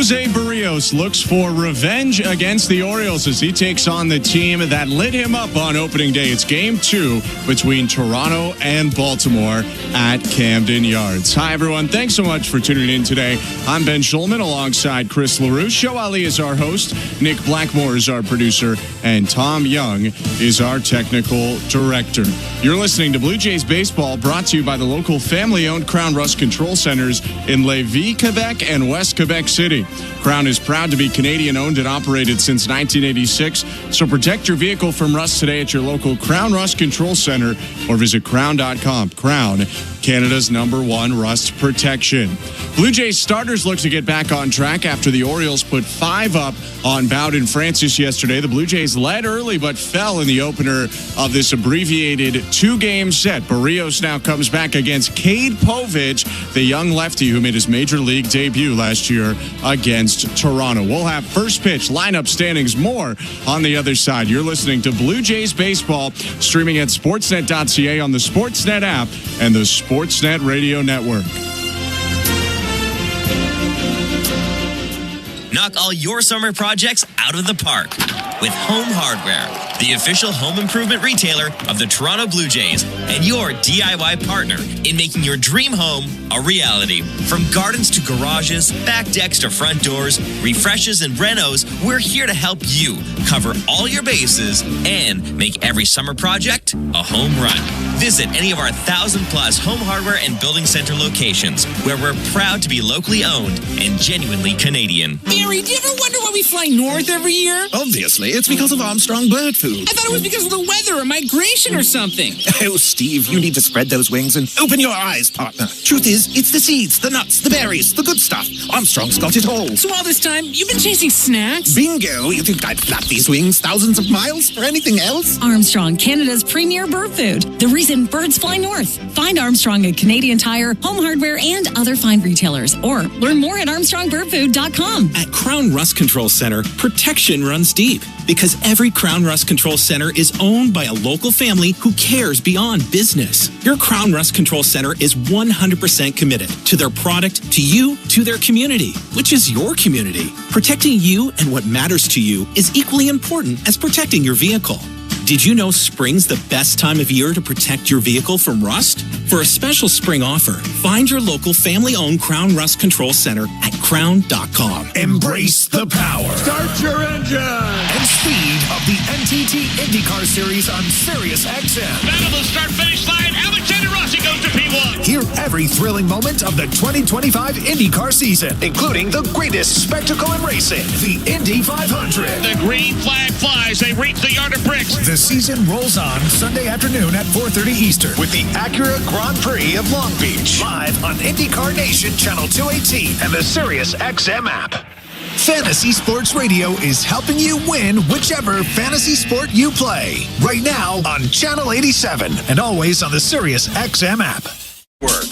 Jose Berrios looks for revenge against the Orioles as he takes on the team that lit him up on opening day. It's Game 2 between Toronto and Baltimore at Camden Yards. Hi, everyone. Thanks so much for tuning in today. I'm Ben Schulman alongside Chris LaRue. Show Ali is our host. Nick Blackmore is our producer. And Tom Young is our technical director. You're listening to Blue Jays Baseball, brought to you by the local family-owned Crown Rust Control Centers in Lévis, Quebec, and West Quebec City. Crown is proud to be Canadian-owned and operated since 1986, so protect your vehicle from rust today at your local Crown Rust Control Center or visit crown.com. Crown, Canada's #1 rust protection. Blue Jays starters look to get back on track after the Orioles put 5 up on Bowden and Francis yesterday. The Blue Jays led early but fell in the opener of this abbreviated 2-game set. Berrios now comes back against Cade Povich, the young lefty who made his major league debut last year against Toronto. We'll have first pitch, lineup standings, more on the other side. You're listening to Blue Jays Baseball, streaming at sportsnet.ca on the Sportsnet app and the Sportsnet Radio Network. Knock all your summer projects out of the park with Home Hardware, the official home improvement retailer of the Toronto Blue Jays and your DIY partner in making your dream home a reality. From gardens to garages, back decks to front doors, refreshes and renos, we're here to help you cover all your bases and make every summer project a home run. Visit any of our 1,000+ home hardware and building center locations, where we're proud to be locally owned and genuinely Canadian. Barry, do you ever wonder why we fly north every year? Obviously, it's because of Armstrong bird food. I thought it was because of the weather or migration or something. Oh, Steve, you need to spread those wings and open your eyes, partner. Truth is, it's the seeds, the nuts, the berries, the good stuff. Armstrong's got it all. So all this time, you've been chasing snacks? Bingo! You think I'd flap these wings thousands of miles for anything else? Armstrong, Canada's premier bird food. The reason birds fly north. Find Armstrong at Canadian Tire, Home Hardware, and other fine retailers. Or learn more at armstrongbirdfood.com. At Crown Rust Control Center, protection runs deep. Because every Crown Rust Control Center is owned by a local family who cares beyond business. Your Crown Rust Control Center is 100% committed to their product, to you, to their community, which is your community. Protecting you and what matters to you is equally important as protecting your vehicle. Did you know spring's the best time of year to protect your vehicle from rust? For a special spring offer, find your local family-owned Crown Rust Control Center at crown.com. Embrace the power. Start your engine. And speed of the NTT IndyCar Series on Sirius XM. Battle the start-finish line. Alexander Rossi goes to P1. Hear every thrilling moment of the 2025 IndyCar season, including the greatest spectacle in racing, the Indy 500. The green flag flies. They reach the yard of bricks. The season rolls on Sunday afternoon at 4:30 Eastern with the Acura Grand Prix of Long Beach. Live on IndyCar Nation Channel 218 and the Sirius XM app. Fantasy Sports Radio is helping you win whichever fantasy sport you play. Right now on Channel 87 and always on the Sirius XM app. Work.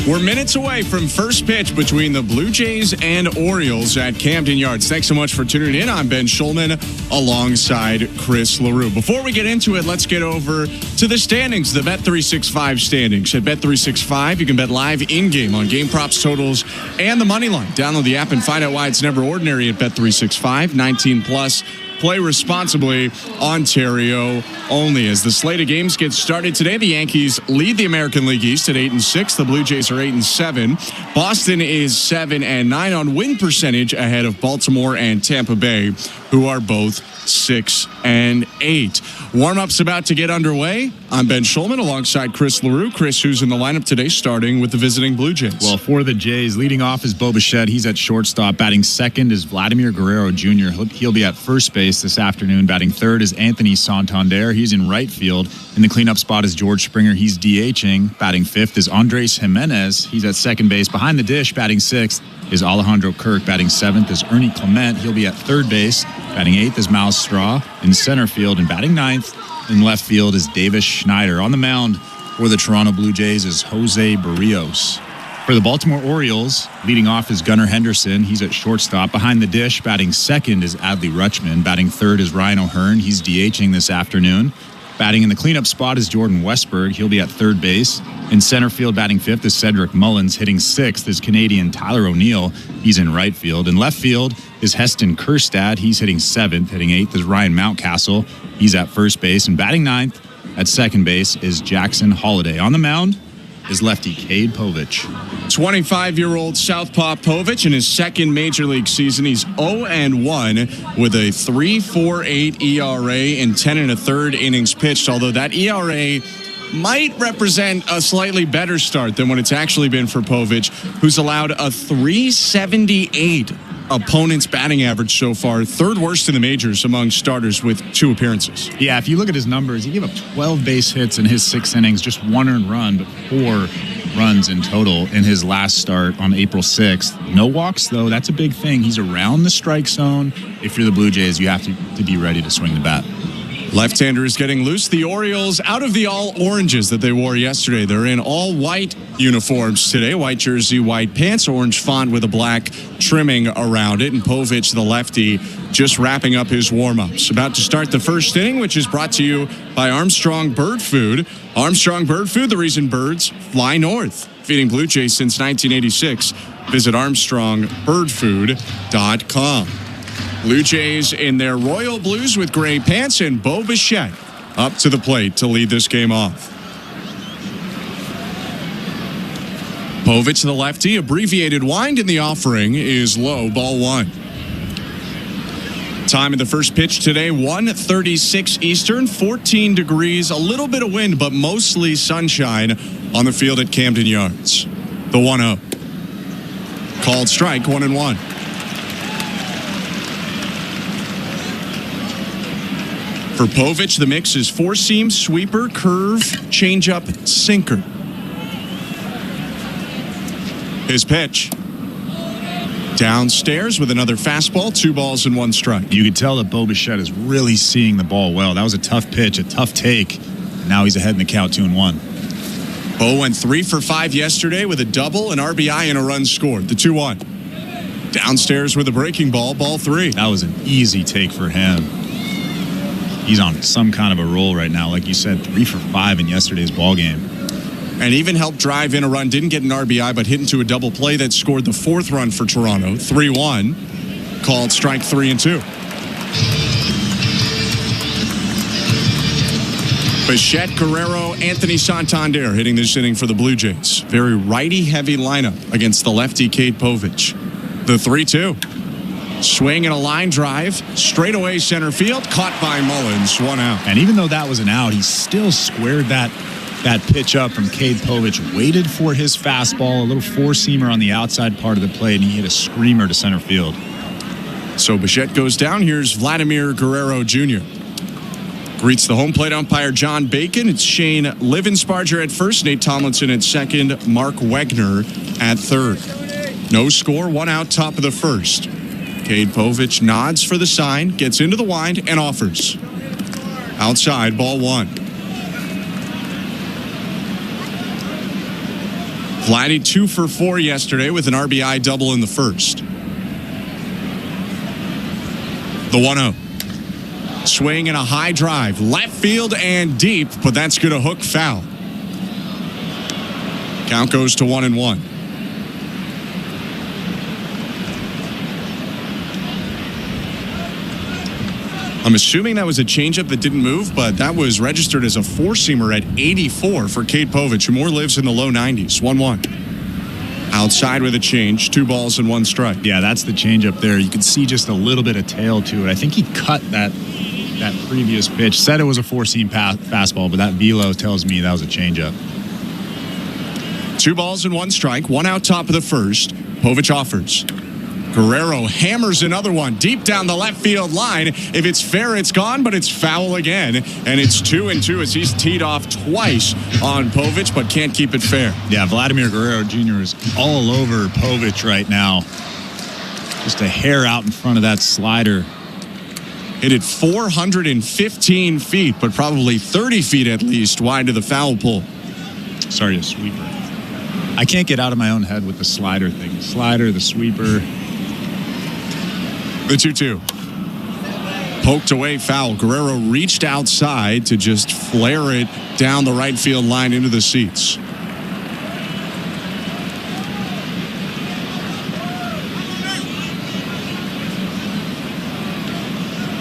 We're minutes away from first pitch between the Blue Jays and Orioles at Camden Yards. Thanks so much for tuning in. I'm Ben Schulman alongside Chris LaRue. Before we get into it, let's get over to the standings, the Bet365 standings. At Bet365, you can bet live in-game on game props, totals, and the money line. Download the app and find out why it's never ordinary at Bet365. 19+. Play responsibly, Ontario only. As the slate of games gets started today, the Yankees lead the American League East at 8-6. The Blue Jays are 8-7. Boston is 7-9 on win percentage ahead of Baltimore and Tampa Bay, who are both 6-8. Warm-up's about to get underway. I'm Ben Schulman alongside Chris LaRue. Chris, who's in the lineup today, starting with the visiting Blue Jays? Well, for the Jays, leading off is Bo Bichette. He's at shortstop. Batting second is Vladimir Guerrero Jr. He'll be at first base this afternoon. Batting third is Anthony Santander. He's in right field. In the cleanup spot is George Springer. He's DHing. Batting fifth is Andres Jimenez. He's at second base. Behind the dish, batting sixth, is Alejandro Kirk. Batting seventh is Ernie Clement. He'll be at third base. Batting eighth is Miles Straw in center field. And batting ninth in left field is Davis Schneider. On the mound for the Toronto Blue Jays is Jose Berrios. For the Baltimore Orioles, leading off is Gunnar Henderson. He's at shortstop. Behind the dish, batting second is Adley Rutschman. Batting third is Ryan O'Hearn. He's DHing this afternoon. Batting in the cleanup spot is Jordan Westberg. He'll be at third base. In center field, batting 5th is Cedric Mullins. Hitting 6th is Canadian Tyler O'Neill. He's in right field. In left field is Heston Kjerstad. He's hitting 7th. Hitting 8th is Ryan Mountcastle. He's at first base. And batting 9th at second base is Jackson Holliday. On the mound is lefty Cade Povich. 25-year-old Southpaw Povich in his second major league season. He's 0-1 with a 3.48 ERA in 10 1/3 innings pitched, although that ERA might represent a slightly better start than what it's actually been for Povich, who's allowed a 378 opponent's batting average so far, third worst in the majors among starters with 2 appearances. Yeah, if you look at his numbers, he gave up 12 base hits in his 6 innings, just 1 earned run, but 4 runs in total in his last start on April 6th. No walks, though. That's a big thing. He's around the strike zone. If you're the Blue Jays, you have to be ready to swing the bat. Left-hander is getting loose. The Orioles out of the all-oranges that they wore yesterday. They're in all-white uniforms today. White jersey, white pants, orange font with a black trimming around it. And Povich, the lefty, just wrapping up his warm-ups. About to start the first inning, which is brought to you by Armstrong Bird Food. Armstrong Bird Food, the reason birds fly north. Feeding Blue Jays since 1986. Visit ArmstrongBirdFood.com. Blue Jays in their royal blues with gray pants, and Bo Bichette up to the plate to lead this game off. Povich, the lefty, abbreviated wind in the offering is low, ball 1. Time of the first pitch today, 1:36 Eastern, 14 degrees, a little bit of wind, but mostly sunshine on the field at Camden Yards. The 1-0. Called strike, 1-1. For Povich, the mix is 4-seam, sweeper, curve, changeup, sinker. His pitch. Downstairs with another fastball, 2 balls and 1 strike. You could tell that Bo Bichette is really seeing the ball well. That was a tough pitch, a tough take. Now he's ahead in the count, 2-1. Bo went 3 for 5 yesterday with a double, an RBI, and a run scored. The 2-1. Downstairs with a breaking ball, ball 3. That was an easy take for him. He's on some kind of a roll right now. Like you said, 3 for 5 in yesterday's ball game. And even helped drive in a run. Didn't get an RBI, but hit into a double play that scored the 4th run for Toronto. 3-1. Called strike 3-2. Bichette, Guerrero, Anthony Santander hitting this inning for the Blue Jays. Very righty-heavy lineup against the lefty Cade Povich. The 3-2. Swing and a line drive, straightaway center field, caught by Mullins, 1 out. And even though that was an out, he still squared that pitch up from Cade Povich, waited for his fastball, a little 4-seamer on the outside part of the plate, and he hit a screamer to center field. So Bichette goes down. Here's Vladimir Guerrero Jr. Greets the home plate umpire John Bacon. It's Shane Livensparger at first, Nate Tomlinson at second, Mark Wegner at third. No score, 1 out, top of the first. Cade Povich nods for the sign, gets into the wind, and offers. Outside, ball 1. Vladdy 2 for 4 yesterday with an RBI double in the first. The 1-0. Swing and a high drive, left field and deep, but that's going to hook foul. Count goes to 1-1. I'm assuming that was a changeup that didn't move, but that was registered as a 4-seamer at 84 for Cade Povich, who more lives in the low 90s. 1-1. Outside with a change, 2 balls and 1 strike. Yeah, that's the changeup there. You can see just a little bit of tail to it. I think he cut that previous pitch. Said it was a 4-seam fastball, but that velo tells me that was a changeup. 2 balls and 1 strike, 1 out, top of the first. Povich offers. Guerrero hammers another one deep down the left field line. If it's fair, it's gone, but it's foul again. And it's 2-2 as he's teed off twice on Povich, but can't keep it fair. Yeah, Vladimir Guerrero Jr. is all over Povich right now. Just a hair out in front of that slider. Hit it 415 feet, but probably 30 feet at least wide of the foul pole. Sorry, a sweeper. I can't get out of my own head with the slider thing. The slider, the sweeper. The 2-2. Poked away foul. Guerrero reached outside to just flare it down the right field line into the seats.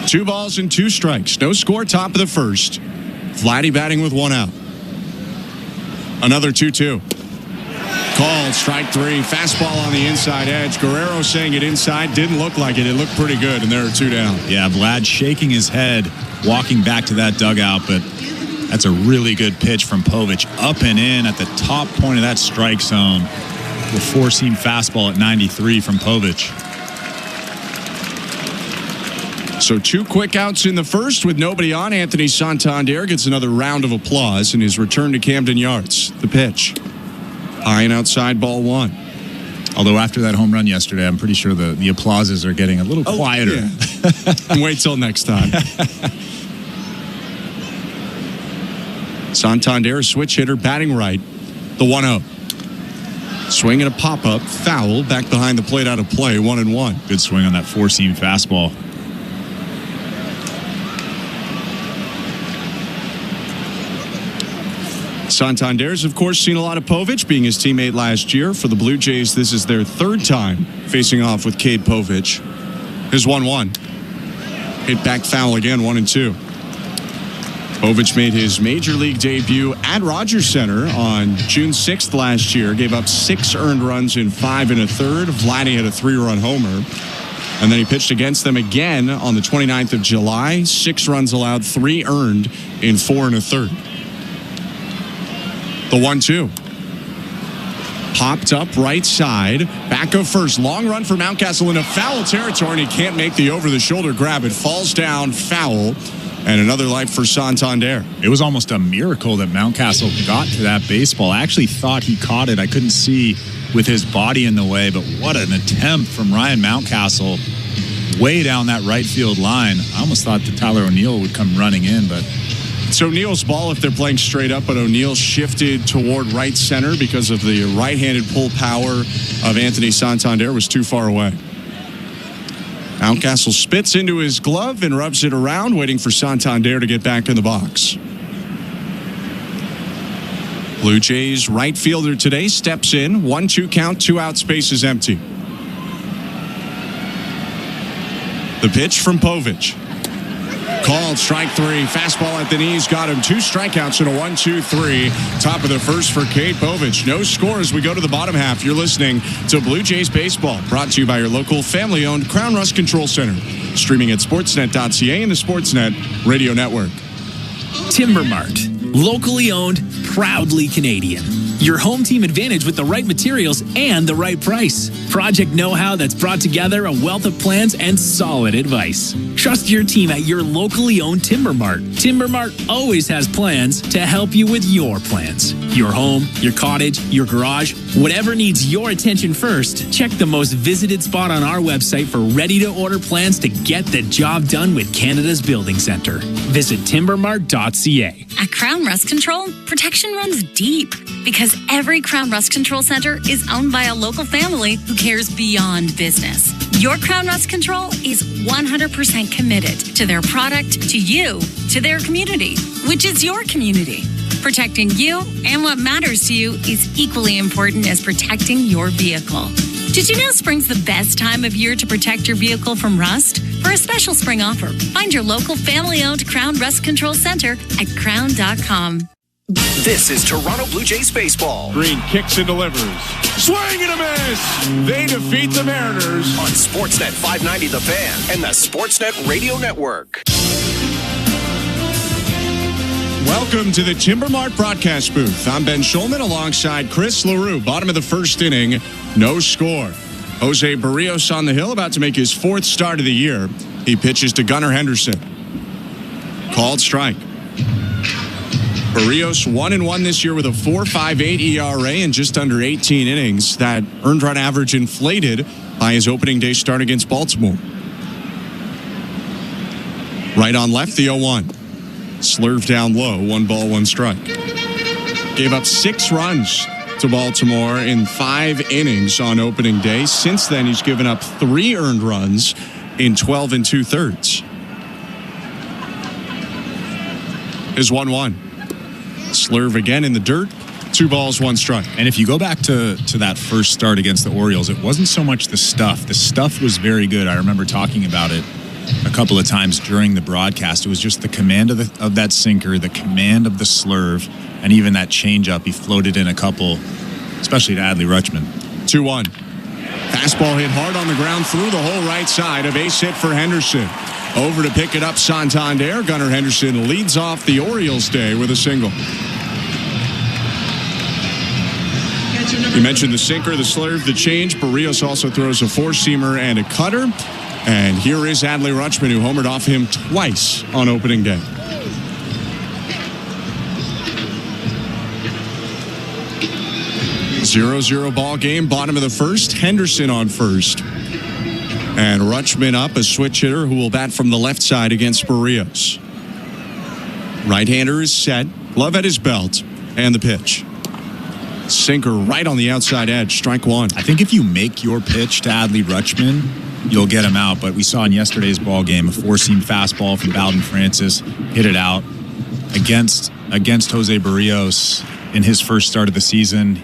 2 balls and 2 strikes. No score, top of the first. Vladdy batting with 1 out. Another 2-2. Called, strike 3. Fastball on the inside edge. Guerrero saying it inside. Didn't look like it. It looked pretty good, and there are 2 down. Yeah, Vlad shaking his head, walking back to that dugout, but that's a really good pitch from Povich. Up and in at the top point of that strike zone. The 4-seam fastball at 93 from Povich. So 2 quick outs in the first with nobody on. Anthony Santander gets another round of applause in his return to Camden Yards. The pitch. High and outside, ball 1. Although after that home run yesterday, I'm pretty sure the applauses are getting a little quieter. Yeah. Wait till next time. Santander, switch hitter, batting right. The 1-0. Swing and a pop-up. Foul. Back behind the plate, out of play. 1-1. Good swing on that 4-seam fastball. Santander's, of course, seen a lot of Povich, being his teammate last year. For the Blue Jays, this is their 3rd time facing off with Cade Povich. His 1-1. Hit back foul again, 1-2. Povich made his major league debut at Rogers Center on June 6th last year. Gave up 6 earned runs in 5 1/3. Vladdy had a 3-run homer. And then he pitched against them again on the 29th of July. 6 runs allowed, 3 earned in 4 1/3. The 1-2. Popped up right side. Back of first. Long run for Mountcastle into foul territory, and he can't make the over-the-shoulder grab. It falls down, foul, and another life for Santander. It was almost a miracle that Mountcastle got to that baseball. I actually thought he caught it. I couldn't see with his body in the way, but what an attempt from Ryan Mountcastle way down that right field line. I almost thought that Tyler O'Neill would come running in, but it's O'Neill's ball if they're playing straight up, but O'Neill shifted toward right center because of the right-handed pull power of Anthony Santander was too far away. Mountcastle spits into his glove and rubs it around, waiting for Santander to get back in the box. Blue Jays right fielder today steps in. 1-2 count, 2 out, space is empty. The pitch from Povich. Called, strike 3. Fastball at the knees. Got him 2 strikeouts and a 1-2-3. Top of the first for Cade Povich. No score as we go to the bottom half. You're listening to Blue Jays Baseball. Brought to you by your local family-owned Crown Rust Control Center. Streaming at sportsnet.ca and the Sportsnet Radio Network. Timber Mart. Locally owned, proudly Canadian. Your home team advantage with the right materials and the right price. Project know-how that's brought together a wealth of plans and solid advice. Trust your team at your locally owned Timber Mart. Timber Mart always has plans to help you with your plans. Your home, your cottage, your garage, whatever needs your attention first, check the most visited spot on our website for ready-to-order plans to get the job done with Canada's Building Centre. Visit timbermart.ca. At Crown Rust Control, protection runs deep because every Crown Rust Control Center is owned by a local family who cares beyond business. Your Crown Rust Control is 100% committed to their product, to you, to their community, which is your community. Protecting you and what matters to you is equally important as protecting your vehicle. Did you know spring's the best time of year to protect your vehicle from rust? For a special spring offer, find your local family-owned Crown Rust Control Center at crown.com. This is Toronto Blue Jays baseball. Green kicks and delivers. Swing and a miss! They defeat the Mariners on Sportsnet 590 The Fan and the Sportsnet Radio Network. Welcome to the Timber Mart broadcast booth. I'm Ben Schulman alongside Chris LaRue. Bottom of the first inning, no score. Jose Berrios on the hill, about to make his 4th start of the year. He pitches to Gunnar Henderson. Called strike. Berrios 1-1 this year with a 4.58 ERA in just under 18 innings. That earned run average inflated by his opening day start against Baltimore. Right on left, the 0-1. Slurved down low, 1 ball, 1 strike. Gave up 6 runs to Baltimore in 5 innings on opening day. Since then, he's given up 3 earned runs in 12 2/3. His 1-1. Slurve again in the dirt. 2 balls, 1 strike. And if you go back to that first start against the Orioles, it wasn't so much the stuff. The stuff was very good. I remember talking about it a couple of times during the broadcast. It was just the command of that sinker, the command of the slurve, and even that changeup. He floated in a couple, especially to Adley Rutschman. 2-1. Fastball hit hard on the ground through the whole right side. A base hit for Henderson. Over to pick it up, Santander. Gunnar Henderson leads off the Orioles day with a single. You mentioned the sinker, the slurve, the change. Berrios also throws a four-seamer and a cutter. And here is Adley Rutschman, who homered off him twice on opening day. Zero-zero ball game, bottom of the first. Henderson on first. And Rutschman up, a switch hitter who will bat from the left side against Berrios. Right-hander is set, glove at his belt, and the pitch. Sinker right on the outside edge, strike one. I think if you make your pitch to Adley Rutschman, you'll get him out. But we saw in yesterday's ball game a four-seam fastball from Bowden Francis hit it out against Jose Berrios in his first start of the season.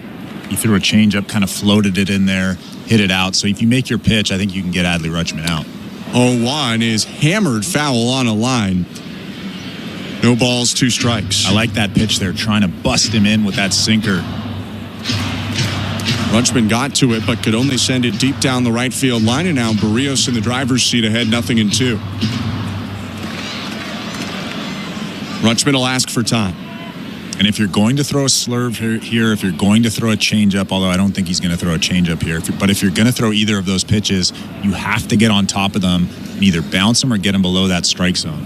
He threw a changeup, kind of floated it in there, hit it out. So if you make your pitch, I think you can get Adley Rutschman out. 0-1 is hammered foul on a line. No balls, 2 strikes. I like that pitch there, trying to bust him in with that sinker. Rutschman got to it, but could only send it deep down the right field line, and now Berrios in the driver's seat ahead, 0-2. Rutschman will ask for time. And if you're going to throw a slurve here, if you're going to throw a changeup, although I don't think he's going to throw a changeup here, but if you're going to throw either of those pitches, you have to get on top of them and either bounce them or get them below that strike zone.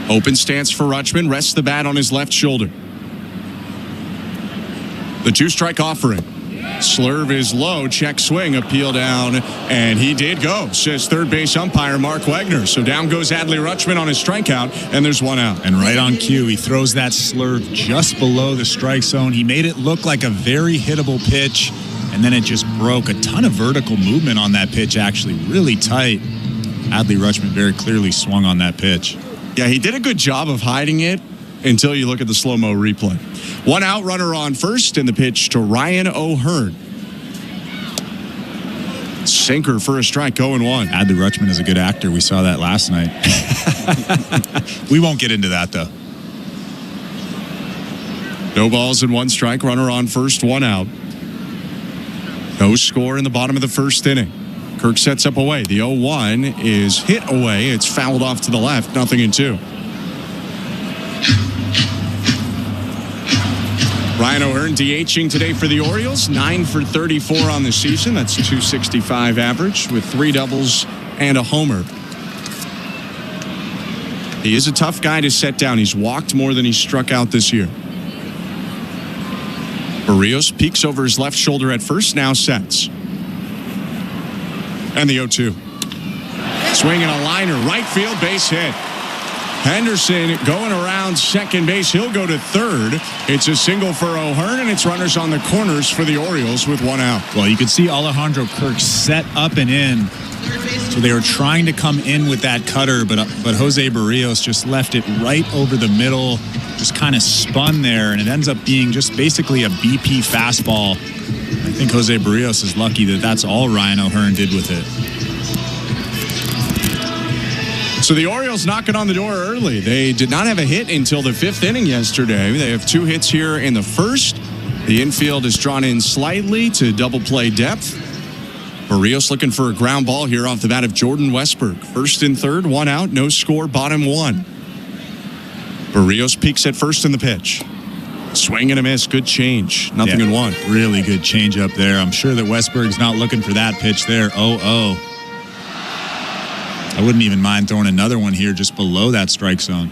Open stance for Rutschman, rests the bat on his left shoulder. The 2-strike offering. Slurve is low, check swing, appeal down, and he did go, says third base umpire Mark Wegner. So down goes Adley Rutschman on his strikeout, and there's one out. And right on cue, he throws that slurve just below the strike zone. He made it look like a very hittable pitch, and then it just broke. A ton of vertical movement on that pitch, actually, really tight. Adley Rutschman very clearly swung on that pitch. Yeah, he did a good job of hiding it until you look at the slow-mo replay. One out, runner on first, and the pitch to Ryan O'Hearn. Sinker for a strike, 0-1. Adley Rutschman is a good actor. We saw that last night. We won't get into that, though. No balls and 1 strike, runner on first, 1 out. No score in the bottom of the first inning. Kirk sets up away. The 0-1 is hit away. It's fouled off to the left, 0-2. Ryan O'Hearn DHing today for the Orioles, 9 for 34 on the season. That's .265 average with 3 doubles and a homer. He is a tough guy to set down. He's walked more than he's struck out this year. Berrios peeks over his left shoulder at first, now sets. And the 0-2. Swinging a liner, right field, base hit. Henderson going around second base. He'll go to third. It's a single for O'Hearn, and it's runners on the corners for the Orioles with 1 out. Well, you could see Alejandro Kirk set up and in. So they were trying to come in with that cutter, but Jose Berrios just left it right over the middle, just kind of spun there, and it ends up being just basically a BP fastball. I think Jose Berrios is lucky that that's all Ryan O'Hearn did with it. So the Orioles knocking on the door early. They did not have a hit until the 5th inning yesterday. They have 2 hits here in the first. The infield is drawn in slightly to double play depth. Berrios looking for a ground ball here off the bat of Jordan Westberg. First and third, 1 out, no score, bottom 1. Berrios peeks at first in the pitch. Swing and a miss, good change, 0-1. Really good change up there. I'm sure that Westberg's not looking for that pitch there. 0-0. I wouldn't even mind throwing another one here just below that strike zone.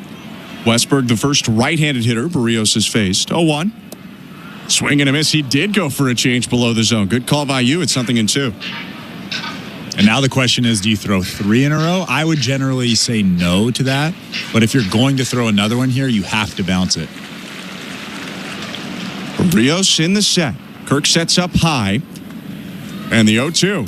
Westberg, the first right-handed hitter Berrios has faced. 0-1. Swing and a miss. He did go for a change below the zone. Good call by you. It's 0-2. And now the question is, do you throw 3 in a row? I would generally say no to that. But if you're going to throw another one here, you have to bounce it. Berrios in the set. Kirk sets up high. And the 0-2.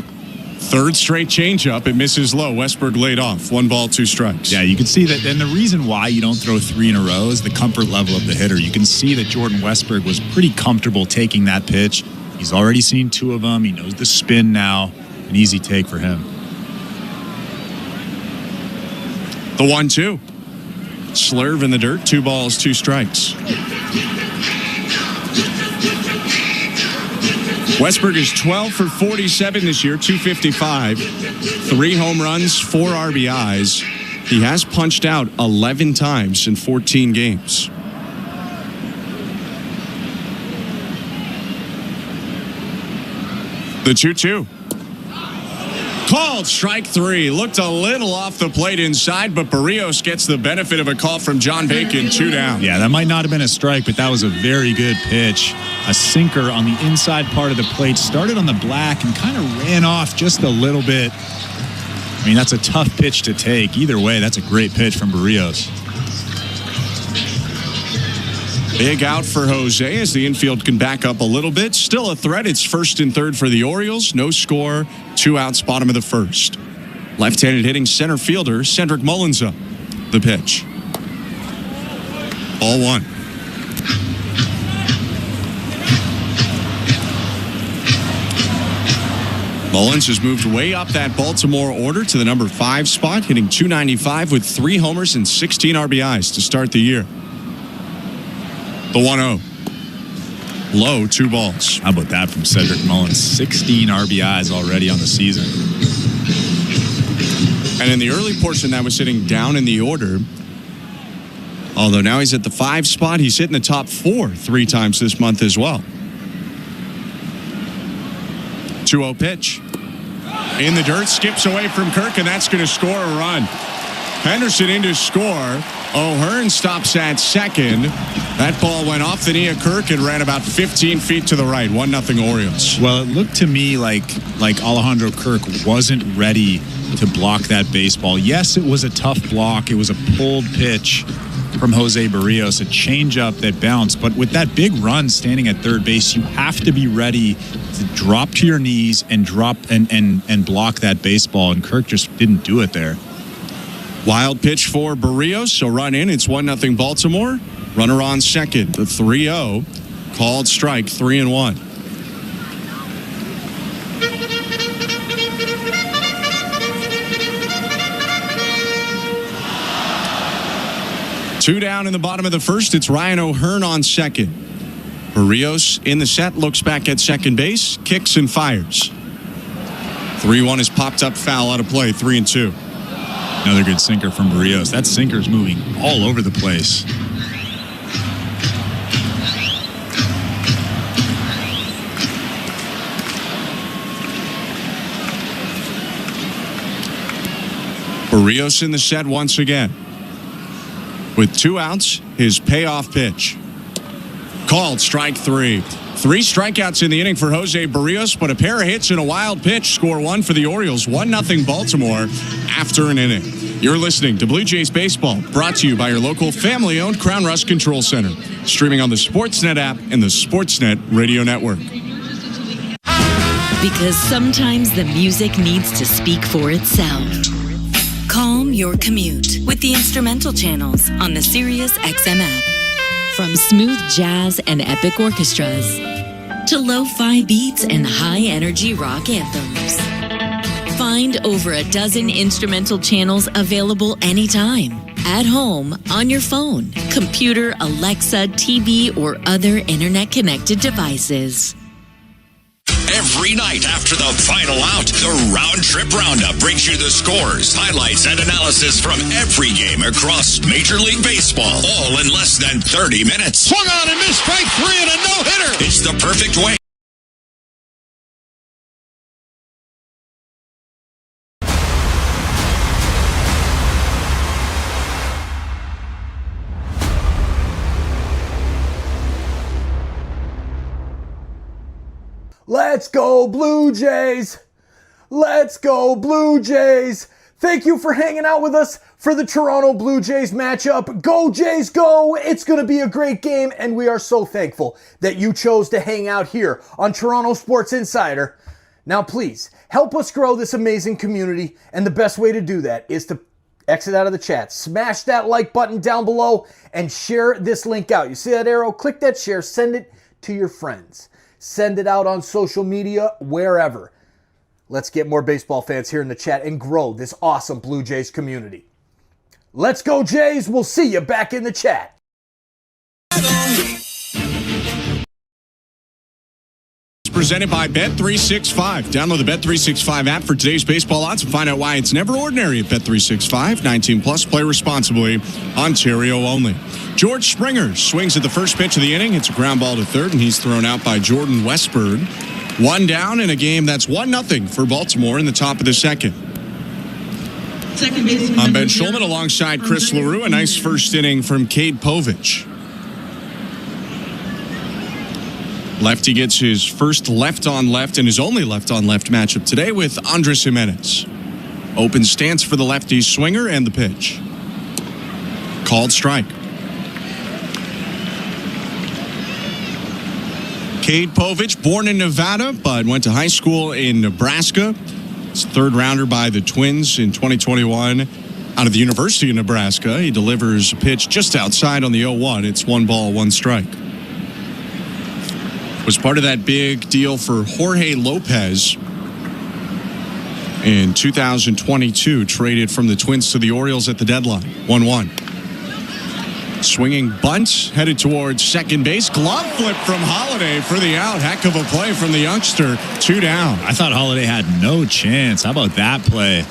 Third straight changeup. It misses low. Westberg laid off. 1 ball, 2 strikes. Yeah, you can see that. And the reason why you don't throw 3 in a row is the comfort level of the hitter. You can see that Jordan Westberg was pretty comfortable taking that pitch. He's already seen 2 of them. He knows the spin now. An easy take for him. The 1-2. Slurve in the dirt. 2 balls, 2 strikes. Westberg is 12 for 47 this year, 255. 3 home runs, 4 RBIs. He has punched out 11 times in 14 games. The 2-2. Called strike 3. Looked a little off the plate inside, but Berrios gets the benefit of a call from John Bacon. 2 down. Yeah, that might not have been a strike, but that was a very good pitch. A sinker on the inside part of the plate. Started on the black and kind of ran off just a little bit. I mean, that's a tough pitch to take. Either way, that's a great pitch from Berrios. Big out for Jose as the infield can back up a little bit. Still a threat. It's 1st and 3rd for the Orioles. No score. 2 outs, bottom of the 1st. Left-handed hitting center fielder Cedric Mullins up. The pitch. Ball 1. Mullins has moved way up that Baltimore order to the number 5 spot, hitting .295 with 3 homers and 16 RBIs to start the year. The 1-0. Low, 2 balls. How about that from Cedric Mullins? 16 RBIs already on the season. And in the early portion, that was sitting down in the order. Although now he's at the 5 spot. He's hitting the top 4 3 times this month as well. 2-0 pitch. In the dirt, skips away from Kirk, and that's going to score a run. Henderson in to score. O'Hearn stops at second. That ball went off the knee of Kirk and ran about 15 feet to the right. 1-0 Orioles. Well, it looked to me like Alejandro Kirk wasn't ready to block that baseball. Yes, it was a tough block. It was a pulled pitch from Jose Berrios, a changeup that bounced. But with that big run standing at third base, you have to be ready to drop to your knees and drop and block that baseball. And Kirk just didn't do it there. Wild pitch for Berrios, so run in. It's 1-0 Baltimore. Runner on second. The 3-0. Called strike, 3-1. Two down in the bottom of the 1st. It's Ryan O'Hearn on second. Berrios in the set, looks back at second base, kicks and fires. 3-1 is popped up, foul out of play, 3-2. Another good sinker from Berrios. That sinker's moving all over the place. Berrios in the set once again. With 2 outs, his payoff pitch. Called strike 3. 3 strikeouts in the inning for Jose Berrios, but a pair of hits and a wild pitch. Score 1 for the Orioles. 1-0 Baltimore after an inning. You're listening to Blue Jays Baseball, brought to you by your local family-owned Crown Rust Control Center. Streaming on the Sportsnet app and the Sportsnet Radio Network. Because sometimes the music needs to speak for itself. Calm your commute with the instrumental channels on the Sirius XM app. From smooth jazz and epic orchestras to lo-fi beats and high-energy rock anthems. Find over a dozen instrumental channels available anytime, at home, on your phone, computer, Alexa, TV, or other internet-connected devices. Every night after the final out, the Round Trip Roundup brings you the scores, highlights, and analysis from every game across Major League Baseball, all in less than 30 minutes. Swung on and missed, strike 3 and a no-hitter. It's the perfect way. Let's go Blue Jays! Let's go Blue Jays! Thank you for hanging out with us for the Toronto Blue Jays matchup. Go Jays, go! It's going to be a great game, and we are so thankful that you chose to hang out here on Toronto Sports Insider. Now please, help us grow this amazing community, and the best way to do that is to exit out of the chat, smash that like button down below, and share this link out. You see that arrow? Click that share, send it to your friends. Send it out on social media, wherever. Let's get more baseball fans here in the chat and grow this awesome Blue Jays community. Let's go, Jays. We'll see you back in the chat. Presented by Bet365. Download the Bet365 app for today's baseball odds and find out why it's never ordinary at Bet365. 19 plus. Play responsibly. Ontario only. George Springer swings at the first pitch of the inning. It's a ground ball to third, and he's thrown out by Jordan Westburg. One down in a game that's 1-0 for Baltimore in the top of the second. I'm Ben Schulman alongside Chris LaRue. A nice first inning from Cade Povich. Lefty gets his first left-on-left and his only left-on-left matchup today with Andres Jimenez. Open stance for the lefty swinger and the pitch. Called strike. Cade Povich, born in Nevada, but went to high school in Nebraska. He's third rounder by the Twins in 2021 out of the University of Nebraska. He delivers a pitch just outside on the 0-1. It's 1 ball, 1 strike. Was part of that big deal for Jorge Lopez in 2022, traded from the Twins to the Orioles at the deadline. 1-1. Swinging bunt, headed towards second base. Glove flip from Holiday for the out. Heck of a play from the youngster. 2 down. I thought Holiday had no chance. How about that play?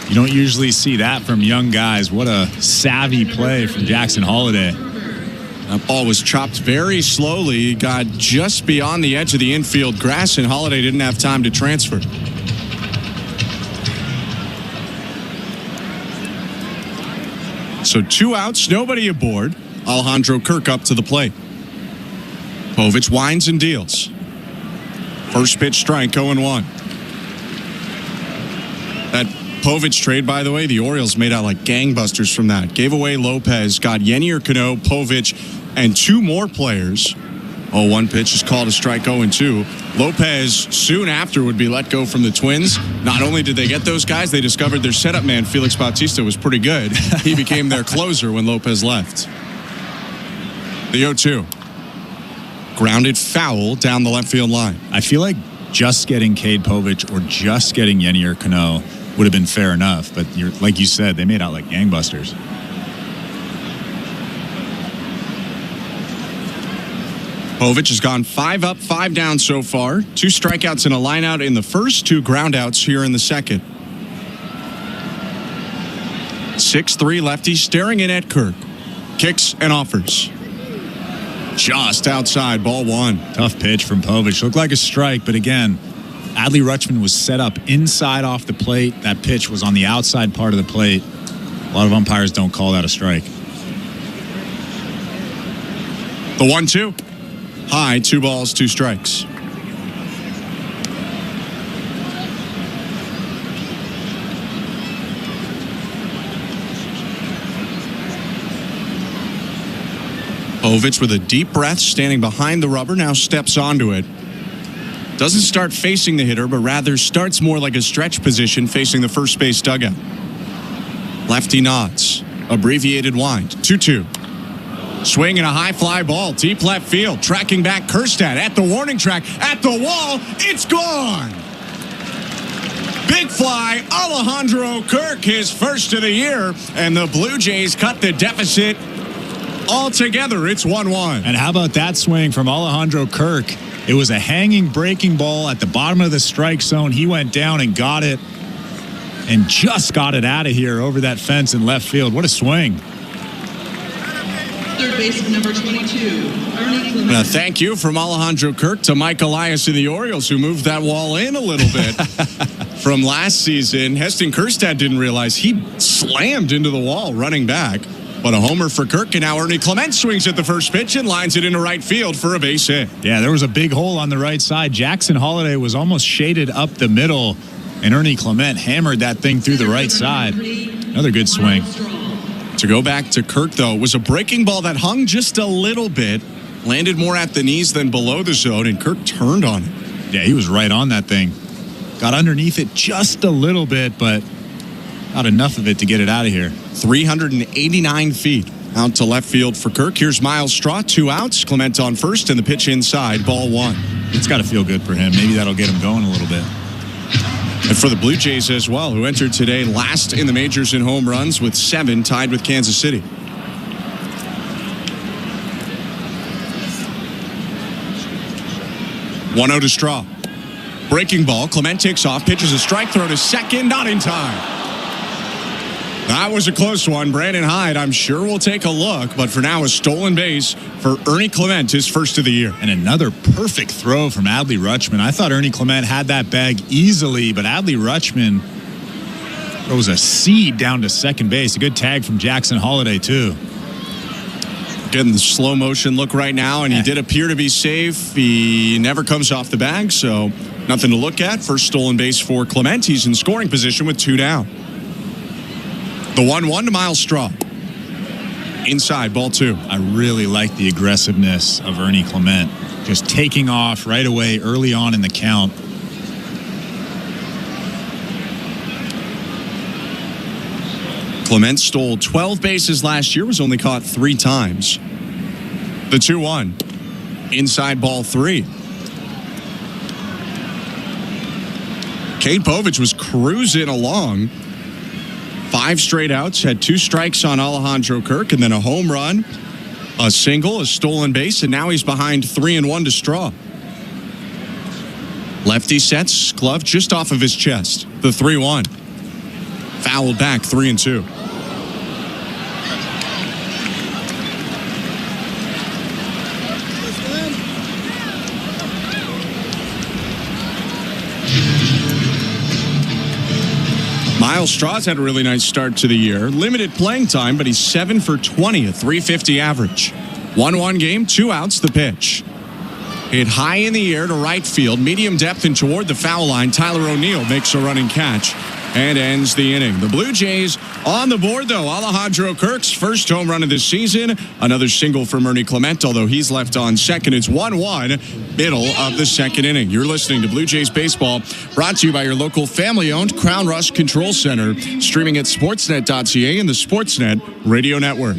You don't usually see that from young guys. What a savvy play from Jackson Holiday. That ball was chopped very slowly. Got just beyond the edge of the infield grass, and Holiday didn't have time to transfer. So 2 outs, nobody aboard. Alejandro Kirk up to the plate. Povich winds and deals. First pitch strike, 0-1. That Povich trade, by the way, the Orioles made out like gangbusters from that. Gave away Lopez, got Yennier Cano, Povich, and 2 more players. 0-1 pitch is called a strike, 0-2. Lopez soon after would be let go from the Twins. Not only did they get those guys, they discovered their setup man, Felix Bautista, was pretty good. He became their closer when Lopez left. The 0-2. Grounded foul down the left field line. I feel like just getting Cade Povich or just getting Yennier Cano would have been fair enough, but like you said, they made out like gangbusters. Povich has gone 5 up, 5 down so far. 2 strikeouts and a lineout in the first, 2 groundouts here in the second. 6'3" lefty staring in at Kirk. Kicks and offers. Just outside, ball 1. Tough pitch from Povich. Looked like a strike, but again, Adley Rutschman was set up inside off the plate. That pitch was on the outside part of the plate. A lot of umpires don't call that a strike. The 1-2. High, 2 balls, 2 strikes. Povich with a deep breath, standing behind the rubber, now steps onto it. Doesn't start facing the hitter, but rather starts more like a stretch position facing the first base dugout. Lefty nods. Abbreviated wind. 2-2. Swing and a high fly ball. Deep left field. Tracking back Kjerstad at the warning track. At the wall. It's gone. Big fly. Alejandro Kirk, his first of the year. And the Blue Jays cut the deficit altogether. It's 1-1. And how about that swing from Alejandro Kirk? It was a hanging breaking ball at the bottom of the strike zone. He went down and got it. And just got it out of here over that fence in left field. What a swing. Third baseman number 22, Ernie. Thank you from Alejandro Kirk to Mike Elias of the Orioles, who moved that wall in a little bit from last season. Heston Kjerstad didn't realize he slammed into the wall running back. But a homer for Kirk, and now Ernie Clement swings at the first pitch and lines it into right field for a base hit. Yeah, there was a big hole on the right side. Jackson Holiday was almost shaded up the middle, and Ernie Clement hammered that thing through the right side. Another good swing. To go back to Kirk, though, it was a breaking ball that hung just a little bit, landed more at the knees than below the zone, and Kirk turned on it. Yeah, he was right on that thing. Got underneath it just a little bit, but not enough of it to get it out of here. 389 feet out to left field for Kirk. Here's Miles Straw, 2 outs. Clement on first, and the pitch inside, ball 1. It's got to feel good for him. Maybe that'll get him going a little bit. And for the Blue Jays as well, who entered today last in the majors in home runs with 7, tied with Kansas City. One out to Straw. Breaking ball. Clement takes off, pitches a strike throw to second, not in time. That was a close one. Brandon Hyde, I'm sure will take a look, but for now, a stolen base for Ernie Clement, his first of the year. And another perfect throw from Adley Rutschman. I thought Ernie Clement had that bag easily, but Adley Rutschman throws a seed down to second base. A good tag from Jackson Holliday, too. Getting the slow motion look right now, and he did appear to be safe. He never comes off the bag, so nothing to look at. First stolen base for Clement. He's in scoring position with 2 down. The 1-1 to Miles Straw. Inside, ball 2. I really like the aggressiveness of Ernie Clement. Just taking off right away early on in the count. Clement stole 12 bases last year, was only caught 3 times. The 2-1. Inside, ball 3. Cade Povich was cruising along. 5 straight outs, had 2 strikes on Alejandro Kirk, and then a home run, a single, a stolen base, and now he's behind 3-1 to Straw. Lefty sets, glove just off of his chest. The 3-1. Fouled back, 3-2. Miles Straw's had a really nice start to the year. Limited playing time, but he's 7 for 20, a .350 average. 1-1 game, 2 outs, the pitch. Hit high in the air to right field, medium depth and toward the foul line. Tyler O'Neill makes a running catch and ends the inning. The Blue Jays on the board, though. Alejandro Kirk's first home run of the season. Another single from Ernie Clement, although he's left on second. It's 1-1, middle of the second inning. You're listening to Blue Jays Baseball, brought to you by your local family-owned Crown Rust Control Center, streaming at sportsnet.ca and the Sportsnet Radio Network.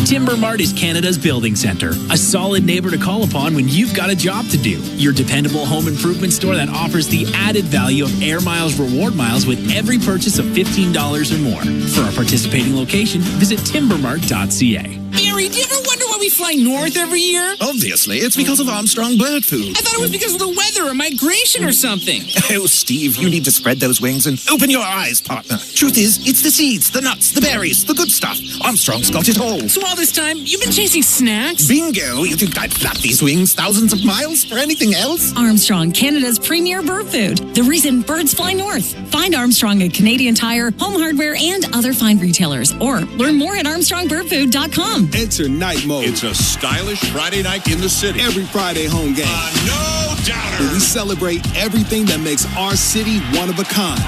Timber Mart is Canada's building center, a solid neighbor to call upon when you've got a job to do. Your dependable home improvement store that offers the added value of Air Miles reward miles with every purchase of $15 or more. For a participating location, visit timbermart.ca. Barry, do you ever wonder why we fly north every year? Obviously, it's because of Armstrong bird food. I thought it was because of the weather or migration or something. Oh, Steve, you need to spread those wings and open your eyes, partner. Truth is, it's the seeds, the nuts, the berries, the good stuff. Armstrong's got it all. So all this time, you've been chasing snacks? Bingo! You think I'd flap these wings thousands of miles for anything else? Armstrong, Canada's premier bird food. The reason birds fly north. Find Armstrong at Canadian Tire, Home Hardware, and other fine retailers. Or learn more at armstrongbirdfood.com. Enter night mode. It's a stylish Friday night in the city. Every Friday home game. No doubter. Where we celebrate everything that makes our city one of a kind.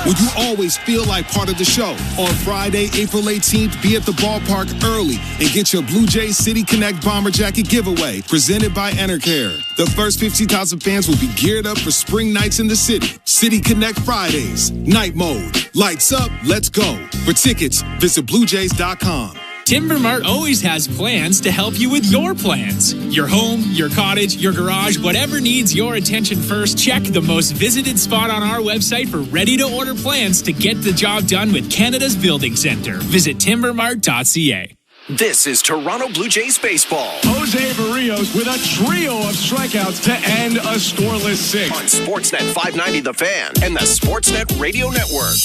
When you always feel like part of the show. On Friday, April 18th, be at the ballpark early and get your Blue Jays City Connect Bomber Jacket giveaway presented by Enercare. The first 50,000 fans will be geared up for spring nights in the city. City Connect Fridays. Night mode. Lights up. Let's go. For tickets, visit BlueJays.com. Timber Mart always has plans to help you with your plans. Your home, your cottage, your garage, whatever needs your attention first, check the most visited spot on our website for ready-to-order plans to get the job done with Canada's Building Center. Visit timbermart.ca. This is Toronto Blue Jays baseball. Jose Berrios with a trio of strikeouts to end a scoreless 6. On Sportsnet 590 The Fan and the Sportsnet Radio Network.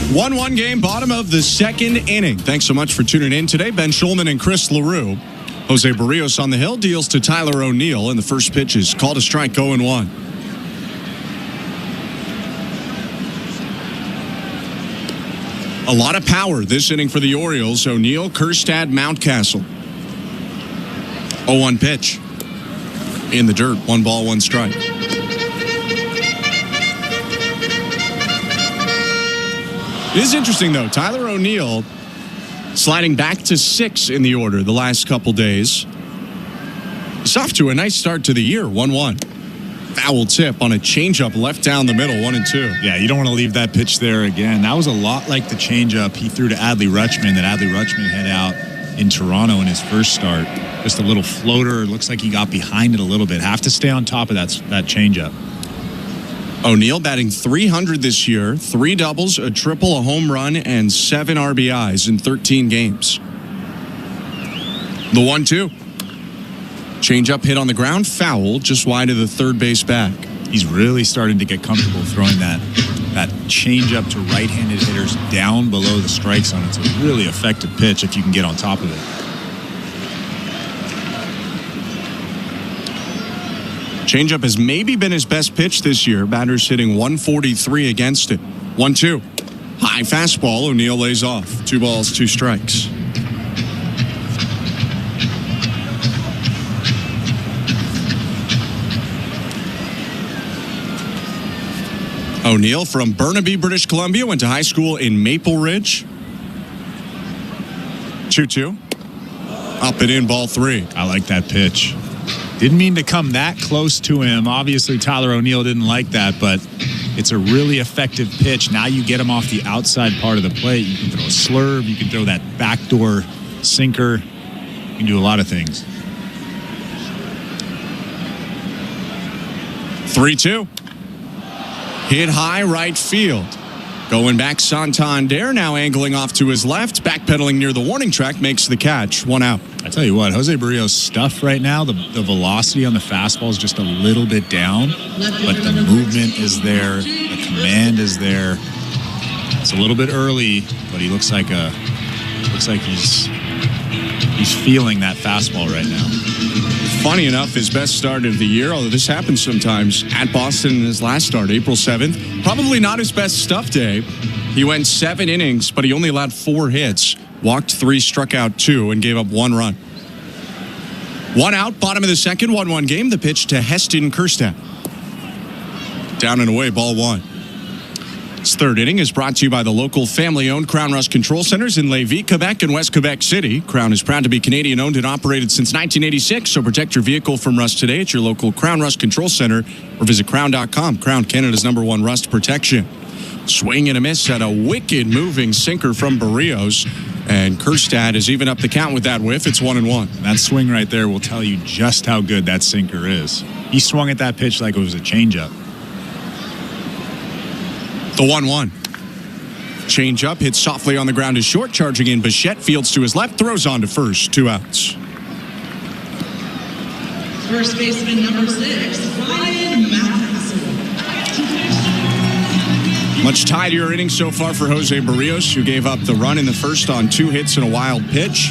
1-1 game, bottom of the second inning. Thanks so much for tuning in today. Ben Schulman and Chris LaRue. Jose Berrios on the hill, deals to Tyler O'Neill, and the first pitch is called a strike, 0-1. A lot of power this inning for the Orioles. O'Neill, Kerstad, Mountcastle. 0-1 pitch. In the dirt, 1 ball, 1 strike. It is interesting, though. Tyler O'Neill sliding back to 6 in the order the last couple days. He's off to a nice start to the year, 1-1. Foul tip on a changeup left down the middle, 1-2. Yeah, you don't want to leave that pitch there again. That was a lot like the changeup he threw to Adley Rutschman that Adley Rutschman had out in Toronto in his first start. Just a little floater. It looks like he got behind it a little bit. Have to stay on top of that changeup. O'Neill batting .300 this year. 3 doubles, a triple, a home run, and 7 RBIs in 13 games. The 1-2. Changeup hit on the ground, foul, just wide of the third base back. He's really starting to get comfortable throwing that changeup to right-handed hitters down below the strike zone. It's a really effective pitch if you can get on top of it. Changeup has maybe been his best pitch this year. Batters hitting 143 against it. 1-2. High fastball. O'Neill lays off. 2 balls, 2 strikes. O'Neill from Burnaby, British Columbia, went to high school in Maple Ridge. 2-2. Up and in, ball 3. I like that pitch. Didn't mean to come that close to him. Obviously, Tyler O'Neill didn't like that, but it's a really effective pitch. Now you get him off the outside part of the plate. You can throw a slurve. You can throw that backdoor sinker. You can do a lot of things. 3-2. Hit high right field. Going back, Santander now angling off to his left. Backpedaling near the warning track makes the catch. 1 out. I tell you what, Jose Berrios' stuff right now, the velocity on the fastball is just a little bit down, but the movement is there, the command is there. It's a little bit early, but he looks like he's feeling that fastball right now. Funny enough, his best start of the year, although this happens sometimes, at Boston in his last start, April 7th. Probably not his best stuff day. He went 7 innings, but he only allowed 4 hits. Walked 3, struck out 2, and gave up 1 run. 1 out, bottom of the second, 1-1 game. The pitch to Heston Kjerstad. Down and away, ball 1. This third inning is brought to you by the local family-owned Crown Rust Control Centers in Lévis, Quebec, and West Quebec City. Crown is proud to be Canadian-owned and operated since 1986, so protect your vehicle from rust today at your local Crown Rust Control Center or visit crown.com. Crown, Canada's #1 rust protection. Swing and a miss at a wicked moving sinker from Berrios, and Kjerstad has even up the count with that whiff. It's 1-1. That swing right there will tell you just how good that sinker is. He swung at that pitch like it was a changeup. The 1-1. Change-up, hits softly on the ground is short, charging in Bichette, fields to his left, throws on to first, 2 outs. First baseman number 6, Ryan Mountcastle. Much tidier inning so far for Jose Berrios, who gave up the run in the first on 2 hits and a wild pitch.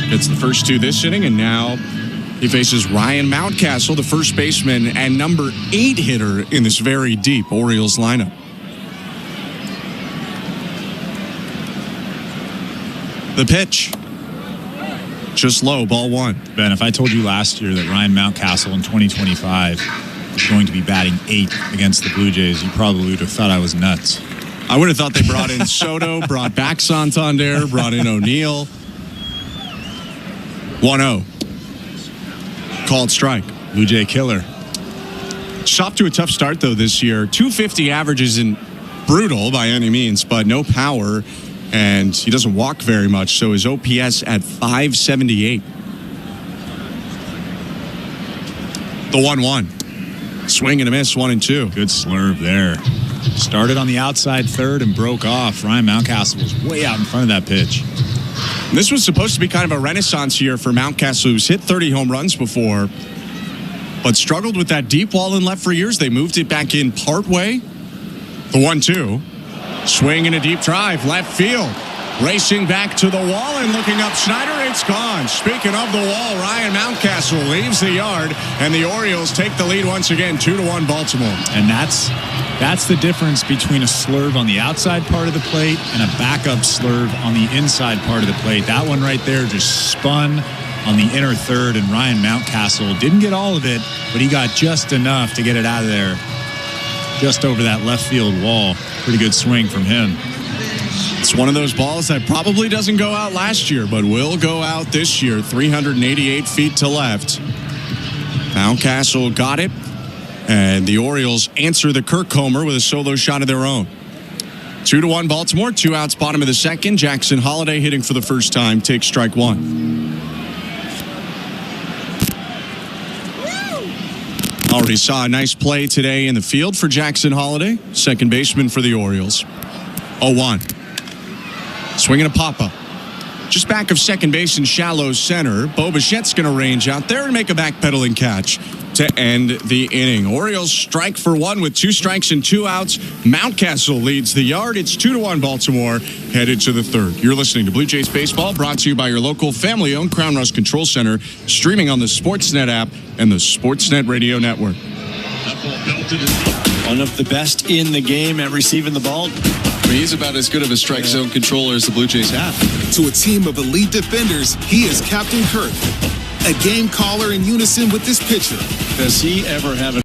Gets the first 2 this inning, and now he faces Ryan Mountcastle, the first baseman and number 8 hitter in this very deep Orioles lineup. The pitch. Just low, ball 1. Ben, if I told you last year that Ryan Mountcastle in 2025 is going to be batting 8th against the Blue Jays, you probably would have thought I was nuts. I would have thought they brought in Soto, brought back Santander, brought in O'Neill. 1-0. Called strike. Blue Jay killer. It's off to a tough start, though, this year. 250 average isn't brutal by any means, but no power. And he doesn't walk very much, so his OPS at 578. The 1-1. Swing and a miss, 1-2. Good slurve there. Started on the outside third and broke off. Ryan Mountcastle was way out in front of that pitch. This was supposed to be kind of a renaissance year for Mountcastle, who's hit 30 home runs before, but struggled with that deep wall in left for years. They moved it back in partway. The 1-2. Swing and a deep drive, left field. Racing back to the wall and looking up Schneider, it's gone. Speaking of the wall, Ryan Mountcastle leaves the yard, and the Orioles take the lead once again, 2-1 Baltimore. And that's the difference between a slurve on the outside part of the plate and a backup slurve on the inside part of the plate. That one right there just spun on the inner third, and Ryan Mountcastle didn't get all of it, but he got just enough to get it out of there. Just over that left field wall. Pretty good swing from him. It's one of those balls that probably doesn't go out last year, but will go out this year. 388 feet to left. Mountcastle got it, and the Orioles answer the Kirk homer with a solo shot of their own. 2-1 Baltimore, 2 outs, bottom of the second. Jackson Holliday hitting for the first time, takes strike 1. Already saw a nice play today in the field for Jackson Holliday, second baseman for the Orioles. 0-1. Swinging a pop-up. Just back of second base in shallow center. Bo Bichette's going to range out there and make a backpedaling catch to end the inning. Orioles strike for one with 2 strikes and 2 outs. Mountcastle leads the yard. It's 2-1 Baltimore, headed to the third. You're listening to Blue Jays Baseball, brought to you by your local family-owned Crown Rust Control Center, streaming on the Sportsnet app and the Sportsnet Radio Network. One of the best in the game at receiving the ball. He's about as good of a strike zone controller as the Blue Jays have. To a team of elite defenders, he is Captain Kirk, a game caller in unison with this pitcher. Does he ever have a...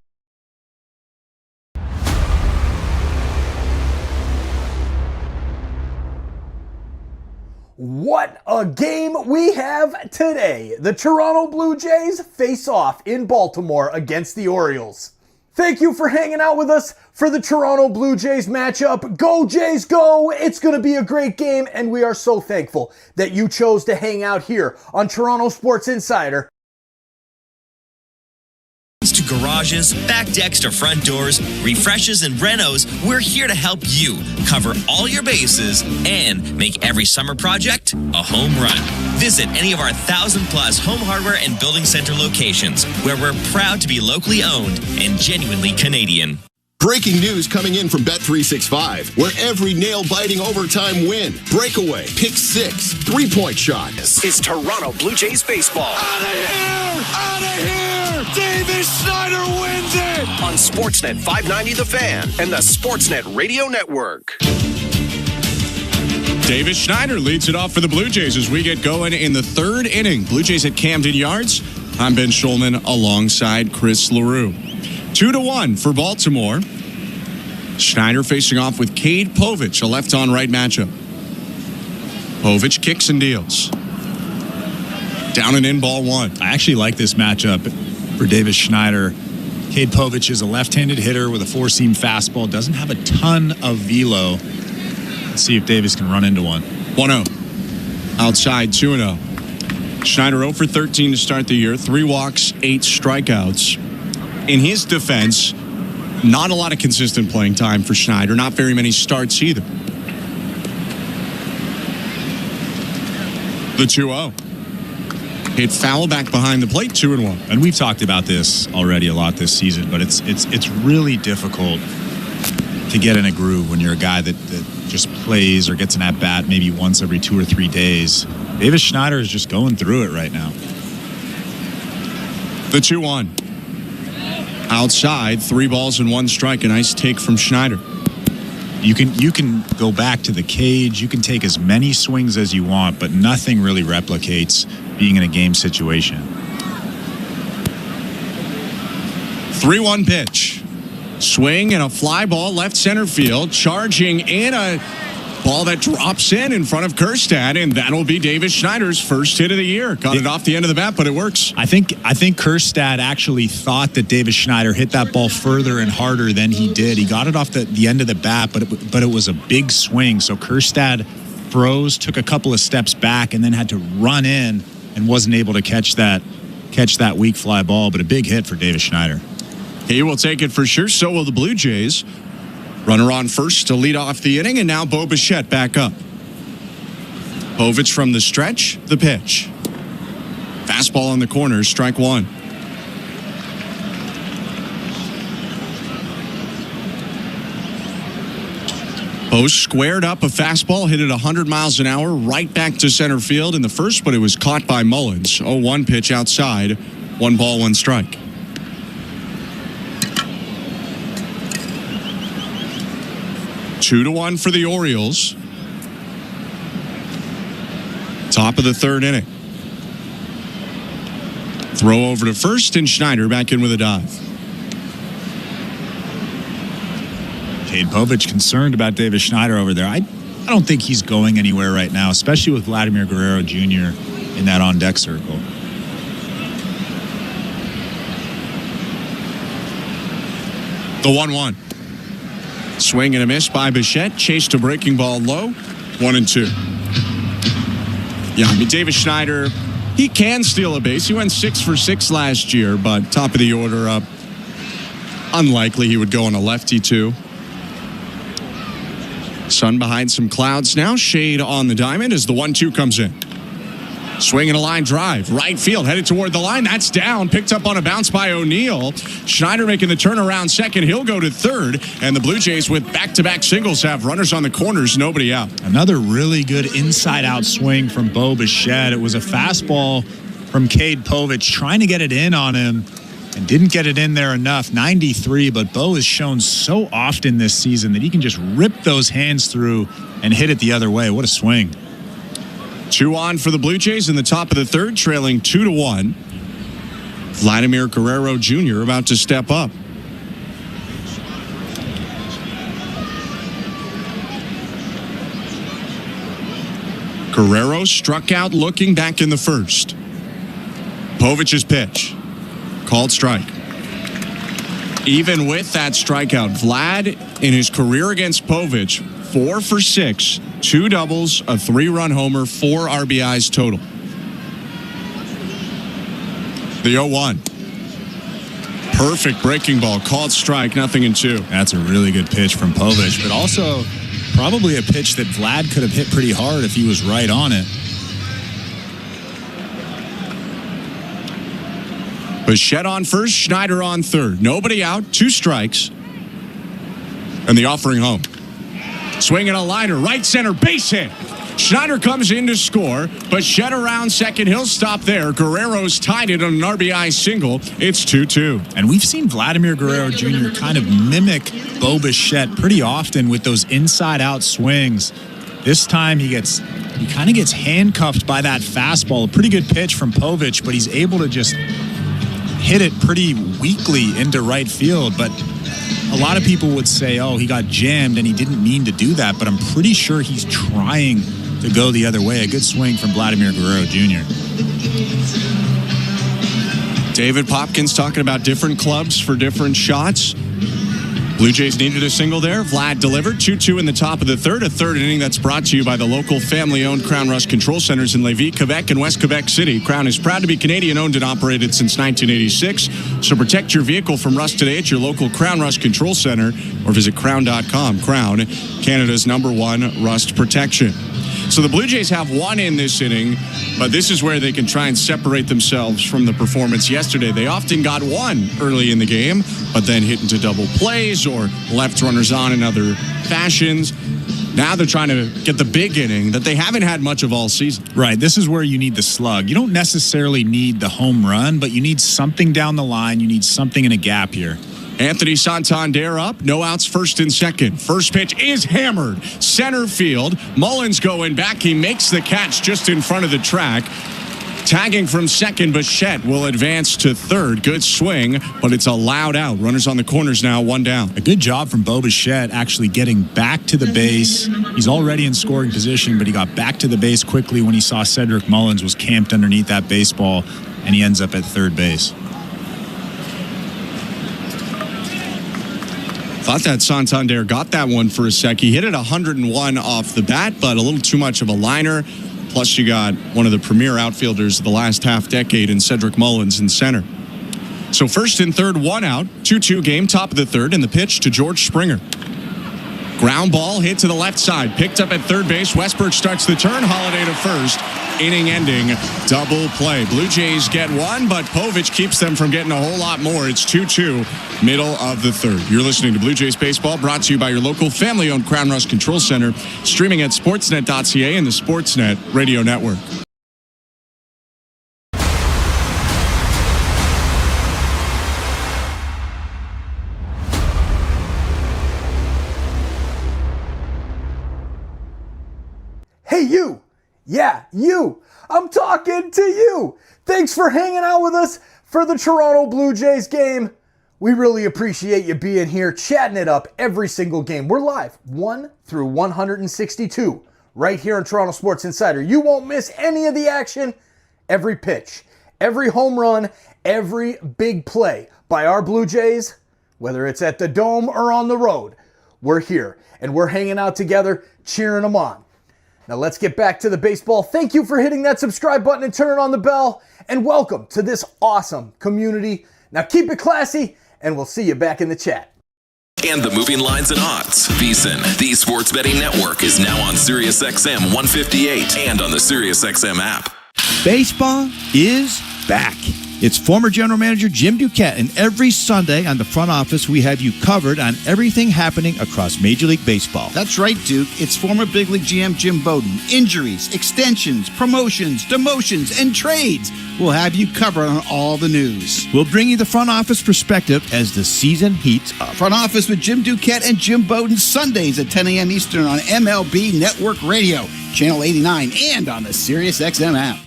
What a game we have today. The Toronto Blue Jays face off in Baltimore against the Orioles. Thank you for hanging out with us for the Toronto Blue Jays matchup. Go Jays, go! It's going to be a great game, and we are so thankful that you chose to hang out here on Toronto Sports Insider. To garages, back decks to front doors, refreshes and renos, we're here to help you cover all your bases and make every summer project a home run. Visit any of our 1,000+ home hardware and building center locations, where we're proud to be locally owned and genuinely Canadian. Breaking news coming in from Bet365, where every nail-biting overtime win, breakaway, pick six, three-point shot. This is Toronto Blue Jays baseball. Out of here! Out of here! Davis Schneider wins it! On Sportsnet 590 The Fan and the Sportsnet Radio Network. Davis Schneider leads it off for the Blue Jays as we get going in the third inning. Blue Jays at Camden Yards. I'm Ben Schulman alongside Chris LaRue. 2-1 for Baltimore. Schneider facing off with Cade Povich, a left-on-right matchup. Povich kicks and deals. Down and in, ball one. I actually like this matchup for Davis Schneider. Cade Povich is a left-handed hitter with a four-seam fastball. Doesn't have a ton of velo. Let's see if Davis can run into one. 1-0. Outside, 2-0. Schneider 0 for 13 to start the year. 3 walks, 8 strikeouts. In his defense, not a lot of consistent playing time for Schneider. Not very many starts either. The 2-0. Hit foul back behind the plate, 2-1. And we've talked about this already a lot this season, but it's really difficult to get in a groove when you're a guy that just plays or gets an at-bat maybe once every 2 or 3 days. Davis Schneider is just going through it right now. The 2-1. Outside, 3 balls and 1 strike. A nice take from Schneider. You can go back to the cage. You can take as many swings as you want, but nothing really replicates being in a game situation. 3-1 pitch. Swing and a fly ball left center field. Charging in a ball that drops in front of Kjerstad, and that'll be Davis Schneider's first hit of the year. Got it off the end of the bat, but it works. I think Kjerstad actually thought that Davis Schneider hit that ball further and harder than he did. He got it off the end of the bat, but it was a big swing. So Kjerstad froze, took a couple of steps back, and then had to run in and wasn't able to catch that weak fly ball. But a big hit for Davis Schneider. He will take it for sure. So will the Blue Jays. Runner on first to lead off the inning, and now Bo Bichette back up. Povich from the stretch, the pitch. Fastball on the corner, strike 1. Bo squared up a fastball, hit it 100 miles an hour, right back to center field in the first, but it was caught by Mullins. 0-1 pitch outside, 1 ball, 1 strike. Two to 1 for the Orioles. Top of the third inning. Throw over to first, and Schneider back in with a dive. Cade Povich concerned about Davis Schneider over there. I don't think he's going anywhere right now, especially with Vladimir Guerrero Jr. in that on-deck circle. The 1-1. Swing and a miss by Bichette. Chase to breaking ball low. 1-2. Yeah, I mean, Davis Schneider, he can steal a base. He went 6 for 6 last year, but top of the order up Unlikely he would go on a lefty, too. Sun behind some clouds now. Shade on the diamond as the 1-2 comes in. Swing and a line drive. Right field headed toward the line. That's down. Picked up on a bounce by O'Neill. Schneider making the turnaround second. He'll go to third. And the Blue Jays with back-to-back singles have runners on the corners. Nobody out. Another really good inside-out swing from Bo Bichette. It was a fastball from Cade Povich trying to get it in on him and didn't get it in there enough. 93, but Bo has shown so often this season that he can just rip those hands through and hit it the other way. What a swing. 2 on for the Blue Jays in the top of the third, trailing 2-1. Vladimir Guerrero Jr. about to step up. Guerrero struck out looking back in the first. Povich's pitch. Called strike. Even with that strikeout, Vlad in his career against Povich, 4 for 6, 2 doubles, a 3-run homer, 4 RBIs total. The 0-1. Perfect breaking ball, called strike, 0-2. That's a really good pitch from Povich, but also probably a pitch that Vlad could have hit pretty hard if he was right on it. Bichette on first, Schneider on third. Nobody out, 2 strikes. And the offering home. Swinging a liner, right center, base hit. Schneider comes in to score. Bichette around second, he'll stop there. Guerrero's tied it on an RBI single. It's 2-2. And we've seen Vladimir Guerrero Jr. kind of mimic Bo Bichette pretty often with those inside-out swings. This time he kind of gets handcuffed by that fastball. A pretty good pitch from Povich, but he's able to just hit it pretty weakly into right field. But a lot of people would say, oh, he got jammed and he didn't mean to do that, but I'm pretty sure he's trying to go the other way. A good swing from Vladimir Guerrero Jr. David Popkins talking about different clubs for different shots. Blue Jays needed a single there. Vlad delivered. 2-2 in the top of the third. A third inning that's brought to you by the local family-owned Crown Rust Control Centers in Lévis, Quebec, and West Quebec City. Crown is proud to be Canadian-owned and operated since 1986. So protect your vehicle from rust today at your local Crown Rust Control Center or visit crown.com. Crown, Canada's #1 rust protection. So the Blue Jays have 1 in this inning, but this is where they can try and separate themselves from the performance yesterday. They often got 1 early in the game, but then hit into double plays or left runners on in other fashions. Now they're trying to get the big inning that they haven't had much of all season. Right. This is where you need the slug. You don't necessarily need the home run, but you need something down the line. You need something in a gap here. Anthony Santander up, no outs, first and second. First pitch is hammered. Center field. Mullins going back. He makes the catch just in front of the track. Tagging from second, Bichette will advance to third. Good swing, but it's a loud out. Runners on the corners now, 1 down. A good job from Bo Bichette actually getting back to the base. He's already in scoring position, but he got back to the base quickly when he saw Cedric Mullins was camped underneath that baseball, and he ends up at third base. Thought that Santander got that one for a sec. He hit it 101 off the bat, but a little too much of a liner. Plus, you got one of the premier outfielders of the last half decade in Cedric Mullins in center. So first and third, 1 out. 2-2 game, top of the third, and the pitch to George Springer. Ground ball hit to the left side. Picked up at third base. Westbrook starts the turn. Holiday to first. Inning-ending double play. Blue Jays get 1, but Povich keeps them from getting a whole lot more. It's 2-2, middle of the third. You're listening to Blue Jays Baseball, brought to you by your local family-owned Crown Rust Control Center, streaming at sportsnet.ca and the Sportsnet Radio Network. Hey, you! Yeah, you! I'm talking to you! Thanks for hanging out with us for the Toronto Blue Jays game. We really appreciate you being here, chatting it up every single game. We're live 1 through 162 right here on Toronto Sports Insider. You won't miss any of the action, every pitch, every home run, every big play by our Blue Jays, whether it's at the Dome or on the road. We're here, and we're hanging out together, cheering them on. Now let's get back to the baseball. Thank you for hitting that subscribe button and turning on the bell. And welcome to this awesome community. Now keep it classy and we'll see you back in the chat. And the moving lines and odds. VSiN, the sports betting network, is now on SiriusXM 158 and on the SiriusXM app. Baseball is back. It's former general manager Jim Duquette, and every Sunday on the front office, we have you covered on everything happening across Major League Baseball. That's right, Duke. It's former big league GM Jim Bowden. Injuries, extensions, promotions, demotions, and trades. We'll have you covered on all the news. We'll bring you the front office perspective as the season heats up. Front office with Jim Duquette and Jim Bowden, Sundays at 10 a.m. Eastern on MLB Network Radio, Channel 89, and on the SiriusXM app.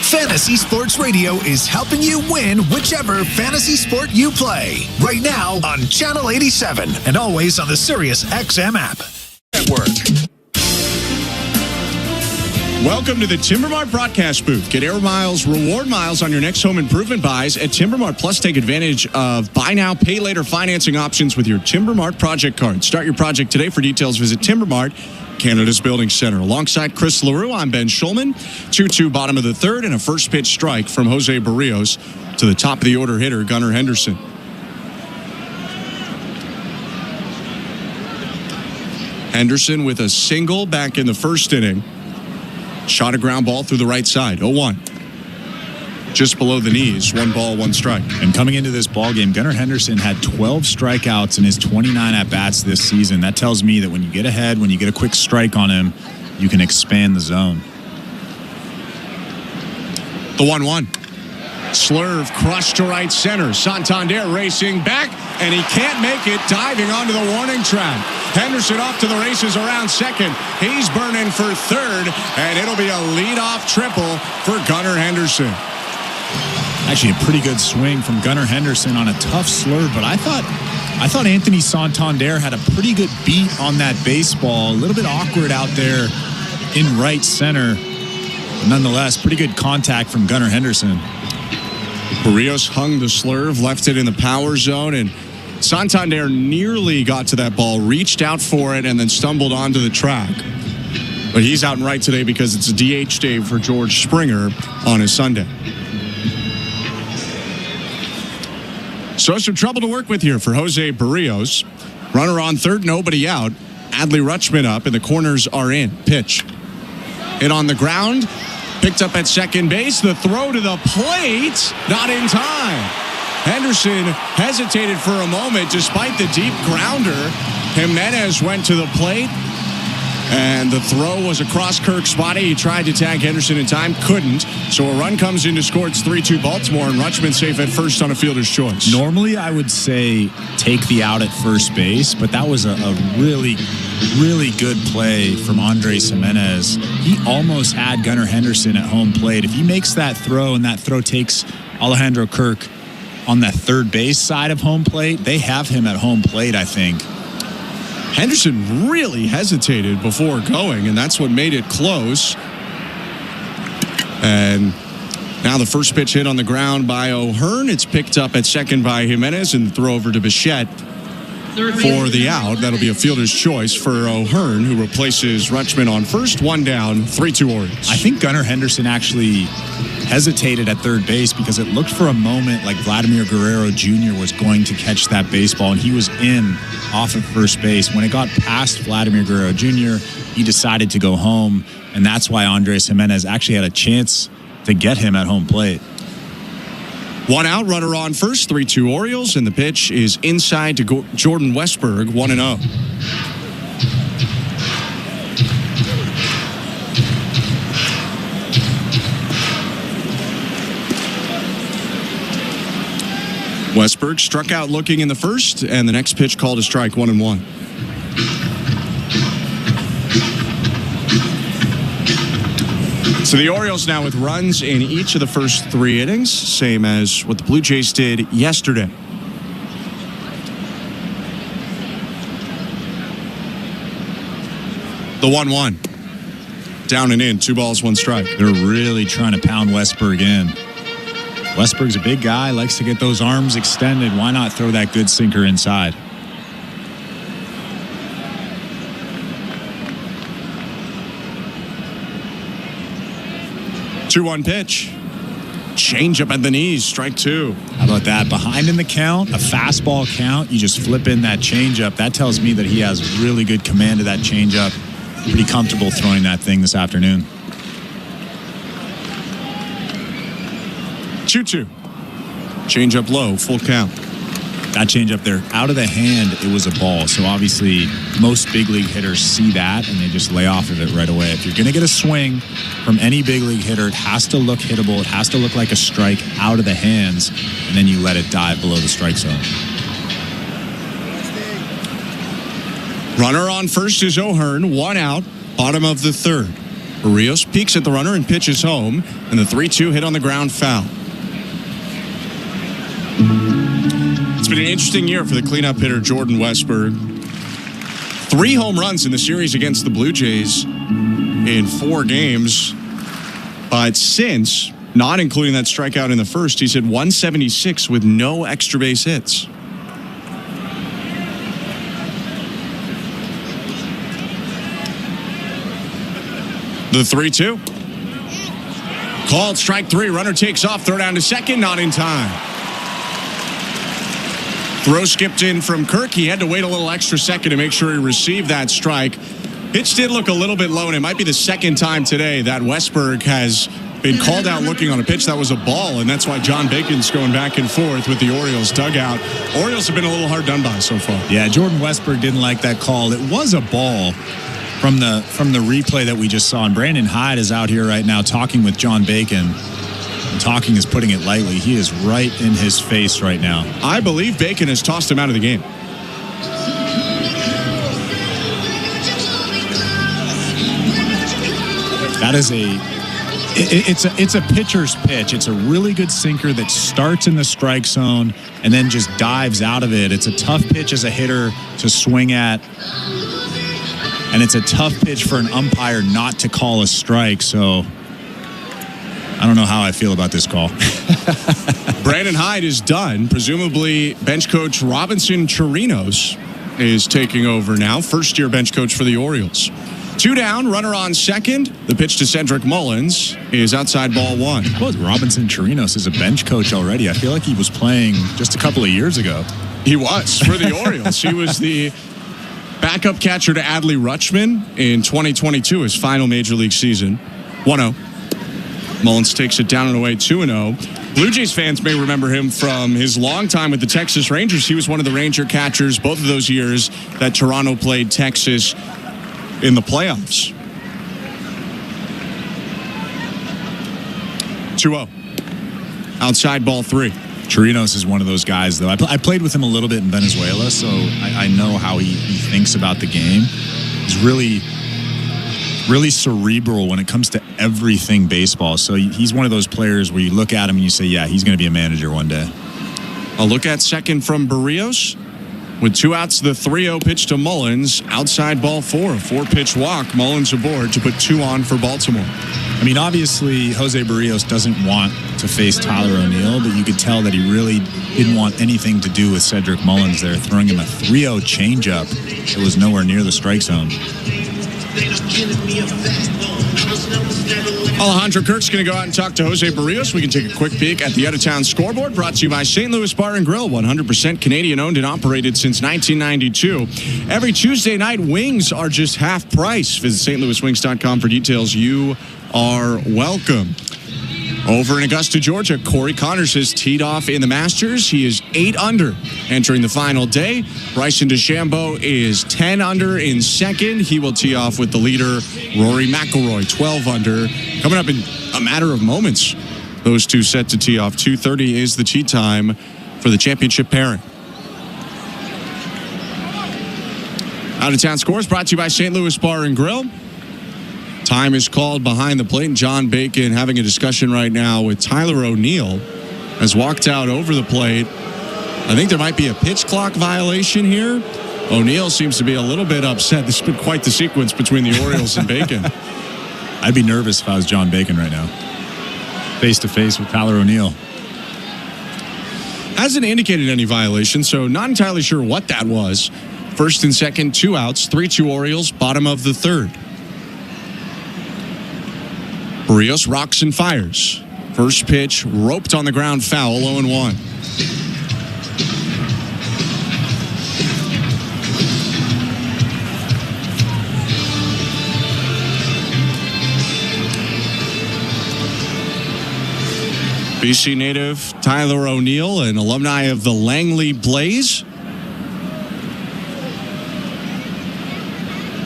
Fantasy Sports Radio is helping you win whichever fantasy sport you play. Right now on Channel 87 and always on the SiriusXM app. Network. Welcome to the Timbermart broadcast booth. Get air miles, reward miles on your next home improvement buys at Timbermart. Plus, take advantage of buy now, pay later financing options with your Timbermart project card. Start your project today. For details, visit Timbermart, Canada's Building Center. Alongside Chris LaRue, I'm Ben Schulman. 2-2 bottom of the third and a first pitch strike from Jose Berrios to the top of the order hitter, Gunnar Henderson. Henderson with a single back in the first inning. Shot a ground ball through the right side. 0-1. Just below the knees. 1 ball, 1 strike. And coming into this ball game, Gunnar Henderson had 12 strikeouts in his 29 at-bats this season. That tells me that when you get ahead, when you get a quick strike on him, you can expand the zone. The 1-1. Slurve crushed to right center. Santander racing back, and he can't make it, diving onto the warning track. Henderson off to the races around second. He's burning for third, and it'll be a leadoff triple for Gunnar Henderson. Actually, a pretty good swing from Gunnar Henderson on a tough slurve, but I thought Anthony Santander had a pretty good beat on that baseball. A little bit awkward out there in right center. But nonetheless, pretty good contact from Gunnar Henderson. Berrios hung the slurve, left it in the power zone, and Santander nearly got to that ball, reached out for it, and then stumbled onto the track. But he's out in right today because it's a DH day for George Springer on his Sunday. So some trouble to work with here for Jose Berrios. Runner on third, nobody out. Adley Rutschman up, and the corners are in. Pitch. Hit on the ground. Picked up at second base. The throw to the plate. Not in time. Henderson hesitated for a moment despite the deep grounder. Jimenez went to the plate. And the throw was across Kirk's body. He tried to tag Henderson in time. Couldn't. So a run comes in to score. It's 3-2 Baltimore. And Rutschman safe at first on a fielder's choice. Normally, I would say take the out at first base. But that was a really, really good play from Andres Jimenez. He almost had Gunnar Henderson at home plate. If he makes that throw and that throw takes Alejandro Kirk on that third base side of home plate, they have him at home plate, I think. Henderson really hesitated before going, and that's what made it close. And now the first pitch hit on the ground by O'Hearn. It's picked up at second by Jimenez, and the throw over to Bichette for the out. That'll be a fielder's choice for O'Hearn, who replaces Rutschman on first. 1 down, 3-2 Orioles. I think Gunnar Henderson actually hesitated at third base because it looked for a moment like Vladimir Guerrero Jr. was going to catch that baseball, and he was in off of first base. When it got past Vladimir Guerrero Jr., he decided to go home, and that's why Andres Jimenez actually had a chance to get him at home plate. 1 out, runner on first, 3-2 Orioles, and the pitch is inside to Jordan Westberg, 1-0. Westberg struck out looking in the first, and the next pitch called a strike, 1-1. So the Orioles now with runs in each of the first 3 innings, same as what the Blue Jays did yesterday. The 1-1. Down and in, 2 balls, 1 strike. They're really trying to pound Westberg in. Westberg's a big guy, likes to get those arms extended. Why not throw that good sinker inside? Two-one pitch. changeup at the knees, strike 2. How about that? Behind in the count, a fastball count, you just flip in that changeup. That tells me that he has really good command of that changeup. Pretty comfortable throwing that thing this afternoon. 2-2. Changeup low, full count. That changeup there, out of the hand, it was a ball. So obviously, most big league hitters see that and they just lay off of it right away. If you're going to get a swing from any big league hitter, it has to look hittable. It has to look like a strike out of the hands, and then you let it dive below the strike zone. Runner on first is O'Hearn, 1 out, bottom of the 3rd. Berrios peeks at the runner and pitches home, and the 3-2 hit on the ground foul. It's been an interesting year for the cleanup hitter Jordan Westburg. 3 home runs in the series against the Blue Jays in 4 games. But since, not including that strikeout in the first, he's hit 176 with no extra base hits. The 3-2. Called strike 3. Runner takes off. Throw down to second. Not in time. Throw skipped in from Kirk. He had to wait a little extra second to make sure he received that strike. Pitch did look a little bit low, and it might be the second time today that Westburg has been called out looking on a pitch that was a ball, and that's why John Bacon's going back and forth with the Orioles dugout. Orioles have been a little hard done by so far. Yeah, Jordan Westburg didn't like that call. It was a ball from the replay that we just saw, and Brandon Hyde is out here right now talking with John Bacon. Talking is putting it lightly. He is right in his face right now. I believe Bacon has tossed him out of the game. That is it's a pitcher's pitch. It's a really good sinker that starts in the strike zone and then just dives out of it. It's a tough pitch as a hitter to swing at. And it's a tough pitch for an umpire not to call a strike. So I don't know how I feel about this call. Brandon Hyde is done. Presumably, bench coach Robinson Chirinos is taking over now. First-year bench coach for the Orioles. 2 down, runner on second. The pitch to Cedric Mullins is outside ball 1. Well, Robinson Chirinos is a bench coach already. I feel like he was playing just a couple of years ago. He was for the Orioles. He was the backup catcher to Adley Rutschman in 2022, his final major league season. 1-0. Mullins takes it down and away 2-0. Blue Jays fans may remember him from his long time with the Texas Rangers. He was one of the Ranger catchers both of those years that Toronto played Texas in the playoffs. 2-0. Outside ball 3. Chirinos is one of those guys, though. I played with him a little bit in Venezuela, so I know how he thinks about the game. He's really cerebral when it comes to everything baseball. So he's one of those players where you look at him and you say, yeah, he's going to be a manager one day. A look at second from Berrios. With 2 outs, the 3-0 pitch to Mullins. Outside ball 4. A 4-pitch walk. Mullins aboard to put 2 on for Baltimore. I mean, obviously, Jose Berrios doesn't want to face Tyler O'Neill, but you could tell that he really didn't want anything to do with Cedric Mullins there, throwing him a 3-0 changeup that was nowhere near the strike zone. Alejandro Kirk's going to go out and talk to Jose Berrios. We can take a quick peek at the out-of-town scoreboard, brought to you by St. Louis Bar and Grill, 100% Canadian-owned and operated since 1992. Every Tuesday night, wings are just half price. Visit stlouiswings.com for details. You are welcome. Over in Augusta, Georgia, Corey Connors has teed off in the Masters. He is 8 under entering the final day. Bryson DeChambeau is 10 under in second. He will tee off with the leader, Rory McIlroy, 12 under. Coming up in a matter of moments, those two set to tee off. 2:30 is the tee time for the championship pairing. Out-of-town scores brought to you by St. Louis Bar and Grill. Time is called behind the plate. John Bacon having a discussion right now with Tyler O'Neill. Has walked out over the plate. I think there might be a pitch clock violation here. O'Neill seems to be a little bit upset. This has been quite the sequence between the Orioles and Bacon. I'd be nervous if I was John Bacon right now. Face-to-face with Tyler O'Neill. Hasn't indicated any violation, so not entirely sure what that was. First and second, 2 outs, 3-2 Orioles, bottom of the 3rd. Berrios rocks and fires. First pitch, roped on the ground, foul, 0-1. BC native Tyler O'Neill, an alumni of the Langley Blaze,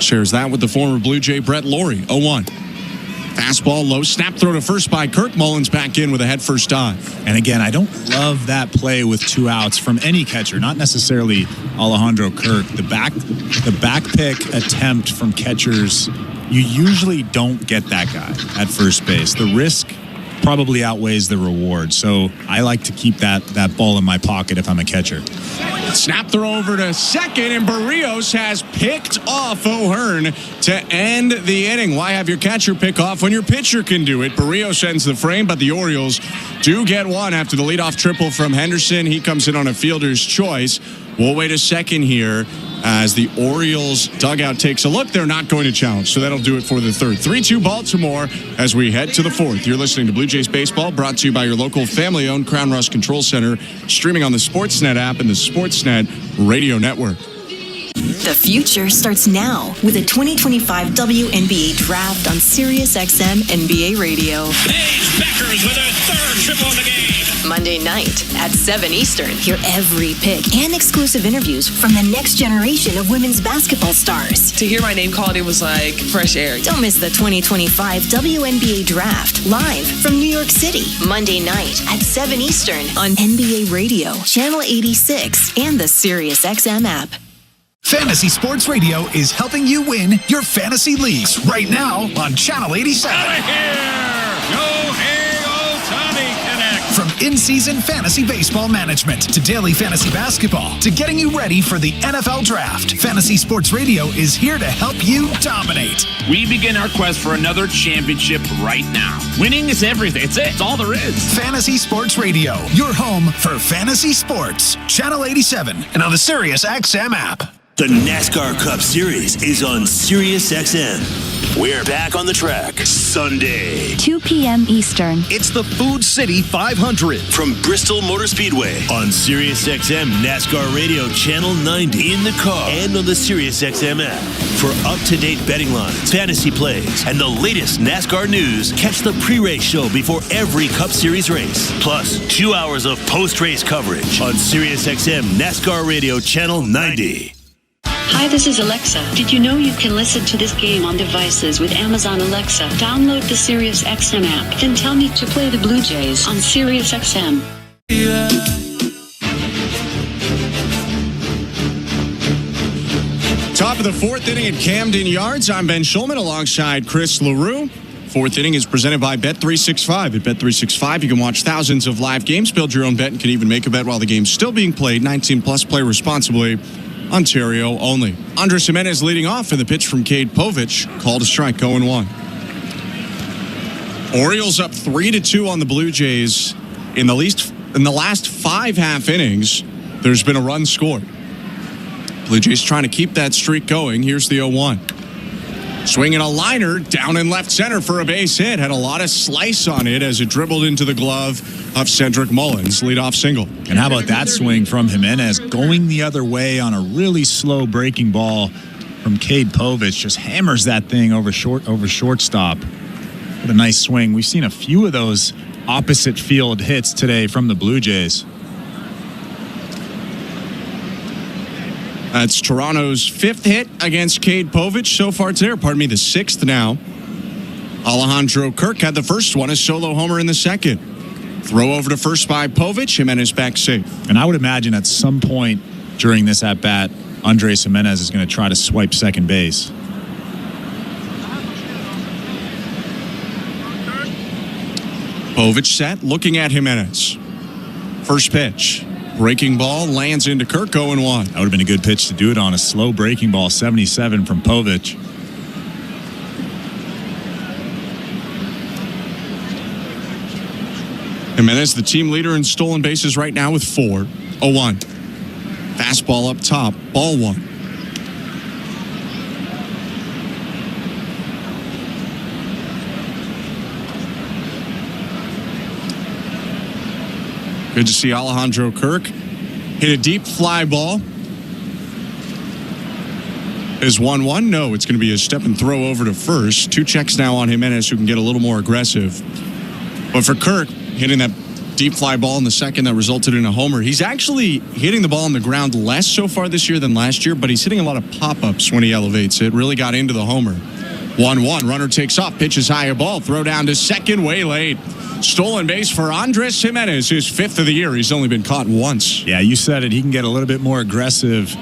shares that with the former Blue Jay Brett Laurie. 0-1. Fastball low, snap throw to first by Kirk. Mullins back in with a head first dive. And again, I don't love that play with 2 outs from any catcher, not necessarily Alejandro Kirk. The back pick attempt from catchers, you usually don't get that guy at first base. The risk probably outweighs the reward. So I like to keep that ball in my pocket if I'm a catcher. Snap throw over to second, and Berrios has picked off O'Hearn to end the inning. Why have your catcher pick off when your pitcher can do it? Berrios ends the frame, but the Orioles do get one after the leadoff triple from Henderson. He comes in on a fielder's choice. We'll wait a second here as the Orioles dugout takes a look. They're not going to challenge, so that'll do it for the third. 3-2 Baltimore as we head to the fourth. You're listening to Blue Jays Baseball, brought to you by your local family-owned Crown Rust Control Center, streaming on the Sportsnet app and the Sportsnet Radio Network. The future starts now with a 2025 WNBA draft on SiriusXM NBA Radio. Paige Beckers with her third triple of the game. Monday night at 7 Eastern. Hear every pick and exclusive interviews from the next generation of women's basketball stars. To hear my name called, it was like fresh air. Don't miss the 2025 WNBA draft live from New York City. Monday night at 7 Eastern on NBA Radio, Channel 86, and the SiriusXM app. Fantasy Sports Radio is helping you win your fantasy leagues right now on Channel 87. Out of here! Yohei Ohtani connect. From in-season fantasy baseball management to daily fantasy basketball to getting you ready for the NFL Draft, Fantasy Sports Radio is here to help you dominate. We begin our quest for another championship right now. Winning is everything. It's it. It's all there is. Fantasy Sports Radio, your home for fantasy sports. Channel 87 and on the SiriusXM app. The NASCAR Cup Series is on SiriusXM. We're back on the track Sunday, 2 p.m. Eastern. It's the Food City 500 from Bristol Motor Speedway on SiriusXM NASCAR Radio Channel 90 in the car and on the SiriusXM app. For up-to-date betting lines, fantasy plays, and the latest NASCAR news, catch the pre-race show before every Cup Series race. Plus, 2 hours of post-race coverage on SiriusXM NASCAR Radio Channel 90. Hi, this is Alexa. Did you know you can listen to this game on devices with Amazon Alexa? Download the SiriusXM app, then tell me to play the Blue Jays on SiriusXM. Top of the fourth inning at Camden Yards. I'm Ben Schulman alongside Chris LaRue. Fourth inning is presented by Bet365. At Bet365, you can watch thousands of live games, build your own bet, and can even make a bet while the game's still being played. 19 plus, play responsibly. Ontario only. Andres Jimenez leading off in the pitch from Cade Povich. Called a strike, 0-1. Orioles up 3-2 on the Blue Jays. In the last 5 half innings, there's been a run scored. Blue Jays trying to keep that streak going. Here's the 0-1. Swinging a liner down in left center for a base hit. Had a lot of slice on it as it dribbled into the glove of Cedric Mullins. Leadoff single. And how about that swing from Jimenez going the other way on a really slow breaking ball from Cade Povich. Just hammers that thing over shortstop. What a nice swing. We've seen a few of those opposite field hits today from the Blue Jays. That's Toronto's 5th hit against Cade Povich so far today. Pardon me, the 6th now. Alejandro Kirk had the first one, a solo homer in the second. Throw over to first by Povich. Jimenez back safe. And I would imagine at some point during this at-bat, Andres Jimenez is going to try to swipe second base. Povich set, looking at Jimenez. First pitch. Breaking ball lands into Kirk, 0-1. That would have been a good pitch to do it on. A slow breaking ball, 77 from Povich. Jimenez, the team leader in stolen bases right now with 4. 0-1. Fastball up top, ball 1. Good to see Alejandro Kirk hit a deep fly ball. Is 1-1? No, it's going to be a step and throw over to first. 2 checks now on Jimenez, who can get a little more aggressive. But for Kirk, hitting that deep fly ball in the second that resulted in a homer. He's actually hitting the ball on the ground less so far this year than last year, but he's hitting a lot of pop-ups when he elevates it. Really got into the homer. 1-1. Runner takes off, pitches high a ball, throw down to second, way late. Stolen base for Andres Jimenez, his 5th of the year. He's only been caught once. Yeah, you said it. He can get a little bit more aggressive.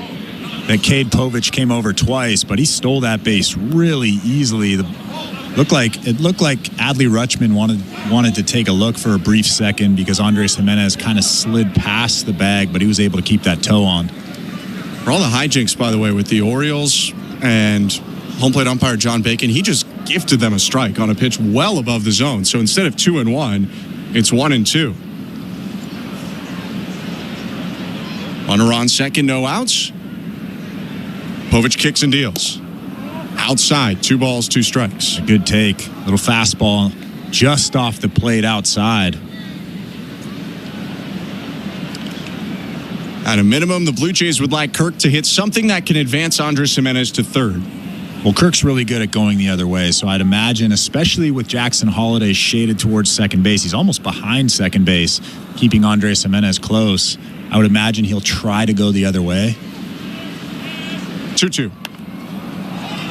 That Cade Povich came over twice, but he stole that base really easily. It looked like Adley Rutschman wanted to take a look for a brief second because Andres Jimenez kind of slid past the bag, but he was able to keep that toe on. For all the hijinks, by the way, with the Orioles and home plate umpire John Bacon, he just gifted them a strike on a pitch well above the zone. So instead of 2-1, it's 1-2. Runner on second, no outs. Povich kicks and deals. Outside, 2 balls, 2 strikes. A good take. Little fastball just off the plate outside. At a minimum, the Blue Jays would like Kirk to hit something that can advance Andres Jimenez to third. Well, Kirk's really good at going the other way, so I'd imagine, especially with Jackson Holliday shaded towards second base, he's almost behind second base, keeping Andres Jimenez close. I would imagine he'll try to go the other way. 2-2.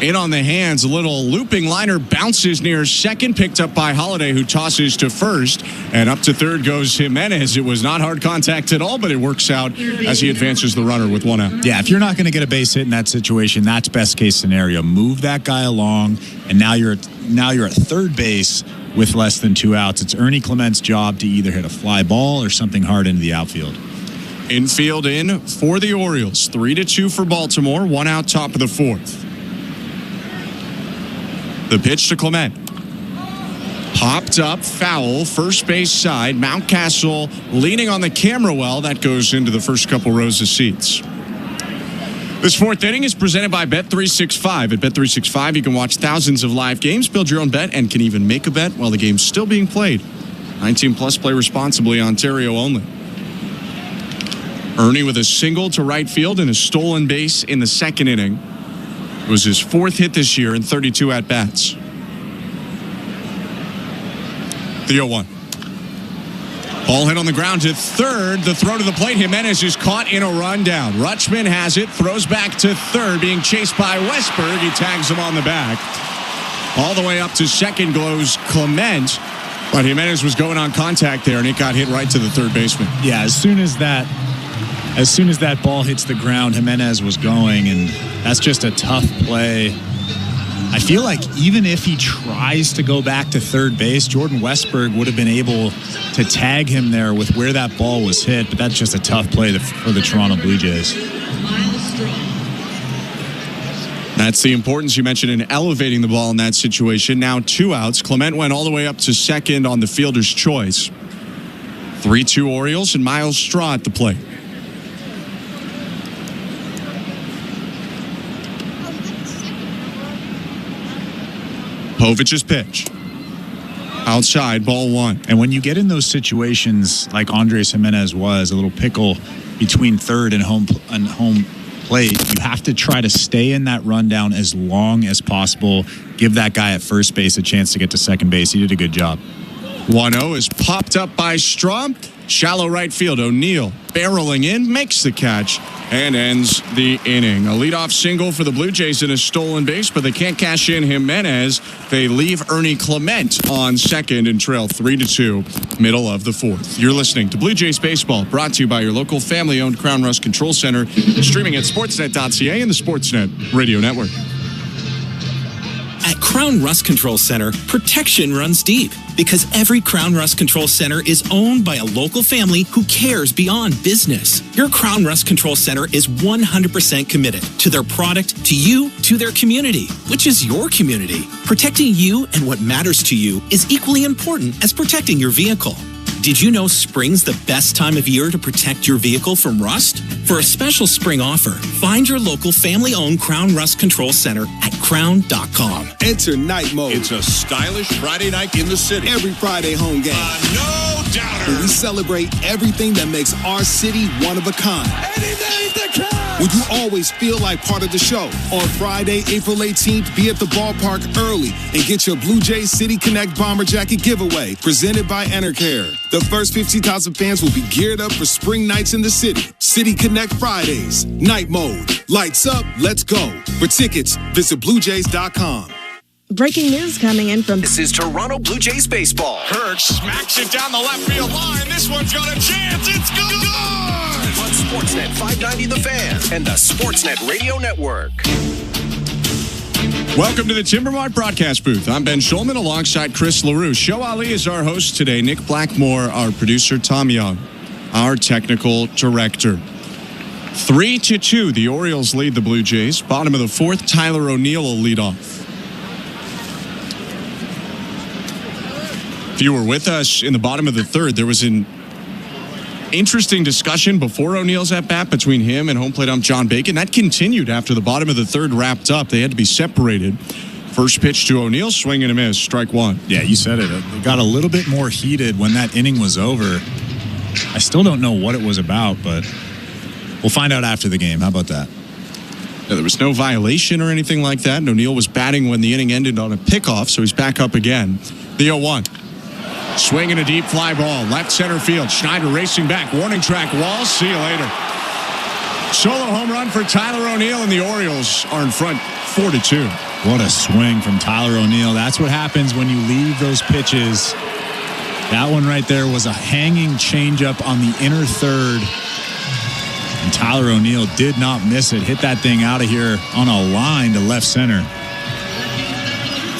In on the hands, a little looping liner bounces near second, picked up by Holliday, who tosses to first, and up to third goes Jimenez. It was not hard contact at all, but it works out as he advances the runner with 1 out. Yeah, if you're not going to get a base hit in that situation, that's best case scenario. Move that guy along, and now you're at third base with less than 2 outs. It's Ernie Clement's job to either hit a fly ball or something hard into the outfield. Infield in for the Orioles. 3-2 for Baltimore. 1 out, top of the 4th. The pitch to Clement. Popped up, foul, first base side. Mountcastle leaning on the camera well. That goes into the first couple rows of seats. This 4th inning is presented by Bet365. At Bet365, you can watch thousands of live games, build your own bet, and can even make a bet while the game's still being played. 19 plus, play responsibly, Ontario only. Ernie with a single to right field and a stolen base in the 2nd inning. It was his 4th hit this year in 32 at-bats. The 0-1. Ball hit on the ground to third. The throw to the plate. Jimenez is caught in a rundown. Rutschman has it. Throws back to third. Being chased by Westberg. He tags him on the back. All the way up to second goes Clement. But Jimenez was going on contact there, and it got hit right to the third baseman. Yeah, as soon as that ball hits the ground, Jimenez was going, and that's just a tough play. I feel like even if he tries to go back to third base, Jordan Westberg would have been able to tag him there with where that ball was hit, but that's just a tough play for the Toronto Blue Jays. That's the importance you mentioned in elevating the ball in that situation. Now 2 outs. Clement went all the way up to second on the fielder's choice. 3-2 Orioles and Miles Straw at the plate. Povich's pitch. Outside, ball 1. And when you get in those situations like Andres Jimenez was, a little pickle between third and home plate, you have to try to stay in that rundown as long as possible. Give that guy at first base a chance to get to second base. He did a good job. 1-0 is popped up by Straw. Shallow right field. O'Neill barreling in, makes the catch, and ends the inning. A leadoff single for the Blue Jays in a stolen base, but they can't cash in Jimenez. They leave Ernie Clement on second and trail 3-2, middle of the 4th. You're listening to Blue Jays Baseball, brought to you by your local family-owned Crown Rust Control Center, streaming at sportsnet.ca and the Sportsnet Radio Network. At Crown Rust Control Center, protection runs deep because every Crown Rust Control Center is owned by a local family who cares beyond business. Your Crown Rust Control Center is 100% committed to their product, to you, to their community, which is your community. Protecting you and what matters to you is equally important as protecting your vehicle. Did you know spring's the best time of year to protect your vehicle from rust? For a special spring offer, find your local family-owned Crown Rust Control Center at yourcrown.com. Enter Night Mode. It's a stylish Friday night in the city. Every Friday home game. No doubter. Where we celebrate everything that makes our city one of a kind. And he made the catch. When you always feel like part of the show. On Friday, April 18th, be at the ballpark early and get your Blue Jays City Connect Bomber Jacket giveaway presented by Enercare. The first 50,000 fans will be geared up for spring nights in the city. City Connect Fridays. Night Mode. Lights up. Let's go. For tickets, visit BlueJays.com. Breaking news coming in from... This is Toronto Blue Jays baseball. Kirk smacks it down the left field line. This one's got a chance. It's good. On Sportsnet 590 The Fan and the Sportsnet Radio Network. Welcome to the Timbermart broadcast booth. I'm Ben Schulman alongside Chris LaRue. Show Ali is our host today. Nick Blackmore, our producer. Tom Young, our technical director. 3-2, the Orioles lead the Blue Jays. Bottom of the fourth, Tyler O'Neill will lead off. If you were with us in the bottom of the third, there was an interesting discussion before O'Neill's at-bat between him and home plate ump John Bacon. That continued after the bottom of the third wrapped up. They had to be separated. First pitch to O'Neill, swing and a miss, strike one. Yeah, you said it. It got a little bit more heated when that inning was over. I still don't know what it was about, but we'll find out after the game. How about that? Yeah, there was no violation or anything like that. And O'Neill was batting when the inning ended on a pickoff, so he's back up again. The 0-1. Swinging a deep fly ball, left center field. Schneider racing back, warning track wall. See you later. Solo home run for Tyler O'Neill, and the Orioles are in front 4-2. What a swing from Tyler O'Neill. That's what happens when you leave those pitches. That one right there was a hanging changeup on the inner third. And Tyler O'Neill did not miss it. Hit that thing out of here on a line to left center.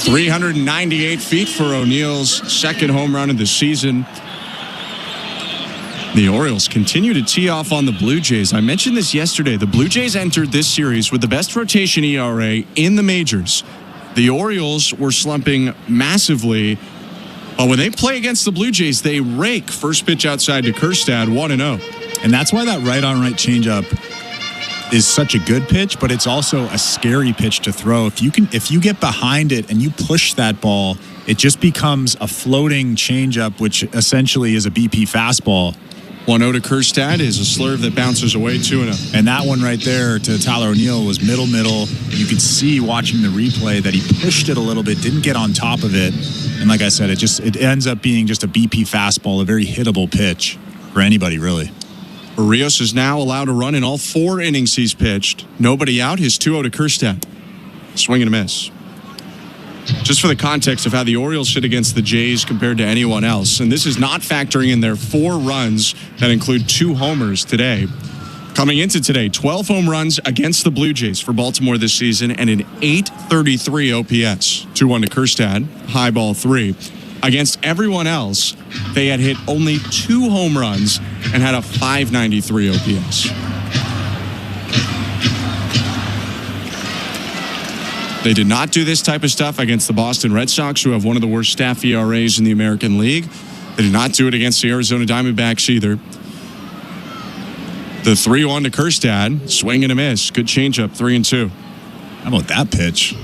398 feet for O'Neill's second home run of the season. The Orioles continue to tee off on the Blue Jays. I mentioned this yesterday. The Blue Jays entered this series with the best rotation ERA in the majors. The Orioles were slumping massively. But when they play against the Blue Jays, they rake. First pitch outside to Kjerstad, 1-0. And that's why that right-on-right changeup is such a good pitch, but it's also a scary pitch to throw. If you get behind it and you push that ball, it just becomes a floating changeup, which essentially is a BP fastball. 1-0 to Kjerstad is a slurve that bounces away, 2-0. And that one right there to Tyler O'Neill was middle. You could see watching the replay that he pushed it a little bit, didn't get on top of it. And like I said, it ends up being just a BP fastball, a very hittable pitch for anybody, really. Berrios is now allowed to run in all 4 innings he's pitched. Nobody out. His 2-0 to Kjerstad. Swing and a miss. Just for the context of how the Orioles hit against the Jays compared to anyone else, and this is not factoring in their 4 runs that include 2 homers today. Coming into today, 12 home runs against the Blue Jays for Baltimore this season and an .833 OPS. 2-1 to Kjerstad, high ball 3. Against everyone else, they had hit only 2 home runs and had a .593 OPS. They did not do this type of stuff against the Boston Red Sox, who have one of the worst staff ERAs in the American League. They did not do it against the Arizona Diamondbacks either. The 3-1 to Kjerstad, swing and a miss. Good changeup, 3-2. How about that pitch?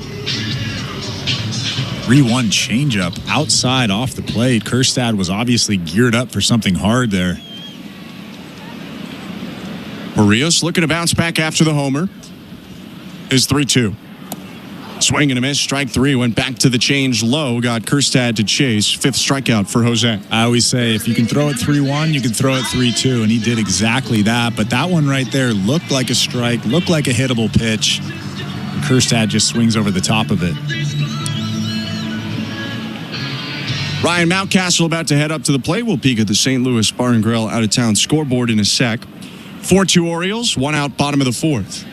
3-1 changeup outside off the plate. Kjerstad was obviously geared up for something hard there. Berrios looking to bounce back after the homer. Is 3-2. Swing and a miss, strike 3, went back to the change low, got Kjerstad to chase. 5th strikeout for Jose. I always say if you can throw it 3-1, you can throw it 3-2, and he did exactly that. But that one right there looked like a strike, looked like a hittable pitch. And Kjerstad just swings over the top of it. Ryan Mountcastle about to head up to the plate. We'll peek at the St. Louis Bar and Grill out-of-town scoreboard in a sec. 4-2 Orioles, 1 out, bottom of the 4th.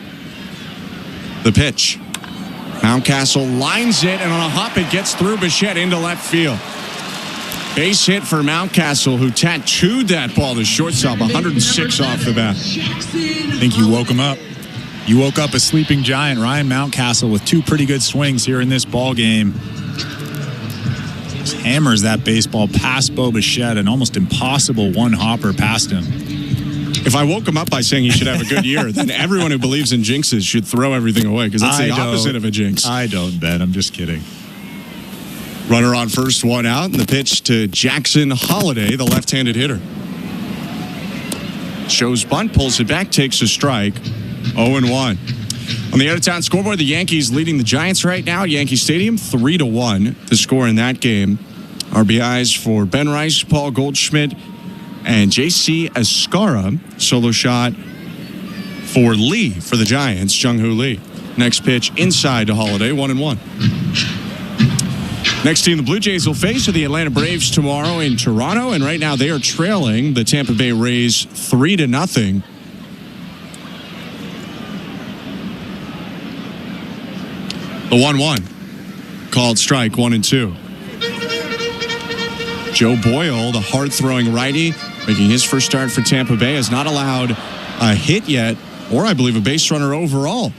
The pitch. Mountcastle lines it, and on a hop, it gets through Bichette into left field. Base hit for Mountcastle, who tattooed that ball to shortstop, 106 off the bat. I think you woke him up. You woke up a sleeping giant, Ryan Mountcastle, with 2 pretty good swings here in this ball game. Just hammers that baseball past Bo Bichette, an almost impossible one-hopper past him. If I woke him up by saying he should have a good year, then everyone who believes in jinxes should throw everything away because that's the opposite of a jinx. I don't, Ben. I'm just kidding. Runner on first, one out, and the pitch to Jackson Holiday, the left-handed hitter. Shows bunt, pulls it back, takes a strike. 0-1. On the out-of-town scoreboard, the Yankees leading the Giants right now at Yankee Stadium, 3-1. The score in that game. RBIs for Ben Rice, Paul Goldschmidt, and J.C. Escara. Solo shot for Lee for the Giants, Jung-Hoo Lee. Next pitch inside to Holiday, 1-1. Next team the Blue Jays will face are the Atlanta Braves tomorrow in Toronto, and right now they are trailing the Tampa Bay Rays 3-0. The 1-1 called strike, 1-2. Joe Boyle, the hard-throwing righty, making his first start for Tampa Bay, has not allowed a hit yet, or I believe a base runner overall.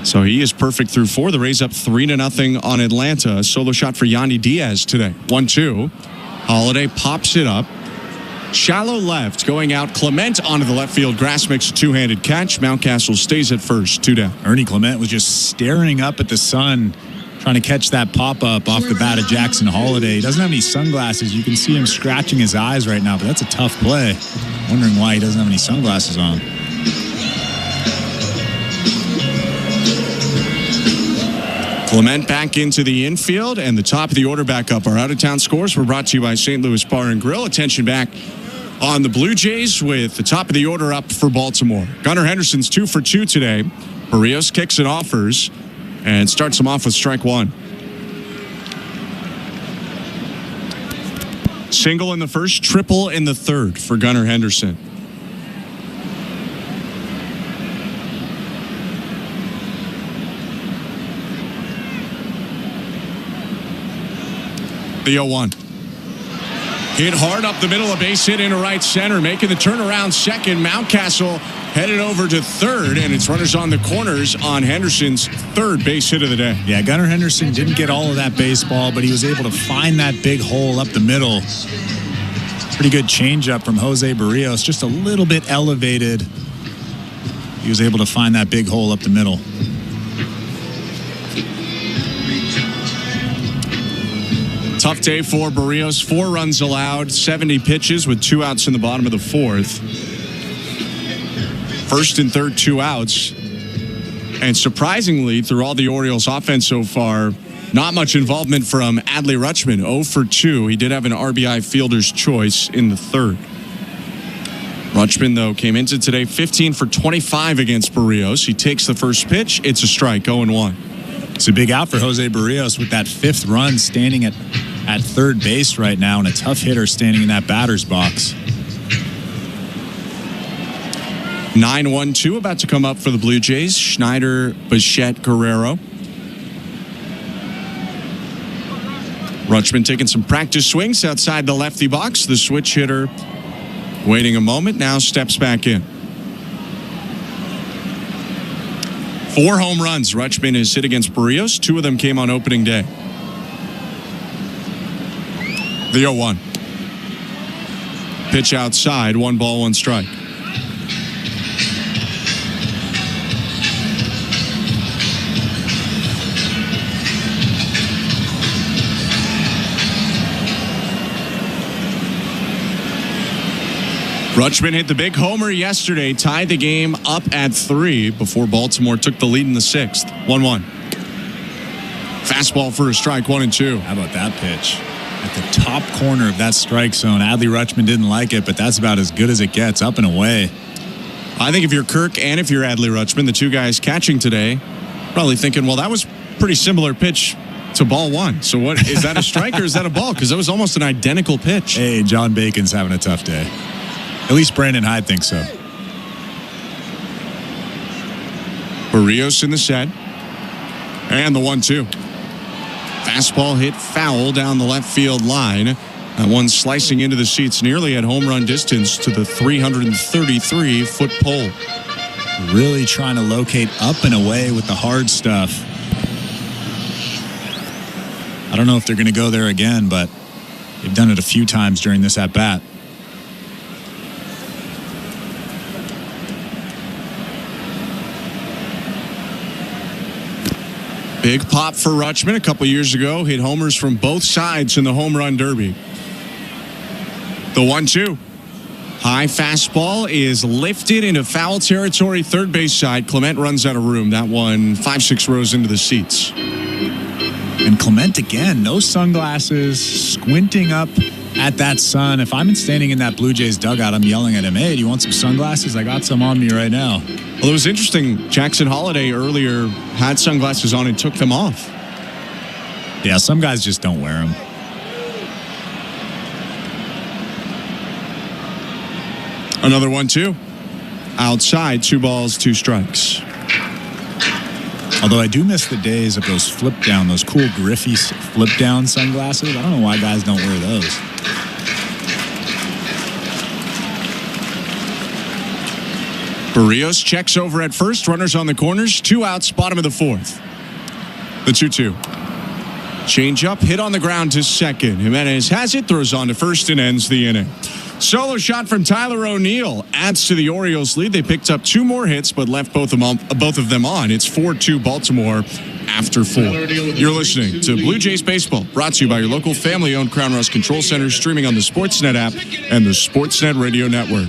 So he is perfect through 4. The Rays up 3-0 on Atlanta. Solo shot for Yandy Diaz today. 1-2. Holiday pops it up. Shallow left, going out. Clement onto the left field grass, makes a two-handed catch. Mountcastle stays at first, 2 down. Ernie Clement was just staring up at the sun, trying to catch that pop-up off the bat of Jackson Holiday. He doesn't have any sunglasses. You can see him scratching his eyes right now, but that's a tough play. Wondering why he doesn't have any sunglasses on. Clement back into the infield, and the top of the order back up. Our out-of-town scores were brought to you by St. Louis Bar and Grill. Attention back on the Blue Jays with the top of the order up for Baltimore. Gunnar Henderson's 2 for 2 today. Berrios kicks and offers and starts him off with strike 1. Single in the first, triple in the third for Gunnar Henderson. The 0-1. Hit hard up the middle, a base hit into right center, making the turnaround second. Mountcastle headed over to third, and it's runners on the corners on Henderson's third base hit of the day. Yeah, Gunnar Henderson didn't get all of that baseball, but he was able to find that big hole up the middle. Pretty good changeup from Jose Berrios, just a little bit elevated. He was able to find that big hole up the middle. Tough day for Berrios. 4 runs allowed, 70 pitches with 2 outs in the bottom of the 4th. First and third, 2 outs. And surprisingly, through all the Orioles offense so far, not much involvement from Adley Rutschman. 0 for 2. He did have an RBI fielder's choice in the third. Rutschman, though, came into today 15 for 25 against Berrios. He takes the first pitch. It's a strike, 0-1. It's a big out for Jose Berrios with that 5th run standing at third base right now, and a tough hitter standing in that batter's box. 9-1-2 about to come up for the Blue Jays. Schneider, Bichette, Guerrero. Rutschman taking some practice swings outside the lefty box. The switch hitter waiting a moment, now steps back in. 4 home runs Rutschman has hit against Berrios. 2 of them came on opening day. The 0-1. Pitch outside, 1 ball, 1 strike. Rutschman hit the big homer yesterday, tied the game up at 3 before Baltimore took the lead in the 6th. 1-1. Fastball for a strike, 1-2. How about that pitch? At the top corner of that strike zone. Adley Rutschman didn't like it, but that's about as good as it gets, up and away. I think if you're Kirk and if you're Adley Rutschman, the 2 guys catching today, probably thinking, well, that was pretty similar pitch to ball 1. So what, is that a strike or is that a ball? Because that was almost an identical pitch. Hey, John Bacon's having a tough day. At least Brandon Hyde thinks so. Berrios in the set. And the 1-2. Fastball hit foul down the left field line. That one slicing into the seats nearly at home run distance to the 333-foot pole. Really trying to locate up and away with the hard stuff. I don't know if they're going to go there again, but They've done it a few times during this at-bat. Big pop for Rutschman a couple years ago. Hit homers from both sides in the home run derby. The 1-2. High fastball is lifted into foul territory, third base side. Clement runs out of room. That one 5-6 rows into the seats. And Clement again, no sunglasses, squinting up at that sun. If I'm standing in that Blue Jays dugout, I'm yelling at him, hey, do you want some sunglasses? I got some on me right now. Well, it was interesting. Jackson Holliday earlier had sunglasses on and took them off. Yeah, some guys just don't wear them. Another 1-2. Outside, 2 balls, 2 strikes. Although I do miss the days of those flip down, those cool Griffey flip down sunglasses. I don't know why guys don't wear those. Berrios checks over at first. Runners on the corners. 2 outs, bottom of the 4th. The 2-2. Change up, hit on the ground to second. Jimenez has it, throws on to first, and ends the inning. Solo shot from Tyler O'Neill adds to the Orioles' lead. They picked up 2 more hits, but left both of them on. It's 4-2 Baltimore after 4. You're listening to Blue Jays Baseball, brought to you by your local family-owned Crown Rust Control Center, streaming on the Sportsnet app and the Sportsnet Radio Network.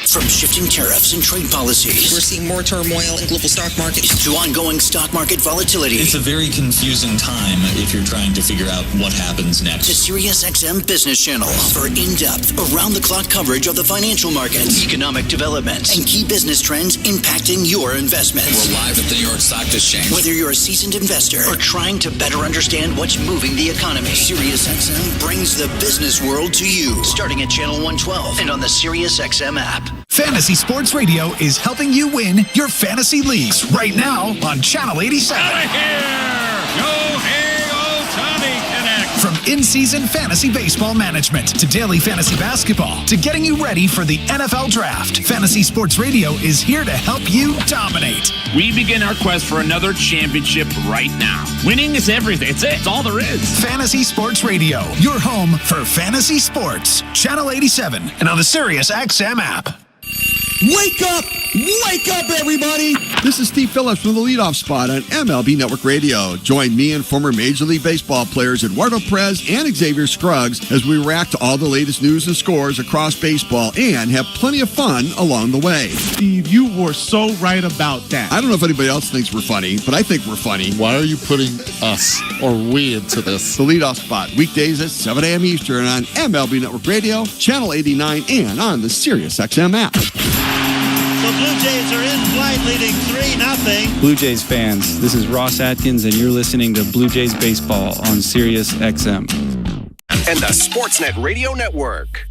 From shifting tariffs and trade policies, we're seeing more turmoil in global stock markets, to ongoing stock market volatility. It's a very confusing time if you're trying to figure out what happens next. To SiriusXM Business Channel for in-depth, around-the-clock coverage of the financial markets, economic developments, and key business trends impacting your investments. We're live at the New York Stock Exchange. Whether you're a seasoned investor or trying to better understand what's moving the economy, SiriusXM brings the business world to you. Starting at Channel 112 and on the SiriusXM app. Fantasy Sports Radio is helping you win your fantasy leagues right now on Channel 87. Out of here! Yo-hey, Ohtani Connect! From in-season fantasy baseball management to daily fantasy basketball to getting you ready for the NFL Draft, Fantasy Sports Radio is here to help you dominate. We begin our quest for another championship right now. Winning is everything. It's all there is. Fantasy Sports Radio, your home for fantasy sports. Channel 87 and on the SiriusXM app. Wake up! Wake up, everybody! This is Steve Phillips from the leadoff spot on MLB Network Radio. Join me and former Major League Baseball players Eduardo Perez and Xavier Scruggs as we react to all the latest news and scores across baseball and have plenty of fun along the way. Steve, you were so right about that. I don't know if anybody else thinks we're funny, but I think we're funny. Why are you putting us or we into this? The leadoff spot, weekdays at 7 a.m. Eastern on MLB Network Radio, Channel 89, and on the SiriusXM app. The Blue Jays are in flight, leading 3-0. Blue Jays fans, this is Ross Atkins, and you're listening to Blue Jays Baseball on Sirius XM. And the Sportsnet Radio Network.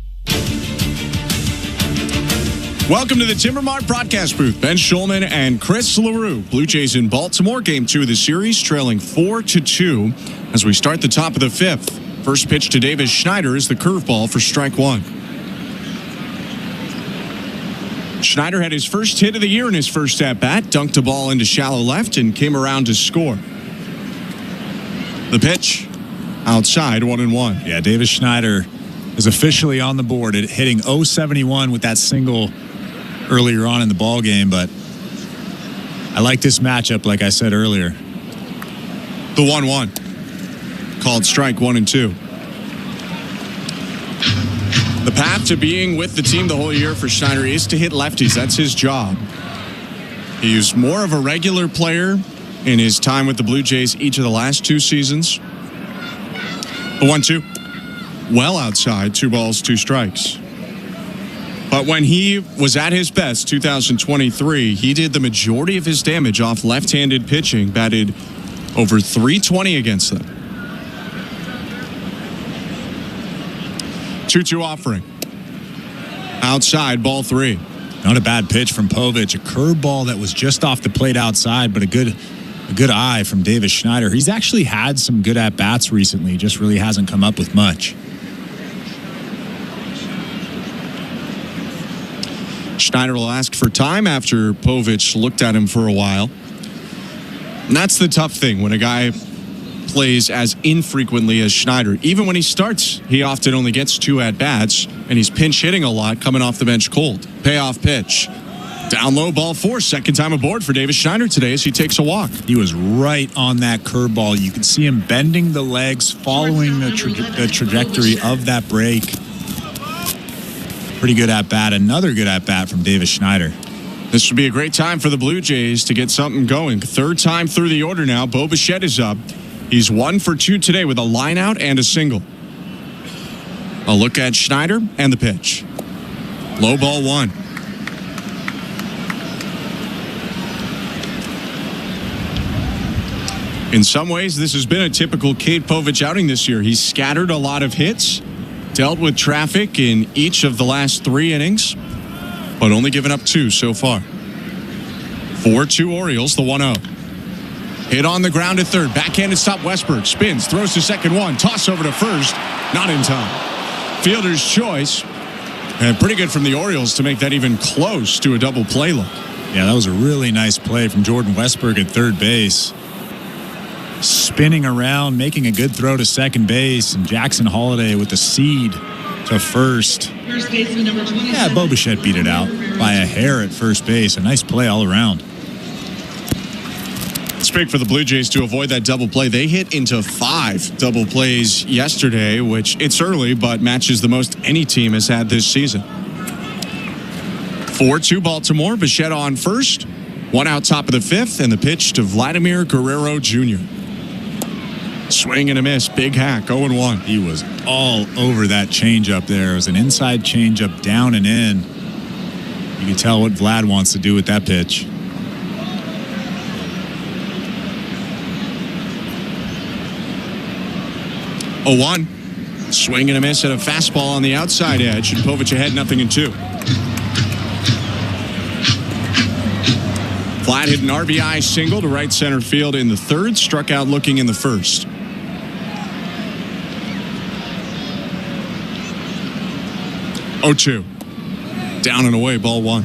Welcome to the Timbermart broadcast booth. Ben Schulman and Chris LaRue. Blue Jays in Baltimore, game 2 of the series, trailing 4-2 as we start the top of the 5th. First pitch to Davis Schneider is the curveball for strike 1. Schneider had his first hit of the year in his first at-bat, dunked a ball into shallow left, and came around to score. The pitch, outside, 1-1. Yeah, Davis Schneider is officially on the board at hitting .071 with that single earlier on in the ball game, but I like this matchup, like I said earlier. The 1-1, called strike 1 and 2. The path to being with the team the whole year for Schneider is to hit lefties. That's his job. He was more of a regular player in his time with the Blue Jays each of the last 2 seasons. The 1-2. Well outside, 2 balls, 2 strikes. But when he was at his best, 2023, he did the majority of his damage off left-handed pitching, batted over .320 against them. 2-2 offering. Outside, ball 3. Not a bad pitch from Povich. A curveball that was just off the plate outside, but a good eye from Davis Schneider. He's actually had some good at-bats recently, just really hasn't come up with much. Schneider will ask for time after Povich looked at him for a while. And that's the tough thing when a guy plays as infrequently as Schneider. Even when he starts, he often only gets 2 at-bats, and he's pinch hitting a lot coming off the bench cold. Payoff pitch. Down low, ball 4. Second time aboard for Davis Schneider today as he takes a walk. He was right on that curveball. You could see him bending the legs, following the trajectory of that break. Pretty good at-bat. Another good at-bat from Davis Schneider. This would be a great time for the Blue Jays to get something going. Third time through the order now. Bo Bichette is up. He's 1 for 2 today with a line out and a single. A look at Schneider and the pitch. Low ball 1. In some ways, this has been a typical Cade Povich outing this year. He's scattered a lot of hits, dealt with traffic in each of the last 3 innings, but only given up 2 so far. 4-2 Orioles, the 1-0. Hit on the ground at third. Backhanded stop Westberg. Spins, throws to second 1. Toss over to first. Not in time. Fielder's choice. And pretty good from the Orioles to make that even close to a double play look. Yeah, that was a really nice play from Jordan Westberg at third base. Spinning around, making a good throw to second base, and Jackson Holliday with the seed to first. Yeah, Bo Bichette beat it out by a hair at first base. A nice play all around. It's big for the Blue Jays to avoid that double play. They hit into 5 double plays yesterday, which it's early, but matches the most any team has had this season. 4-2 Baltimore. Bichette on first. 1 out top of the 5th, and the pitch to Vladimir Guerrero Jr. Swing and a miss. Big hack. 0-1. He was all over that changeup there. It was an inside changeup down and in. You can tell what Vlad wants to do with that pitch. Oh, 1. Swing and a miss at a fastball on the outside edge, and Povich ahead 0-2. Vlad hit an RBI single to right center field in the 3rd, struck out looking in the 1st. Oh, 2. Down and away, ball 1.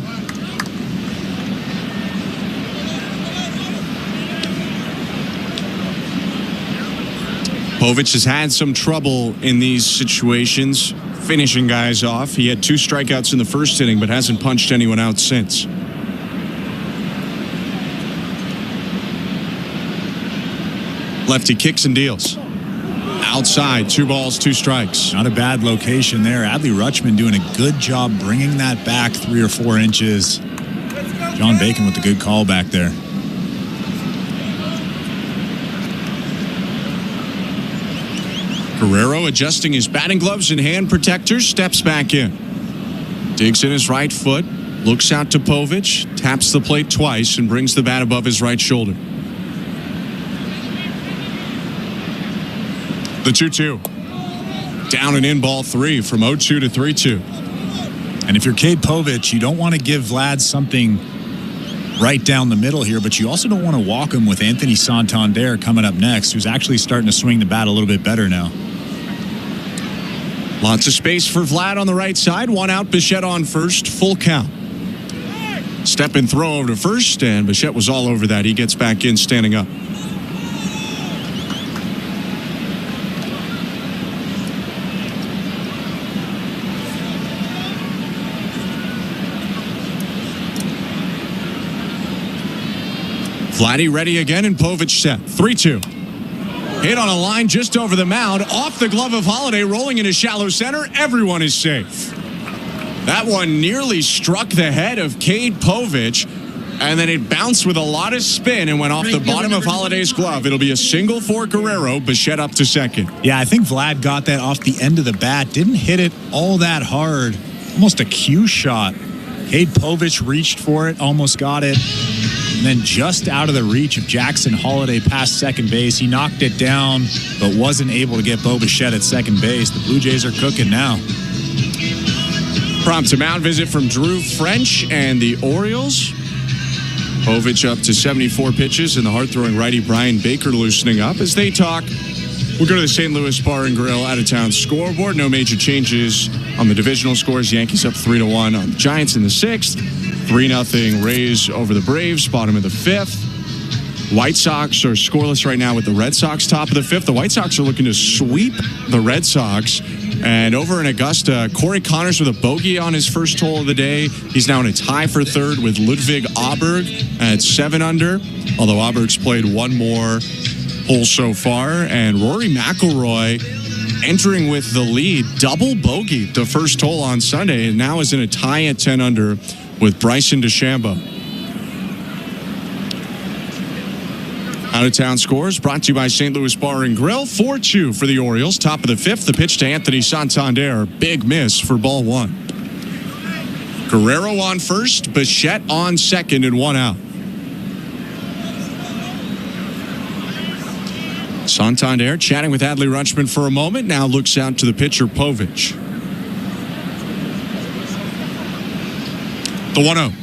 Povich has had some trouble in these situations, finishing guys off. He had 2 strikeouts in the 1st inning, but hasn't punched anyone out since. Lefty kicks and deals. Outside, 2 balls, 2 strikes. Not a bad location there. Adley Rutschman doing a good job bringing that back 3 or 4 inches. John Bacon with a good call back there. Guerrero adjusting his batting gloves and hand protectors, steps back in. Digs in his right foot, looks out to Povich, taps the plate twice, and brings the bat above his right shoulder. The 2-2. Down and in, ball 3 from 0-2 to 3-2. And if you're Cade Povich, you don't want to give Vlad something right down the middle here, but you also don't want to walk him with Anthony Santander coming up next, who's actually starting to swing the bat a little bit better now. Lots of space for Vlad on the right side. 1 out, Bichette on first, full count. Step and throw over to first, and Bichette was all over that. He gets back in, standing up. Vladdy ready again, and Povich set. 3-2. Hit on a line just over the mound. Off the glove of Holliday, rolling into shallow center. Everyone is safe. That one nearly struck the head of Cade Povich, and then it bounced with a lot of spin and went off the bottom of Holliday's glove. It'll be a single for Guerrero. Bichette up to second. Yeah, I think Vlad got that off the end of the bat. Didn't hit it all that hard. Almost a cue shot. Cade Povich reached for it, almost got it. And then just out of the reach of Jackson Holliday past second base. He knocked it down, but wasn't able to get Bo Bichette at second base. The Blue Jays are cooking now. Prompt to mound visit from Drew French and the Orioles. Povich up to 74 pitches, and the hard-throwing righty Brian Baker loosening up as they talk. We'll go to the St. Louis Bar and Grill out-of-town scoreboard. No major changes on the divisional scores. Yankees up 3-1 on the Giants in the 6th. 3-0 Rays over the Braves, bottom of the 5th. White Sox are scoreless right now with the Red Sox top of the fifth. The White Sox are looking to sweep the Red Sox. And over in Augusta, Corey Connors with a bogey on his first hole of the day. He's now in a tie for third with Ludwig Aberg at 7 under. Although Aberg's played one more hole so far. And Rory McIlroy entering with the lead, double bogey the first hole on Sunday, and now is in a tie at 10 under with Bryson DeChambeau. Out-of-town scores brought to you by St. Louis Bar and Grill. 4-2 for the Orioles. Top of the fifth. The pitch to Anthony Santander. Big miss for ball one. Guerrero on first. Bichette on second and 1 out. Santander chatting with Adley Rutschman for a moment. Now looks out to the pitcher, Povich. The 1-0.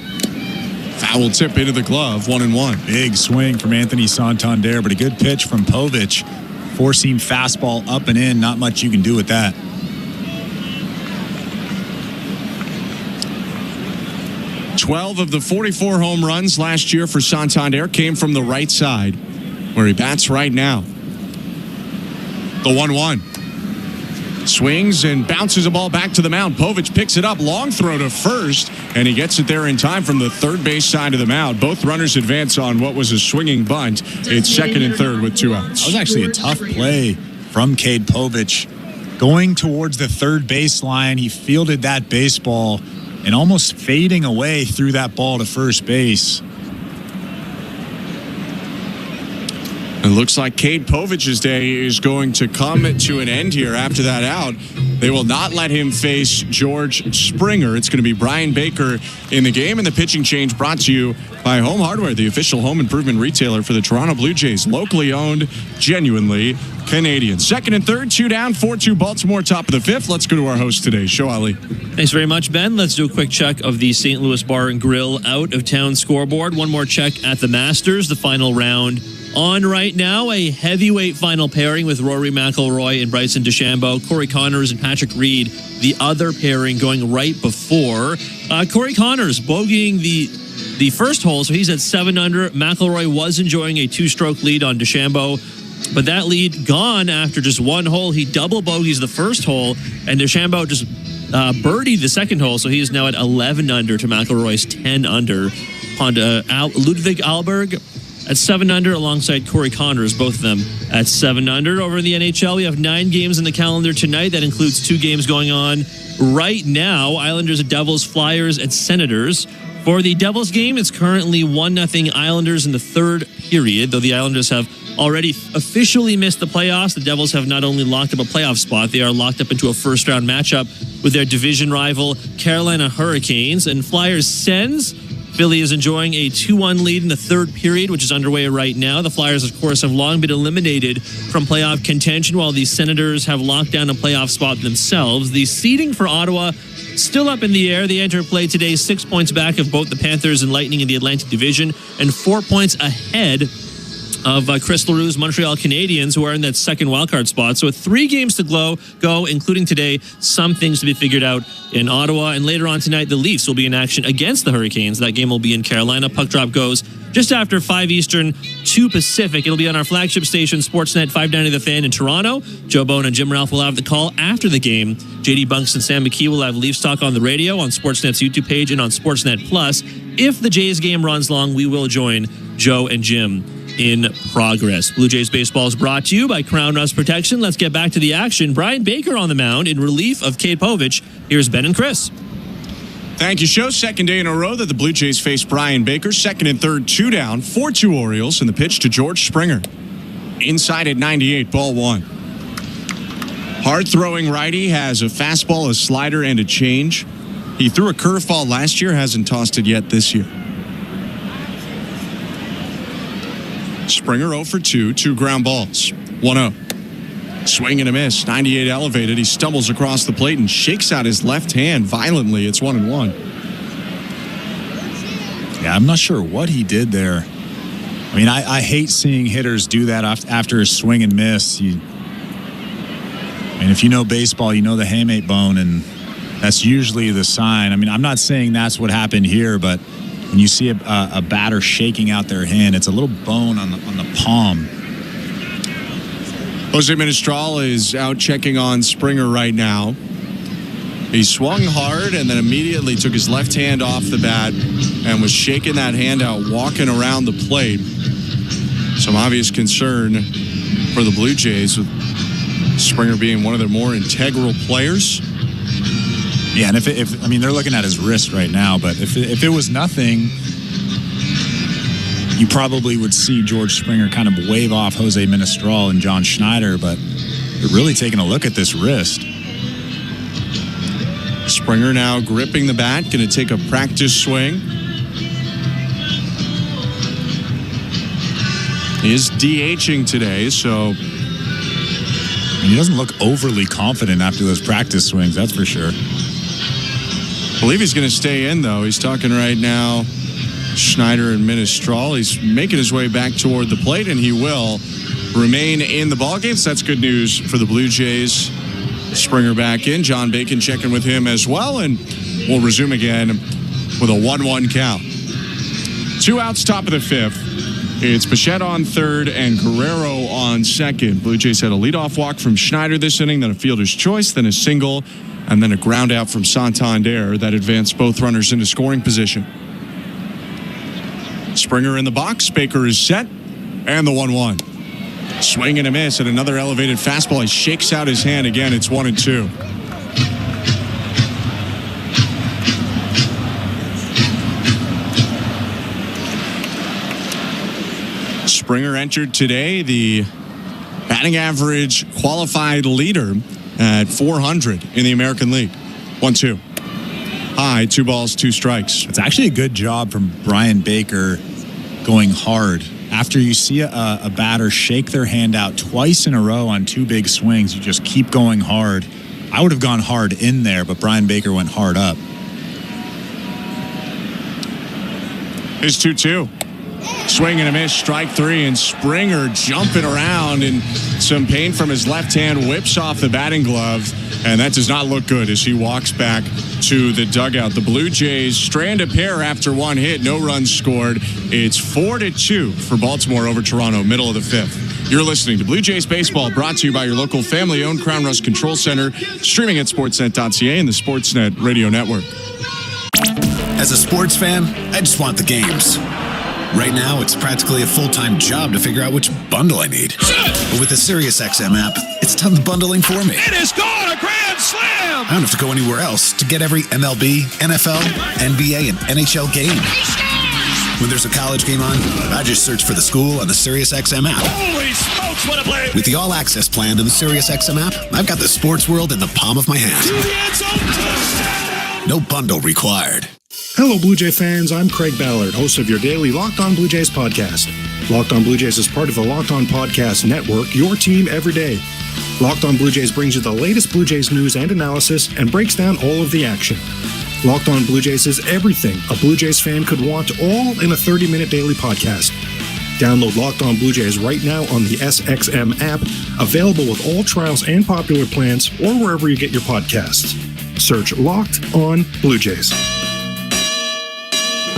Foul tip into the glove, 1-1. Big swing from Anthony Santander, but a good pitch from Povich. Four-seam fastball up and in. Not much you can do with that. Twelve of the 44 home runs last year for Santander came from the right side, where he bats right now. The 1-1. Swings and bounces the ball back to the mound. Povich picks it up. Long throw to first, and he gets it there in time from the third base side of the mound. Both runners advance on what was a swinging bunt. It's second and third with 2 outs. That was actually a tough play from Cade Povich. Going towards the third baseline, he fielded that baseball and almost fading away through that ball to first base. It looks like Cade Povich's day is going to come to an end here after that out. They will not let him face George Springer. It's going to be Brian Baker in the game, and the pitching change brought to you by Home Hardware, the official home improvement retailer for the Toronto Blue Jays. Locally owned, genuinely Canadian. Second and third, 2 down, 4-2 Baltimore, top of the fifth. Let's go to our host today, Show Ali. Thanks very much, Ben. Let's do a quick check of the St. Louis Bar and Grill out-of-town scoreboard. One more check at the Masters, the final round on right now. A heavyweight final pairing with Rory McIlroy and Bryson DeChambeau. Corey Connors and Patrick Reed, the other pairing going right before. Corey Connors bogeying the first hole, so he's at 7 under. McIlroy was enjoying a 2-stroke lead on DeChambeau, but that lead gone after just one hole. He double bogeys the first hole, and DeChambeau just birdied the second hole, so he is now at 11 under to McIlroy's 10 under. On Ludwig Aberg at 7 under alongside Corey Connors, both of them at 7 under. Over in the NHL, we have 9 games in the calendar tonight. That includes 2 games going on right now. Islanders at Devils, Flyers at Senators. For the Devils game, it's currently 1-0 Islanders in the third period, though the Islanders have already officially missed the playoffs. The Devils have not only locked up a playoff spot, they are locked up into a first-round matchup with their division rival, Carolina Hurricanes. And Flyers Sens, Philly is enjoying a 2-1 lead in the third period, which is underway right now. The Flyers, of course, have long been eliminated from playoff contention, while the Senators have locked down a playoff spot themselves. The seeding for Ottawa still up in the air. They enter play today 6 points back of both the Panthers and Lightning in the Atlantic Division, and 4 points ahead of Chris Leroux's Montreal Canadiens, who are in that second wildcard spot. So with 3 games to go, including today, some things to be figured out in Ottawa. And later on tonight, the Leafs will be in action against the Hurricanes. That game will be in Carolina. Puck drop goes just after 5 Eastern, 2 Pacific. It'll be on our flagship station, Sportsnet 590 The Fan in Toronto. Joe Bone and Jim Ralph will have the call after the game. JD Bunks and Sam McKee will have Leafs talk on the radio, on Sportsnet's YouTube page, and on Sportsnet Plus. If the Jays game runs long, we will join Joe and Jim in progress. Blue Jays baseball is brought to you by Crown Rust Protection. Let's get back to the action. Brian Baker on the mound in relief of Cade Povich. Here's Ben and Chris. Thank you, Show. Second day in a row that the Blue Jays face Brian Baker. Second and third, 2 down, 4-2 Orioles, and the pitch to George Springer. Inside at 98, ball 1. Hard-throwing righty has a fastball, a slider, and a change. He threw a curveball last year, hasn't tossed it yet this year. Springer 0 for 2, 2 ground balls, 1-0. Swing and a miss, 98 elevated. He stumbles across the plate and shakes out his left hand violently. It's 1-1. Yeah, I'm not sure what he did there. I mean, I hate seeing hitters do that after a swing and miss. And if you know baseball, you know the hamate bone, and that's usually the sign. I mean, I'm not saying that's what happened here, but when you see a batter shaking out their hand, it's a little bone on the palm. Jose Menestral is out checking on Springer right now. He swung hard and then immediately took his left hand off the bat and was shaking that hand out, walking around the plate. Some obvious concern for the Blue Jays, with Springer being one of their more integral players. Yeah, and if I mean, they're looking at his wrist right now, but if it was nothing, you probably would see George Springer kind of wave off Jose Menestral and John Schneider, but they're really taking a look at this wrist. Springer now gripping the bat, going to take a practice swing. He is DHing today, so he doesn't look overly confident after those practice swings, that's for sure. I believe he's going to stay in, though. He's talking right now, Schneider and Menestral. He's making his way back toward the plate, and he will remain in the ballgame. So that's good news for the Blue Jays. Springer back in. John Bacon checking with him as well, and we'll resume again with a 1-1 count. 2 outs, top of the 5th. It's Bichette on third and Guerrero on second. Blue Jays had a leadoff walk from Schneider this inning, then a fielder's choice, then a single, and then a ground out from Santander that advanced both runners into scoring position. Springer in the box. Baker is set, and the 1-1. Swing and a miss, and another elevated fastball. He shakes out his hand again. It's 1-2. Springer entered today the batting average qualified leader at 400 in the American League. 1-2. High, 2 balls, 2 strikes. It's actually a good job from Brian Baker going hard. After you see a batter shake their hand out twice in a row on 2 big swings, you just keep going hard. I would have gone hard in there, but Brian Baker went hard up. It's 2-2. Swing and a miss, strike 3, and Springer jumping around in some pain from his left hand, whips off the batting glove, and that does not look good as he walks back to the dugout. The Blue Jays strand a pair after 1 hit, no runs scored. It's 4-2 for Baltimore over Toronto, middle of the 5th. You're listening to Blue Jays Baseball, brought to you by your local family-owned Crown Rust Control Center, streaming at sportsnet.ca and the Sportsnet Radio Network. As a sports fan, I just want the games. Right now, it's practically a full-time job to figure out which bundle I need. But with the SiriusXM app, it's done the bundling for me. It is gone, a grand slam! I don't have to go anywhere else to get every MLB, NFL, NBA, and NHL game. When there's a college game on, I just search for the school on the SiriusXM app. Holy smokes, what a play! With the all-access plan to the SiriusXM app, I've got the sports world in the palm of my hand. No bundle required. Hello, Blue Jay fans. I'm Craig Ballard, host of your daily Locked On Blue Jays podcast. Locked On Blue Jays is part of the Locked On Podcast Network, your team every day. Locked On Blue Jays brings you the latest Blue Jays news and analysis and breaks down all of the action. Locked On Blue Jays is everything a Blue Jays fan could want, all in a 30-minute daily podcast. Download Locked On Blue Jays right now on the SXM app, available with all trials and popular plans, or wherever you get your podcasts. Search Locked On Blue Jays.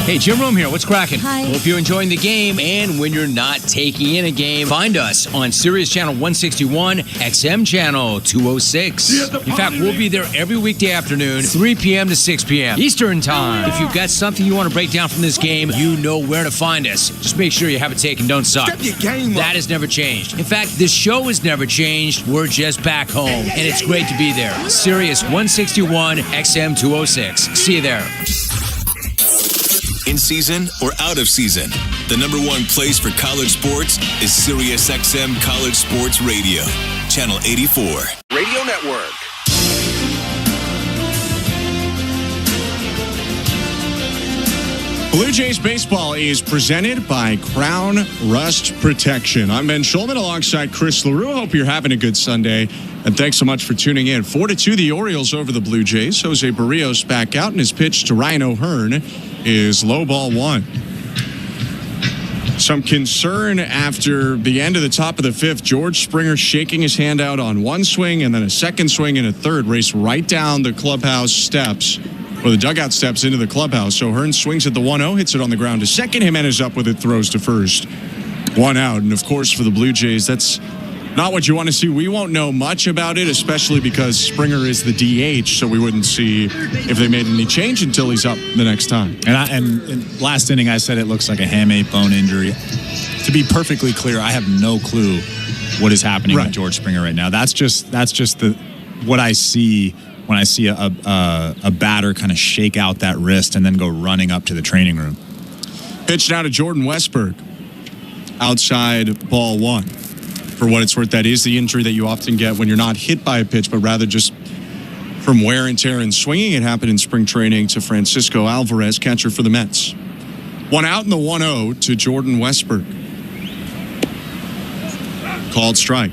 Hey, Jim Rome here. What's cracking? Hi. Hope you're enjoying the game. And when you're not taking in a game, find us on Sirius Channel 161, XM Channel 206. In fact, we'll be there every weekday afternoon, 3 p.m. to 6 p.m. Eastern Time. If you've got something you want to break down from this game, you know where to find us. Just make sure you have a take and don't suck. Step your game up. That has never changed. In fact, this show has never changed. We're just back home. And it's great to be there. Sirius 161, XM 206. See you there. In season or out of season, the #1 place for college sports is SiriusXM College Sports Radio, Channel 84. Radio Network. Blue Jays Baseball is presented by Crown Rust Protection. I'm Ben Schulman alongside Chris LaRue. Hope you're having a good Sunday, and thanks so much for tuning in. 4-2 the Orioles over the Blue Jays. Jose Berrios back out, and his pitch to Ryan O'Hearn is low ball 1. Some concern after the end of the top of the 5th. George Springer shaking his hand out on 1 swing, and then a second swing and a third. Race right down the clubhouse steps Well, the dugout steps into the clubhouse. So Hearns swings at the 1-0, hits it on the ground to second. Jimenez up with it, throws to first. 1 out. And, of course, for the Blue Jays, that's not what you want to see. We won't know much about it, especially because Springer is the DH, so we wouldn't see if they made any change until he's up the next time. And last inning, I said it looks like a hamate bone injury. To be perfectly clear, I have no clue what is happening with George Springer right now. That's just what I see when I see a batter kind of shake out that wrist and then go running up to the training room. Pitch now to Jordan Westberg. Outside ball 1. For what it's worth, that is the injury that you often get when you're not hit by a pitch, but rather just from wear and tear and swinging. It happened in spring training to Francisco Alvarez, catcher for the Mets. 1 out in the 1-0 to Jordan Westberg. Called strike.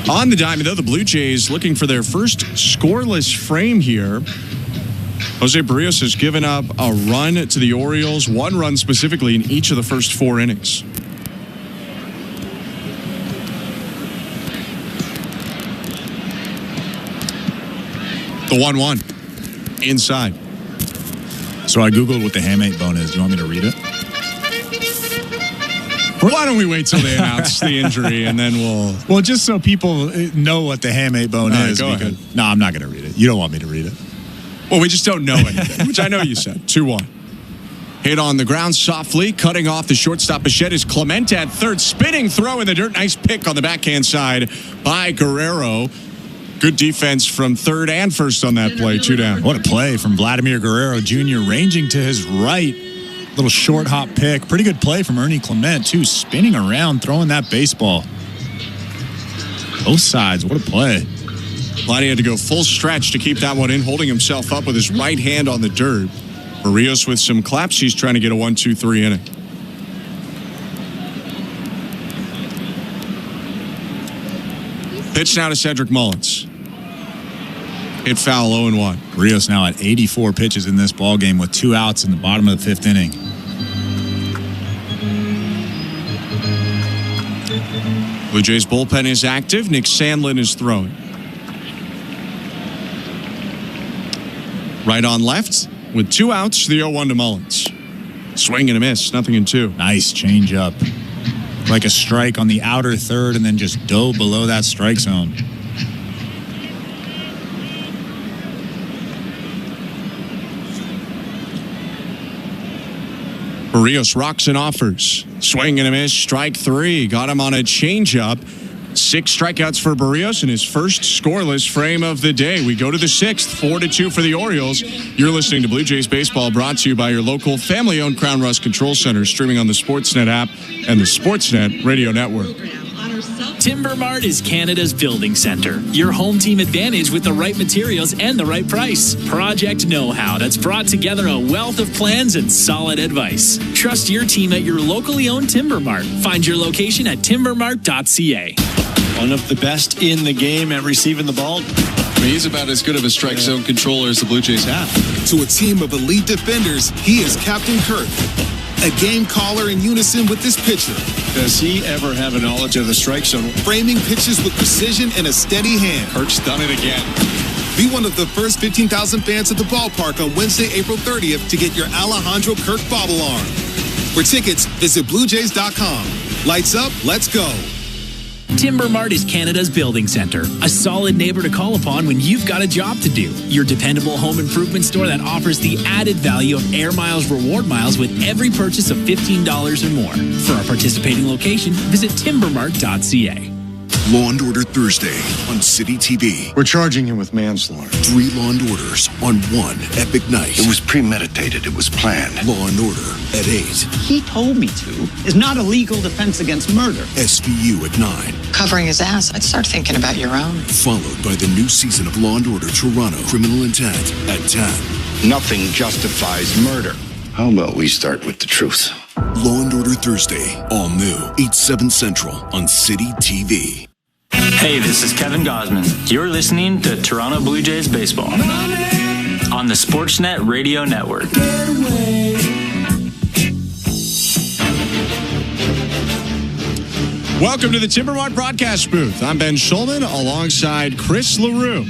On the diamond, though, the Blue Jays looking for their first scoreless frame here. Jose Berrios has given up a run to the Orioles, 1 run specifically in each of the first 4 innings. The 1-1 inside. So I Googled what the hamate bone is. Do you want me to read it? Why don't we wait till they announce the injury and then we'll... Well, just so people know what the hamate bone is. Go ahead. No, I'm not going to read it. You don't want me to read it. Well, we just don't know anything, which I know you said. 2-1. Hit on the ground softly, cutting off the shortstop. Bichette is Clemente at third. Spinning throw in the dirt. Nice pick on the backhand side by Guerrero. Good defense from third and first on that play. 2 down. What a play from Vladimir Guerrero Jr. ranging to his right. Little short hop pick. Pretty good play from Ernie Clement, too. Spinning around, throwing that baseball. Both sides. What a play. Vladdy had to go full stretch to keep that one in, holding himself up with his right hand on the dirt. Berrios with some claps. He's trying to get a 1-2-3 inning. Pitch now to Cedric Mullins. Hit foul 0-1. Berrios now at 84 pitches in this ball game with 2 outs in the bottom of the 5th inning. Blue Jays bullpen is active. Nick Sandlin is throwing. Right on left with 2 outs. The 0-1 to Mullins. Swing and a miss. 0-2. Nice changeup. Like a strike on the outer third and then just dove below that strike zone. Berrios rocks and offers. Swing and a miss. Strike 3. Got him on a changeup. 6 strikeouts for Berrios in his first scoreless frame of the day. We go to the 6th, 4-2 for the Orioles. You're listening to Blue Jays Baseball, brought to you by your local family-owned Crown Rust Control Center, streaming on the Sportsnet app and the Sportsnet Radio Network. Timber Mart is Canada's building center. Your home team advantage with the right materials and the right price. Project know-how that's brought together a wealth of plans and solid advice. Trust your team at your locally owned Timber Mart. Find your location at timbermart.ca. One of the best in the game at receiving the ball. I mean, he's about as good of a strike zone controller as the Blue Jays have. To a team of elite defenders, he is Captain Kirk. A game caller in unison with this pitcher. Does he ever have a knowledge of the strike zone? Framing pitches with precision and a steady hand. Kirk's done it again. Be one of the first 15,000 fans at the ballpark on Wednesday, April 30th to get your Alejandro Kirk bobble arm. For tickets, visit BlueJays.com. Lights up, let's go. Timber Mart is Canada's building center, a solid neighbor to call upon when you've got a job to do. Your dependable home improvement store that offers the added value of Air Miles reward miles with every purchase of $15 or more. For our participating location, visit timbermart.ca. Law & Order Thursday on City TV. We're charging him with manslaughter. 3 Law & Orders on one epic night. It was premeditated. It was planned. Law & Order at 8. He told me to is not a legal defense against murder. SVU at 9. Covering his ass, I'd start thinking about your own. Followed by the new season of Law & Order Toronto Criminal Intent at 10. Nothing justifies murder. How about we start with the truth? Law & Order Thursday, all new, 8/7 Central on City TV. Hey, this is Kevin Gosman. You're listening to Toronto Blue Jays Baseball on the Sportsnet Radio Network. Welcome to the Timber Mart broadcast booth. I'm Ben Schulman alongside Chris LaRue.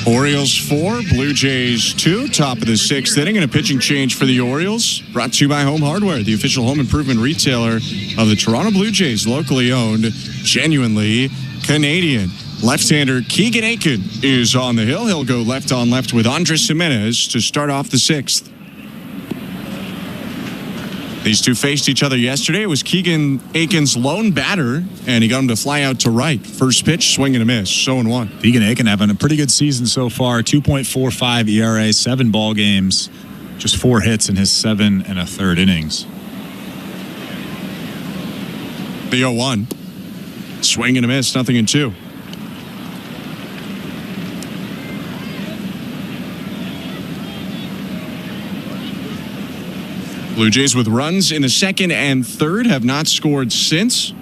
Orioles 4, Blue Jays 2, top of the 6th inning, and a pitching change for the Orioles. Brought to you by Home Hardware, the official home improvement retailer of the Toronto Blue Jays, locally owned, genuinely Canadian. Left-hander Keegan Aiken is on the hill. He'll go left on left with Andres Jimenez to start off the 6th. These two faced each other yesterday. It was Keegan Aiken's lone batter, and he got him to fly out to right. First pitch, swing and a miss. 0-1. Keegan Aiken having a pretty good season so far. 2.45 ERA, 7 ball games, just 4 hits in his 7 1/3 innings. The 0-1. Swing and a miss, 0-2. Blue Jays with runs in the 2nd and 3rd have not scored since.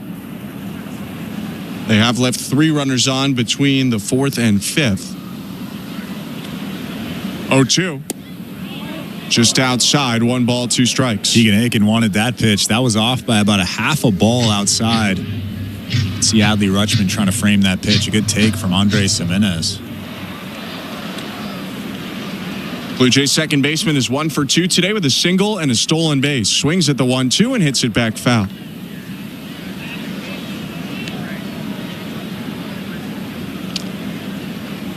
They have left 3 runners on between the 4th and 5th. 0-2. Just outside, 1 ball, 2 strikes. Keegan Aiken wanted that pitch. That was off by about a half a ball outside. See Adley Rutschman trying to frame that pitch. A good take from Andres Jimenez. Blue Jays second baseman is 1 for 2 today with a single and a stolen base. Swings at the 1-2 and hits it back foul.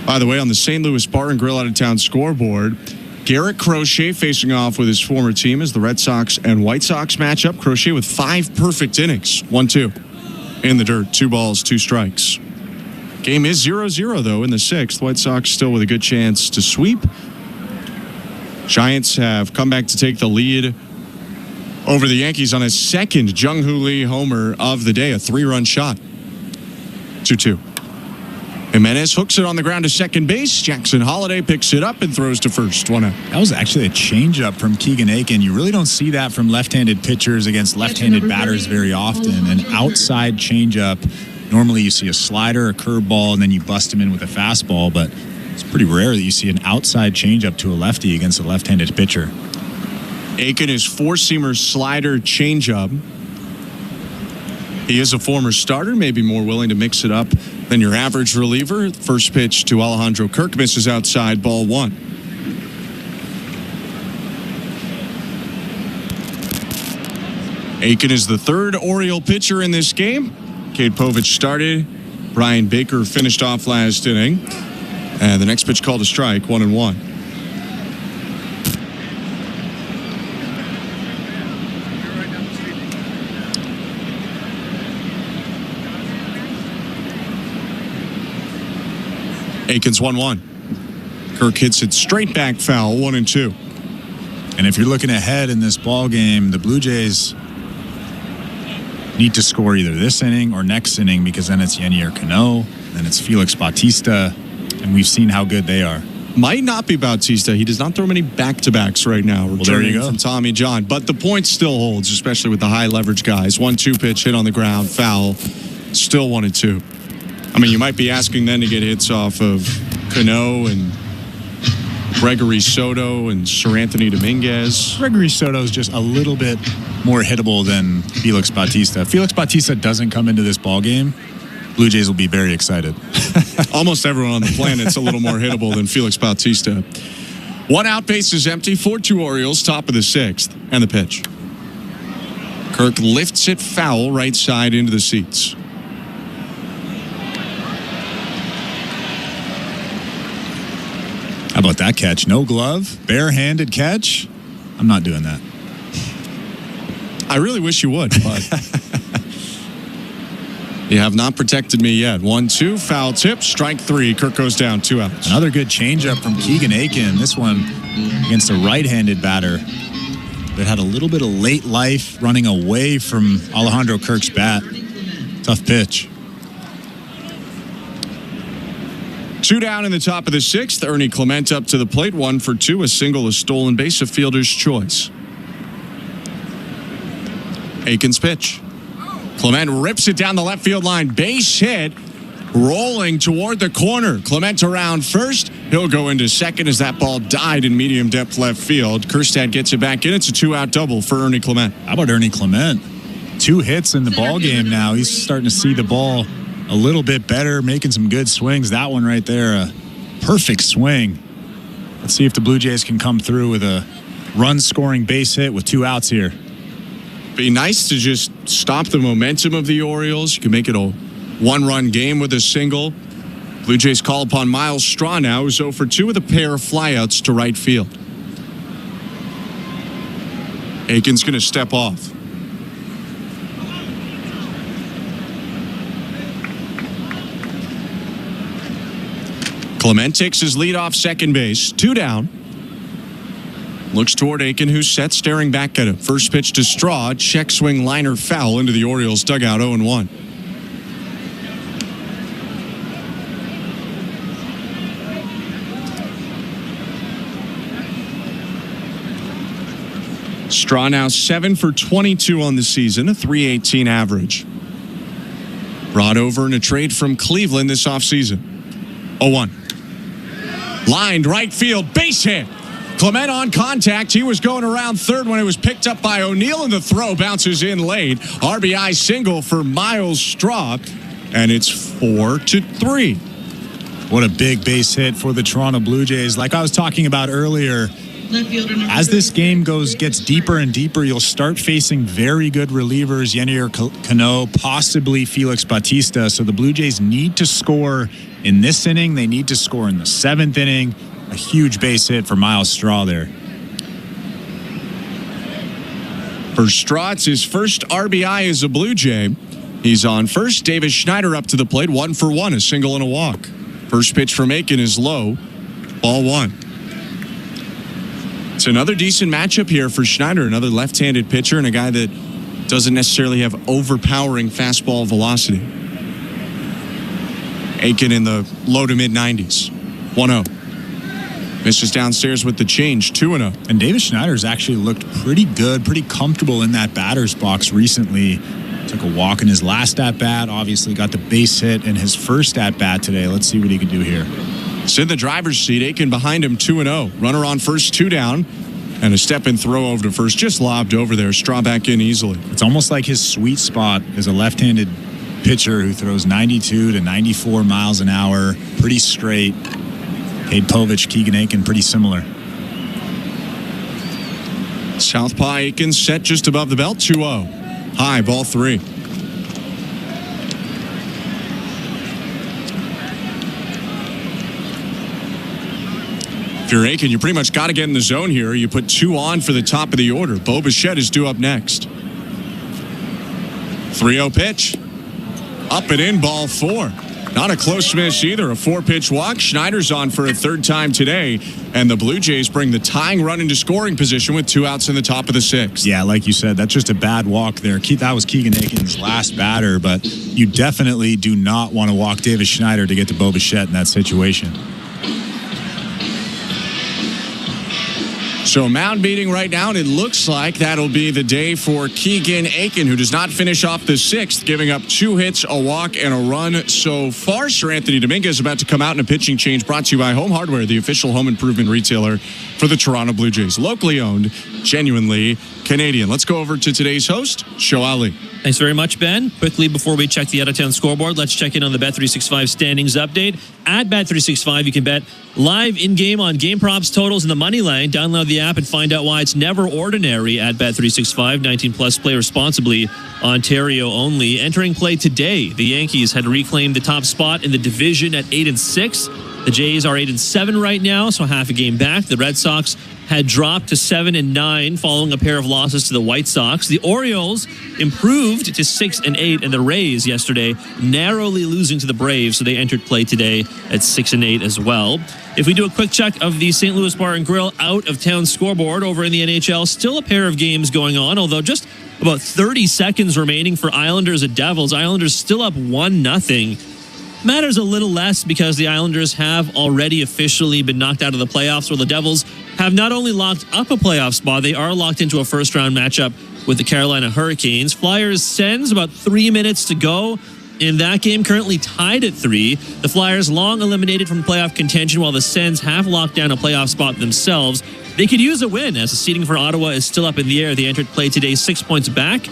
By the way, on the St. Louis Bar and Grill out-of-town scoreboard, Garrett Crochet facing off with his former team as the Red Sox and White Sox matchup. Crochet with 5 perfect innings. 1-2. In the dirt. 2 balls, 2 strikes. Game is 0-0, though, in the 6th. White Sox still with a good chance to sweep. Giants have come back to take the lead over the Yankees on a second Jung-Hoo Lee homer of the day, a 3-run shot. 2-2. Jimenez hooks it on the ground to second base. Jackson Holliday picks it up and throws to first. 1 out. That was actually a changeup from Keegan Aiken. You really don't see that from left-handed pitchers against left-handed batters very often. An outside changeup. Normally you see a slider, a curveball, and then you bust him in with a fastball, but it's pretty rare that you see an outside changeup to a lefty against a left-handed pitcher. Aiken is 4-seamer slider changeup. He is a former starter, maybe more willing to mix it up than your average reliever. First pitch to Alejandro Kirk misses outside, ball 1. Aiken is the 3rd Oriole pitcher in this game. Cade Povich started. Brian Baker finished off last inning. And the next pitch called a strike, 1-1. Aiken's 1-1. Kirk hits it straight back foul, 1-2. And if you're looking ahead in this ball game, the Blue Jays need to score either this inning or next inning, because then it's Yenier Cano, then it's Felix Bautista, and we've seen how good they are. Might not be Bautista. He does not throw many back-to-backs right now. Well, there you go. From Tommy John. But the point still holds, especially with the high-leverage guys. 1-2 pitch hit on the ground, foul. Still 1-2. I mean, you might be asking then to get hits off of Cano and Gregory Soto and Sir Anthony Dominguez. Gregory Soto is just a little bit more hittable than Felix Bautista. If Felix Bautista doesn't come into this ball game, Blue Jays will be very excited. Almost everyone on the planet's a little more hittable than Felix Bautista. 1 out, base is empty. 4-2 Orioles, top of the 6th. And the pitch. Kirk lifts it foul right side into the seats. How about that catch? No glove, barehanded catch. I'm not doing that. I really wish you would, but you have not protected me yet. 1-2, foul tip, strike 3. Kirk goes down, 2 outs. Another good changeup from Keegan Aiken. This one against a right-handed batter that had a little bit of late life running away from Alejandro Kirk's bat. Tough pitch. 2 down in the top of the 6th. Ernie Clement up to the plate. 1 for 2. A single, a stolen base, a fielder's choice. Aiken's pitch. Clement rips it down the left field line. Base hit. Rolling toward the corner. Clement around first. He'll go into second as that ball died in medium depth left field. Kerstad gets it back in. It's a 2-out double for Ernie Clement. How about Ernie Clement? 2 hits in the ball game now. He's starting to see the ball a little bit better, making some good swings. That one right there, a perfect swing. Let's see if the Blue Jays can come through with a run-scoring base hit with 2 outs here. Be nice to just stop the momentum of the Orioles. You can make it a 1-run game with a single. Blue Jays call upon Miles Straw now, who's 0 for 2 with a pair of flyouts to right field. Aiken's going to step off. Clement takes his lead off second base. 2 down. Looks toward Aiken, who's set, staring back at him. First pitch to Straw. Check swing liner foul into the Orioles dugout, 0-1. Straw now 7 for 22 on the season, a .318 average. Brought over in a trade from Cleveland this offseason. 0-1. Lined right field, base hit. Clement on contact. He was going around third when it was picked up by O'Neill, and the throw bounces in late. RBI single for Miles Straw, and it's 4-3. What a big base hit for the Toronto Blue Jays. Like I was talking about earlier, as this game gets deeper and deeper, you'll start facing very good relievers, Yennier Cano, possibly Felix Bautista. So the Blue Jays need to score in this inning. They need to score in the 7th inning. A huge base hit for Miles Straw there. For Straw, it's his first RBI as a Blue Jay. He's on first. Davis Schneider up to the plate, 1 for 1, a single and a walk. First pitch from Aiken is low, ball 1. It's another decent matchup here for Schneider, another left-handed pitcher and a guy that doesn't necessarily have overpowering fastball velocity. Aiken in the low to mid-90s, 1-0. Misses downstairs with the change, 2-0. And Davis Schneider's actually looked pretty good, pretty comfortable in that batter's box recently. Took a walk in his last at-bat, obviously got the base hit in his first at-bat today. Let's see what he can do here. It's in the driver's seat. Aiken behind him, 2-0. Runner on first, 2 down. And a step-and throw over to first. Just lobbed over there. Straw back in easily. It's almost like his sweet spot is a left-handed pitcher who throws 92 to 94 miles an hour. Pretty straight. Cade Povich, Keegan Aiken, pretty similar. Southpaw Aiken set just above the belt, 2-0. High, ball 3. If you're Aiken, you pretty much got to get in the zone here. You put 2 on for the top of the order. Bo Bichette is due up next. 3-0 pitch. Up and in, ball 4. Not a close miss either. A 4-pitch walk. Schneider's on for a 3rd time today. And the Blue Jays bring the tying run into scoring position with 2 outs in the top of the 6th. Yeah, like you said, that's just a bad walk there. That was Keegan Aiken's last batter, but you definitely do not want to walk Davis Schneider to get to Bo Bichette in that situation. So mound meeting right now, and it looks like that'll be the day for Keegan Aiken, who does not finish off the 6th, giving up 2 hits, a walk, and a run so far. Sir Anthony Dominguez about to come out in a pitching change, brought to you by Home Hardware, the official home improvement retailer for the Toronto Blue Jays. Locally owned, genuinely Canadian. Let's go over to today's host, Show Ali. Thanks very much, Ben. Quickly, before we check the out-of-town scoreboard, let's check in on the Bet365 standings update. At Bet365, you can bet live in-game on game props, totals, and the money line. Download the app and find out why it's never ordinary at Bet365. 19-plus, play responsibly. Ontario only. Entering play today, the Yankees had reclaimed the top spot in the division at 8-6. The Jays are 8-7 right now, so half a game back. The Red Sox had dropped to 7-9 following a pair of losses to the White Sox. The Orioles improved to 6-8, and the Rays yesterday narrowly losing to the Braves, so they entered play today at 6-8 as well. If we do a quick check of the St. Louis Bar and Grill out-of-town scoreboard over in the NHL, still a pair of games going on, although just about 30 seconds remaining for Islanders at Devils. Islanders still up 1-0. Matters a little less because the Islanders have already officially been knocked out of the playoffs, where the Devils have not only locked up a playoff spot, they are locked into a first-round matchup with the Carolina Hurricanes. Flyers Sens, about 3 minutes to go in that game, currently tied at 3. The Flyers long eliminated from playoff contention, while the Sens have locked down a playoff spot themselves. They could use a win, as the seeding for Ottawa is still up in the air. They entered play today 6 points back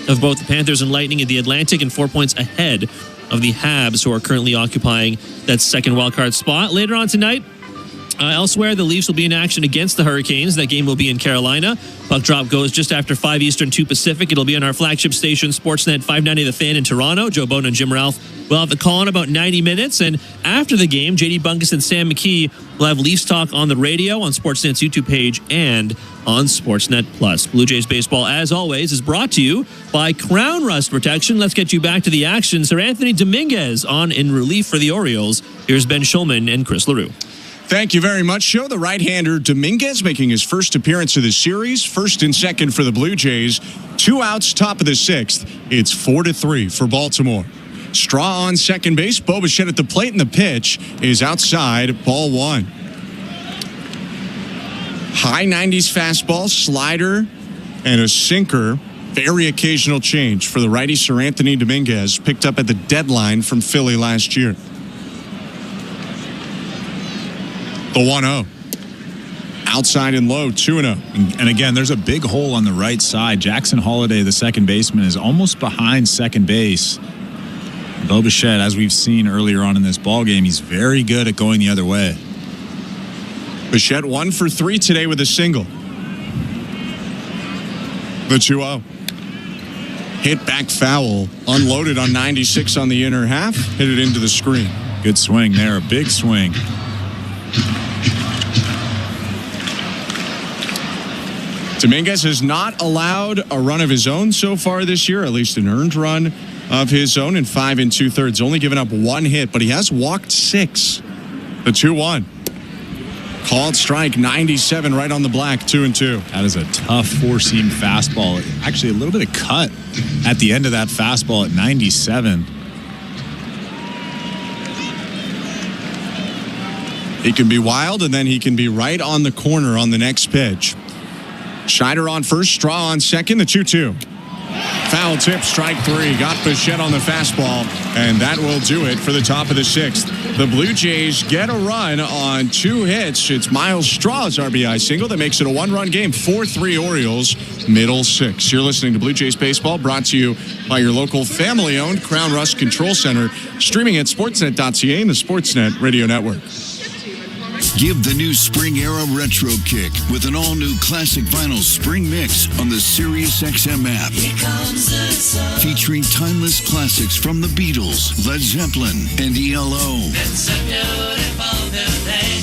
of both the Panthers and Lightning in the Atlantic and 4 points ahead of the Habs, who are currently occupying that second wildcard spot. Later on tonight, elsewhere, the Leafs will be in action against the Hurricanes. That game will be in Carolina. Puck drop goes just after 5 Eastern, 2 Pacific. It'll be on our flagship station, Sportsnet 590 The Fan in Toronto. Joe Bone and Jim Ralph will have the call in about 90 minutes. And after the game, JD Bunkus and Sam McKee will have Leafs talk on the radio, on Sportsnet's YouTube page, and on Sportsnet Plus. Blue Jays baseball, as always, is brought to you by Crown Rust Protection. Let's get you back to the action. Sir Anthony Dominguez on in relief for the Orioles. Here's Ben Schulman and Chris LaRue. Thank you very much, Joe. The right-hander Dominguez making his first appearance of the series. First and second for the Blue Jays. 2 outs, top of the 6th. It's 4-3 for Baltimore. Straw on second base. Bo Bichette at the plate, and the pitch is outside. Ball 1. High 90s fastball, slider, and a sinker. Very occasional change for the righty Sir Anthony Dominguez, picked up at the deadline from Philly last year. The 1-0. Outside and low, 2-0. And again, there's a big hole on the right side. Jackson Holliday, the second baseman, is almost behind second base. Bo Bichette, as we've seen earlier on in this ballgame, he's very good at going the other way. Bichette 1 for 3 today with a single. The 2-0. Hit back foul. Unloaded on 96 on the inner half. Hit it into the screen. Good swing there. A big swing. Dominguez has not allowed a run of his own so far this year, at least an earned run of his own in 5 2/3. Only given up 1 hit, but he has walked 6. The 2-1. Called strike, 97 right on the black, 2-2. That is a tough four-seam fastball. Actually, a little bit of cut at the end of that fastball at 97. He can be wild, and then he can be right on the corner on the next pitch. Scheider on first, Straw on second, the 2-2. Foul tip, strike 3. Got Bichette on the fastball, and that will do it for the top of the 6th. The Blue Jays get a run on 2 hits. It's Miles Straw's RBI single that makes it a 1-run game. 4-3 Orioles, middle 6. You're listening to Blue Jays Baseball, brought to you by your local family-owned Crown Rust Control Center, streaming at sportsnet.ca and the Sportsnet Radio Network. Give the new spring era retro kick with an all-new classic vinyl spring mix on the SiriusXM app. Featuring timeless classics from the Beatles, Led Zeppelin, and ELO.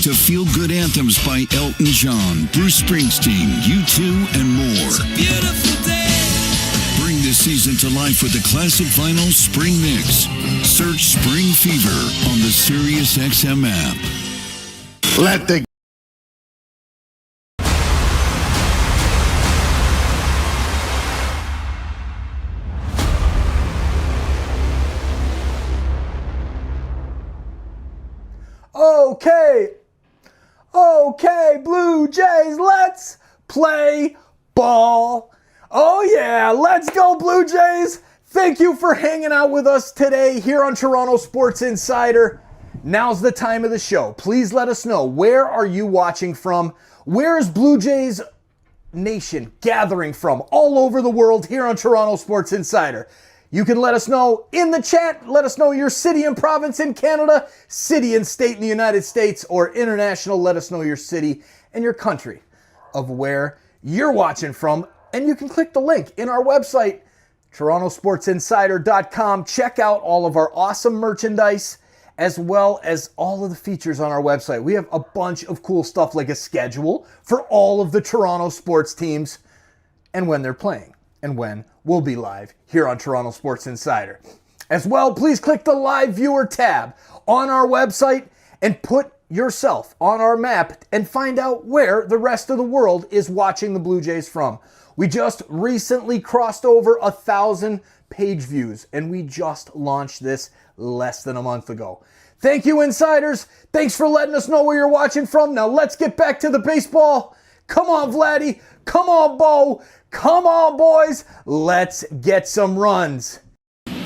To feel-good anthems by Elton John, Bruce Springsteen, U2, and more. Bring this season to life with the classic vinyl spring mix. Search Spring Fever on the SiriusXM app. Let the Okay, Blue Jays, let's play ball. Oh yeah, let's go Blue Jays. Thank you for hanging out with us today here on Toronto Sports Insider. Now's the time of the show. Please let us know, where are you watching from? Where is Blue Jays Nation gathering from all over the world here on Toronto Sports Insider? You can let us know in the chat. Let us know your city and province in Canada, city and state in the United States, or international. Let us know your city and your country of where you're watching from. And you can click the link in our website, torontosportsinsider.com. Check out all of our awesome merchandise, as well as all of the features on our website. We have a bunch of cool stuff, like a schedule for all of the Toronto sports teams and when they're playing and when we'll be live here on Toronto Sports Insider. As well, please click the live viewer tab on our website and put yourself on our map and find out where the rest of the world is watching the Blue Jays from. We just recently crossed over 1,000 page views, and we just launched this less than a month ago. Thank you, insiders. Thanks for letting us know where you're watching from. Now let's get back to the baseball. Come on, Vladdy. Come on, Bo. Come on, boys. Let's get some runs.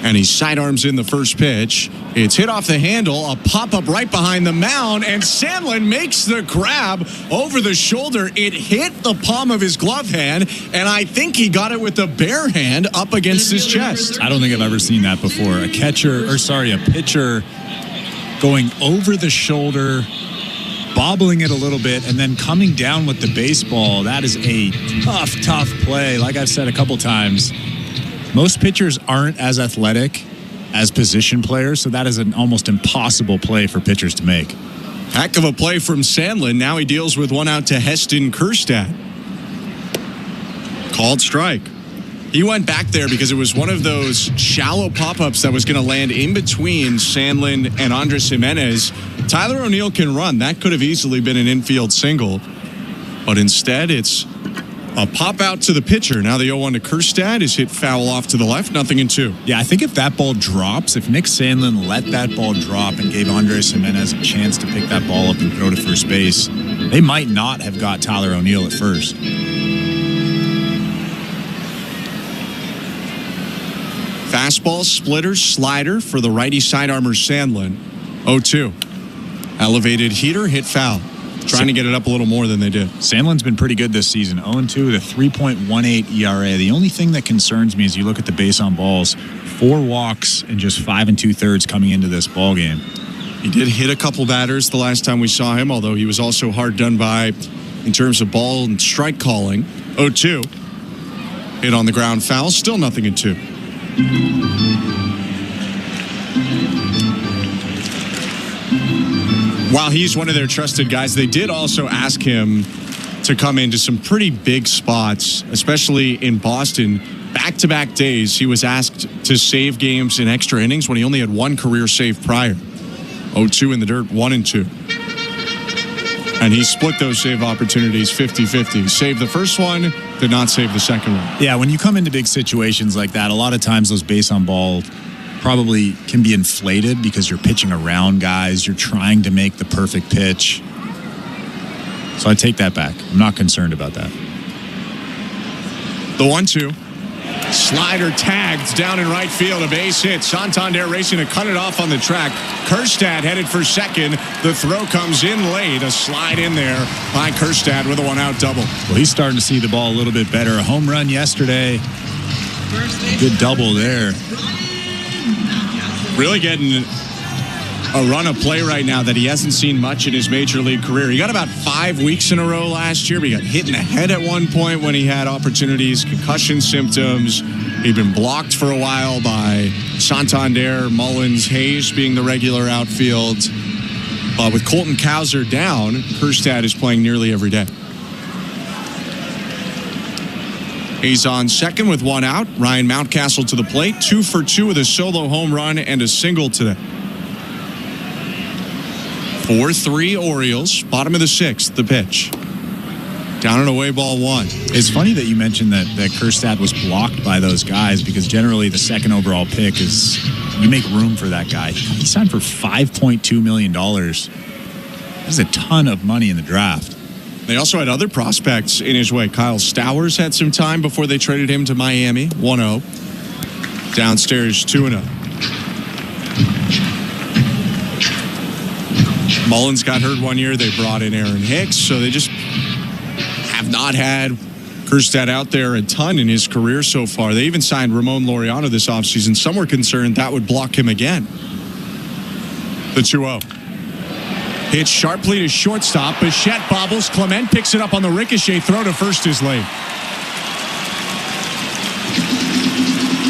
And he sidearms in the first pitch. It's hit off the handle, a pop-up right behind the mound, and Sandlin makes the grab over the shoulder. It hit the palm of his glove hand, and I think he got it with the bare hand up against his chest. I don't think I've ever seen that before. A pitcher going over the shoulder, bobbling it a little bit, and then coming down with the baseball. That is a tough play. Like I've said a couple times, most pitchers aren't as athletic as position players, so that is an almost impossible play for pitchers to make. Heck of a play from Sandlin. Now he deals with one out to Heston Kjerstad. Called strike. He went back there because it was one of those shallow pop-ups that was going to land in between Sandlin and Andres Jimenez. Tyler O'Neill can run. That could have easily been an infield single, but instead it's a pop out to the pitcher. Now the 0-1 to Kjerstad is hit foul off to the left, 0-2. Yeah, I think if that ball drops, if Nick Sandlin let that ball drop and gave Andres Jimenez a chance to pick that ball up and throw to first base, they might not have got Tyler O'Neill at first. Fastball, splitter, slider for the righty sidearmer Sandlin. 0-2. Elevated heater, hit foul. Trying to get it up a little more than they did. Sandlin's been pretty good this season. 0-2 with a 3.18 ERA. The only thing that concerns me is you look at the base on balls, 4 walks and just 5 2/3 coming into this ball game. He did hit a couple batters the last time we saw him, although he was also hard done by in terms of ball and strike calling. 0-2. Hit on the ground foul, still 0-2. While he's one of their trusted guys, they did also ask him to come into some pretty big spots, especially in Boston. Back-to-back days, he was asked to save games in extra innings when he only had 1 career save prior. 0-2 in the dirt, 1-2. And he split those save opportunities 50-50. Saved the first one, did not save the second one. Yeah, when you come into big situations like that, a lot of times those base on ball probably can be inflated because you're pitching around guys. You're trying to make the perfect pitch. So I take that back. I'm not concerned about that. The 1-2. Slider tagged down in right field. A base hit. Santander racing to cut it off on the track. Kjerstad headed for second. The throw comes in late. A slide in there by Kjerstad with a 1-out double. Well, he's starting to see the ball a little bit better. A home run yesterday. Good double there. Really getting a run of play right now that he hasn't seen much in his major league career. He got about 5 weeks in a row last year. He got hit in the head at one point when he had opportunities, concussion symptoms. He'd been blocked for a while by Santander, Mullins, Hayes being the regular outfield. But with Colton Cowser down, Kjerstad is playing nearly every day. He's on second with 1 out. Ryan Mountcastle to the plate. 2 for 2 with a solo home run and a single today. 4-3 Orioles. Bottom of the 6th, the pitch. Down and away, ball 1. It's funny that you mentioned that Kjerstad was blocked by those guys because generally the second overall pick is, you make room for that guy. He signed for $5.2 million. That's a ton of money in the draft. They also had other prospects in his way. Kyle Stowers had some time before they traded him to Miami. 1-0. Downstairs, 2-0. Mullins got hurt one year. They brought in Aaron Hicks. So they just have not had Kjerstad out there a ton in his career so far. They even signed Ramon Laureano this offseason. Some were concerned that would block him again. The 2-0. Hit sharply to shortstop. Bichette bobbles. Clement picks it up on the ricochet. Throw to first is late.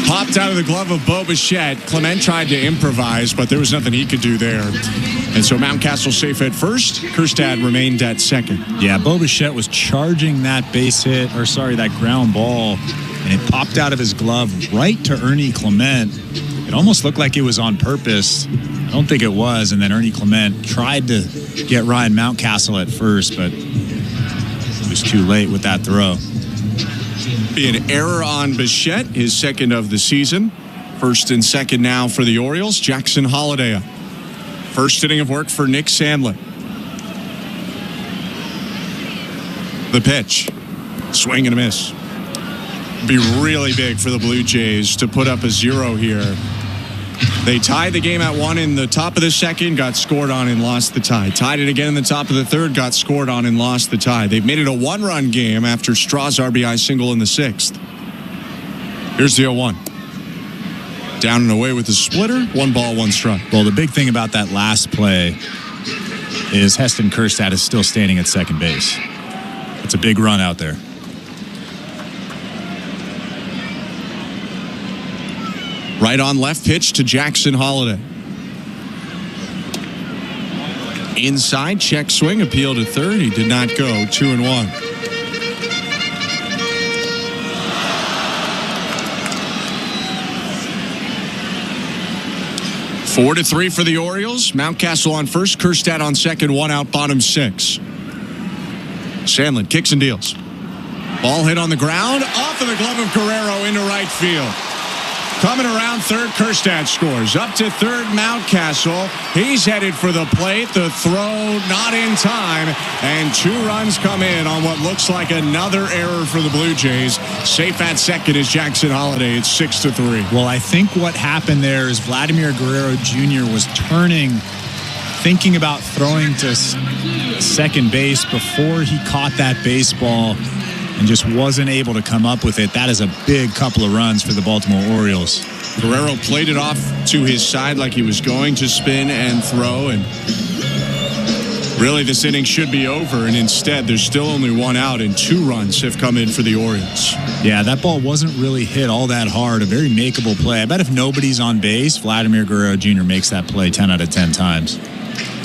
Popped out of the glove of Bo Bichette. Clement tried to improvise, but there was nothing he could do there. And so Mountcastle safe at first. Kjerstad remained at second. Yeah, Bo Bichette was charging that that ground ball, and it popped out of his glove right to Ernie Clement. It almost looked like it was on purpose. I don't think it was. And then Ernie Clement tried to get Ryan Mountcastle at first, but it was too late with that throw. Be an error on Bichette, his second of the season. First and second now for the Orioles. Jackson Holliday up. First inning of work for Nick Sandlin. The pitch. Swing and a miss. Be really big for the Blue Jays to put up a 0 here They tied the game at 1 in the top of the second, got scored on and lost the tie. Tied it again in the top of the third, got scored on and lost the tie. They've made it a 1-run game after Straw's RBI single in the 6th. Here's the 0-1. Down and away with the splitter, 1 ball, 1 strike. Well, the big thing about that last play is Heston Kjerstad is still standing at second base. It's a big run out there. Right on left pitch to Jackson Holliday. Inside, check swing, appeal to third. He did not go. 2-1. Four to 3 for the Orioles. Mountcastle on first, Kjerstad on second, 1 out, bottom 6. Sandlin kicks and deals. Ball hit on the ground, off of the glove of Guerrero into right field. Coming around third, Kjerstad scores. Up to third, Mountcastle. He's headed for the plate. The throw not in time. And 2 runs come in on what looks like another error for the Blue Jays. Safe at second is Jackson Holliday. It's 6-3. Well, I think what happened there is Vladimir Guerrero Jr. was turning, thinking about throwing to second base before he caught that baseball, and just wasn't able to come up with it. That is a big couple of runs for the Baltimore Orioles. Guerrero played it off to his side like he was going to spin and throw, and really this inning should be over, and instead there's still only 1 out and 2 runs have come in for the Orioles. Yeah, that ball wasn't really hit all that hard. A very makeable play. I bet if nobody's on base, Vladimir Guerrero Jr. makes that play 10 out of 10 times.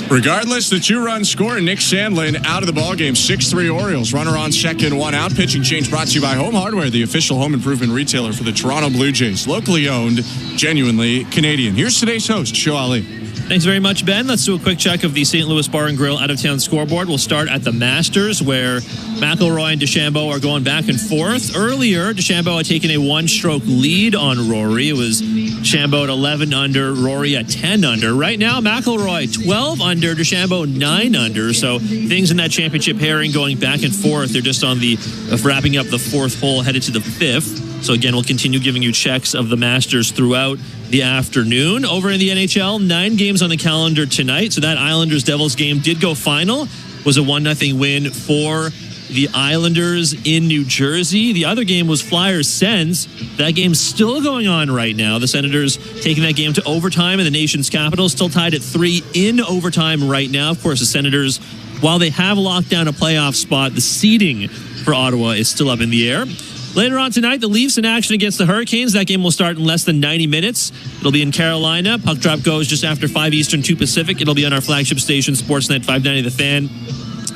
Regardless, the 2-run score, Nick Sandlin out of the ballgame. 6-3 Orioles. Runner on second, 1 out. Pitching change brought to you by Home Hardware, the official home improvement retailer for the Toronto Blue Jays. Locally owned, genuinely Canadian. Here's today's host, Show Ali. Thanks very much, Ben. Let's do a quick check of the St. Louis Bar and Grill out-of-town scoreboard. We'll start at the Masters, where McIlroy and DeChambeau are going back and forth. Earlier, DeChambeau had taken a 1-stroke lead on Rory. It was DeChambeau at 11 under, Rory at 10 under. Right now, McIlroy 12 under, DeChambeau 9 under. So things in that championship pairing going back and forth. They're just on the wrapping up the 4th hole, headed to the 5th. So again, we'll continue giving you checks of the Masters throughout the afternoon. Over in the NHL, 9 games on the calendar tonight. So that Islanders-Devils game did go final. Was a 1-0 win for the Islanders in New Jersey. The other game was Flyers-Sens. That game's still going on right now. The Senators taking that game to overtime in the nation's capital. Still tied at 3 in overtime right now. Of course, the Senators, while they have locked down a playoff spot, the seeding for Ottawa is still up in the air. Later on tonight, the Leafs in action against the Hurricanes. That game will start in less than 90 minutes. It'll be in Carolina. Puck drop goes just after 5 Eastern, 2 Pacific. It'll be on our flagship station, Sportsnet 590 The Fan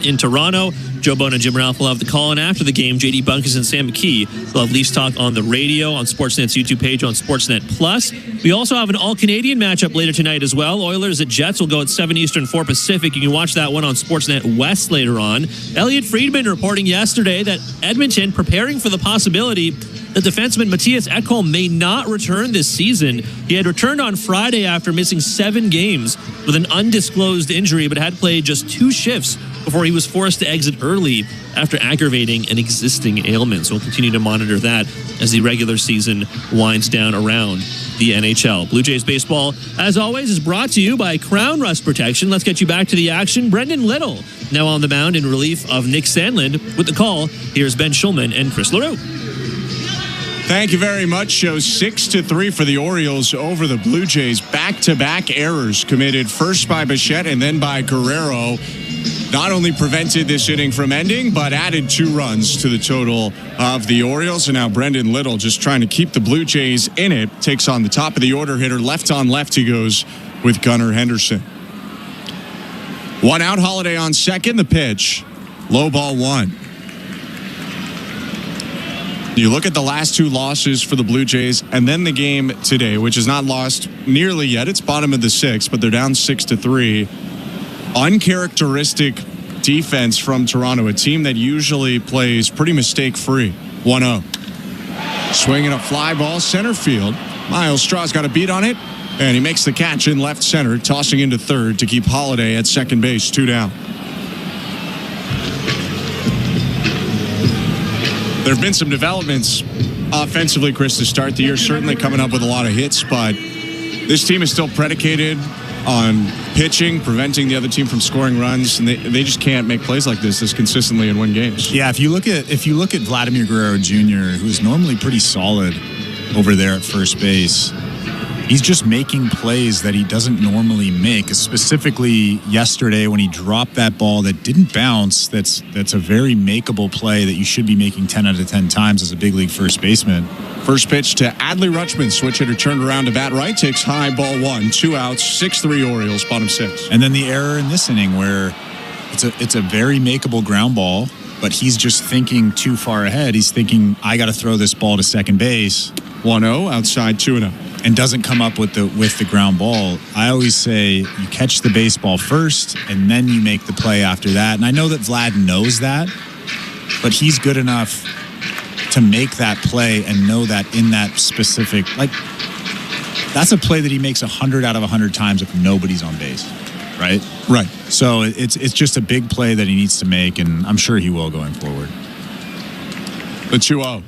in Toronto. Joe Bone and Jim Ralph will have the call, and after the game, JD Bunkis and Sam McKee will have Leafs talk on the radio, on Sportsnet's YouTube page, on Sportsnet Plus. We also have an all-Canadian matchup later tonight as well. Oilers at Jets will go at 7 Eastern, 4 Pacific. You can watch that one on Sportsnet West later on. Elliot Friedman reporting yesterday that Edmonton preparing for the possibility that defenseman Matthias Ekholm may not return this season. He had returned on Friday after missing 7 games with an undisclosed injury, but had played just 2 shifts before he was forced to exit early after aggravating an existing ailment. So we'll continue to monitor that as the regular season winds down around the NHL. Blue Jays baseball, as always, is brought to you by Crown Rust Protection. Let's get you back to the action. Brendan Little now on the mound in relief of Nick Sandlin. With the call, here's Ben Schulman and Chris LaRue. Thank you very much. Show 6-3 for the Orioles over the Blue Jays. Back-to-back errors committed first by Bichette and then by Guerrero. Not only prevented this inning from ending, but added 2 runs to the total of the Orioles. And now Brendan Little, just trying to keep the Blue Jays in it, takes on the top of the order hitter. Left on left he goes with Gunnar Henderson. 1 out, Holiday on second. The pitch, low ball 1. You look at the last 2 losses for the Blue Jays and then the game today, which is not lost nearly yet. It's bottom of the 6th, but they're down 6-3. Uncharacteristic defense from Toronto, a team that usually plays pretty mistake-free. 1-0. Swinging a fly ball center field. Miles Straw's got a beat on it, and he makes the catch in left center, tossing into third to keep Holiday at second base, 2 down. There have been some developments offensively, Chris, to start the year. Certainly coming up with a lot of hits, but This team is still predicated on pitching, preventing the other team from scoring runs, and they just can't make plays like this consistently and win games. Yeah, if you look at Vladimir Guerrero Jr., who's normally pretty solid over there at first base, he's just making plays that he doesn't normally make. Specifically yesterday when he dropped that ball that didn't bounce, that's a very makeable play that you should be making 10 out of 10 times as a big league first baseman. First pitch to Adley Rutschman, switch hitter turned around to bat right, takes high, ball 1, 2 outs, 6-3 Orioles, bottom 6. And then the error in this inning where it's a very makeable ground ball, but he's just thinking too far ahead. He's thinking, I got to throw this ball to second base. 1-0, outside 2-0. And doesn't come up with the ground ball. I always say you catch the baseball first and then you make the play after that. And I know that Vlad knows that, but he's good enough to make that play and know that in that specific, that's a play that he makes 100 out of 100 times if nobody's on base, right? Right. So it's just a big play that he needs to make, and I'm sure he will going forward. The 2-0.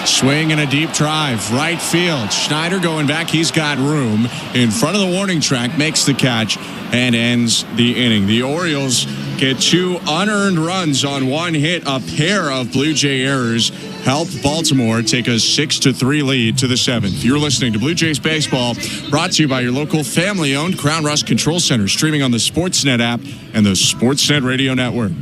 Swing and a deep drive, right field. Schneider going back. He's got room in front of the warning track, makes the catch, and ends the inning. The Orioles get 2 unearned runs on 1 hit. A pair of Blue Jay errors helped Baltimore take a 6-3 lead to the 7th. You're listening to Blue Jays Baseball, brought to you by your local family-owned Crown Rust Control Center, streaming on the Sportsnet app and the Sportsnet Radio Network.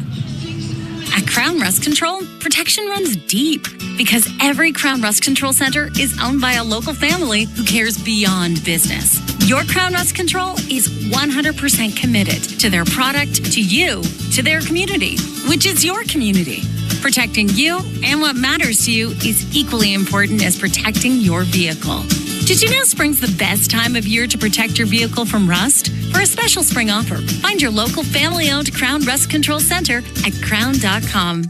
At Crown Rust Control, protection runs deep because every Crown Rust Control Center is owned by a local family who cares beyond business. Your Crown Rust Control is 100% committed to their product, to you, to their community, which is your community. Protecting you and what matters to you is equally important as protecting your vehicle. Did you know spring's the best time of year to protect your vehicle from rust? For a special spring offer, find your local family-owned Crown Rust Control Center at crown.com.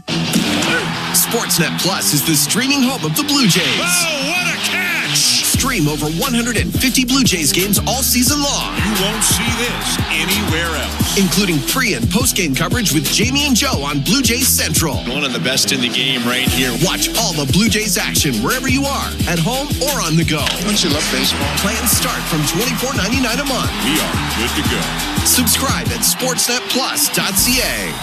Sportsnet Plus is the streaming home of the Blue Jays. Oh, what a catch! Stream over 150 Blue Jays games all season long. You won't see this anywhere else. Including pre- and post-game coverage with Jamie and Joe on Blue Jays Central. One of the best in the game right here. Watch all the Blue Jays action wherever you are, at home or on the go. Don't you love baseball? Plans start from $24.99 a month. We are good to go. Subscribe at sportsnetplus.ca.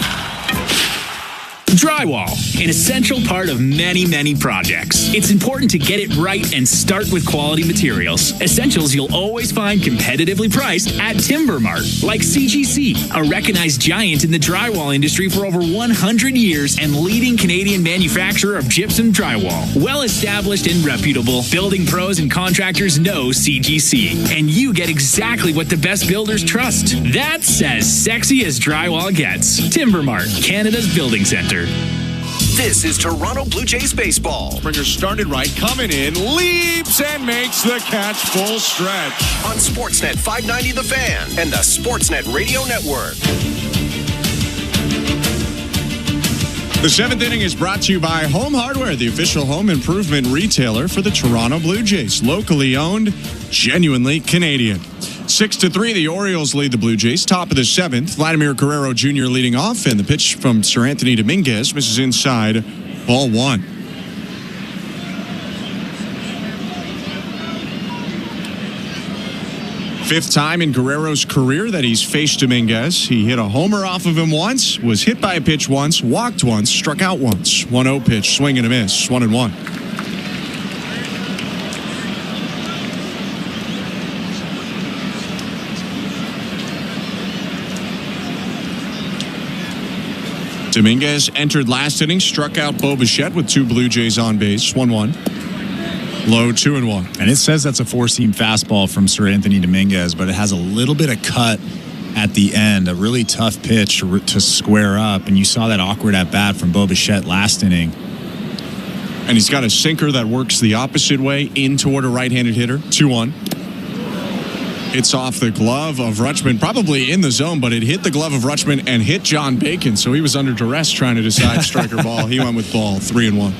Drywall, an essential part of many, many projects. It's important to get it right and start with quality materials. Essentials you'll always find competitively priced at Timber Mart, like CGC, a recognized giant in the drywall industry for over 100 years and leading Canadian manufacturer of gypsum drywall. Well established and reputable, building pros and contractors know CGC, and you get exactly what the best builders trust. That's as sexy as drywall gets. Timber Mart, Canada's building center. This is Toronto Blue Jays baseball. Springer started right, coming in, leaps and makes the catch full stretch. On Sportsnet 590 The Fan and the Sportsnet Radio Network. The 7th inning is brought to you by Home Hardware, the official home improvement retailer for the Toronto Blue Jays. Locally owned, genuinely Canadian. 6-3, the Orioles lead the Blue Jays. Top of the 7th, Vladimir Guerrero Jr. leading off, and the pitch from Sir Anthony Dominguez misses inside, ball 1. Fifth time in Guerrero's career that he's faced Dominguez. He hit a homer off of him once, was hit by a pitch once, walked once, struck out once. 1-0 pitch, swing and a miss, 1-1. Dominguez entered last inning, struck out Bo Bichette with 2 Blue Jays on base, 1-1. Low 2-1. And it says that's a 4-seam fastball from Sir Anthony Dominguez, but it has a little bit of cut at the end, a really tough pitch to square up. And you saw that awkward at bat from Bo Bichette last inning. And he's got a sinker that works the opposite way in toward a right-handed hitter, 2-1. Hits off the glove of Rutschman, probably in the zone, but it hit the glove of Rutschman and hit John Bacon, so he was under duress trying to decide strike or ball. He went with ball, 3-1.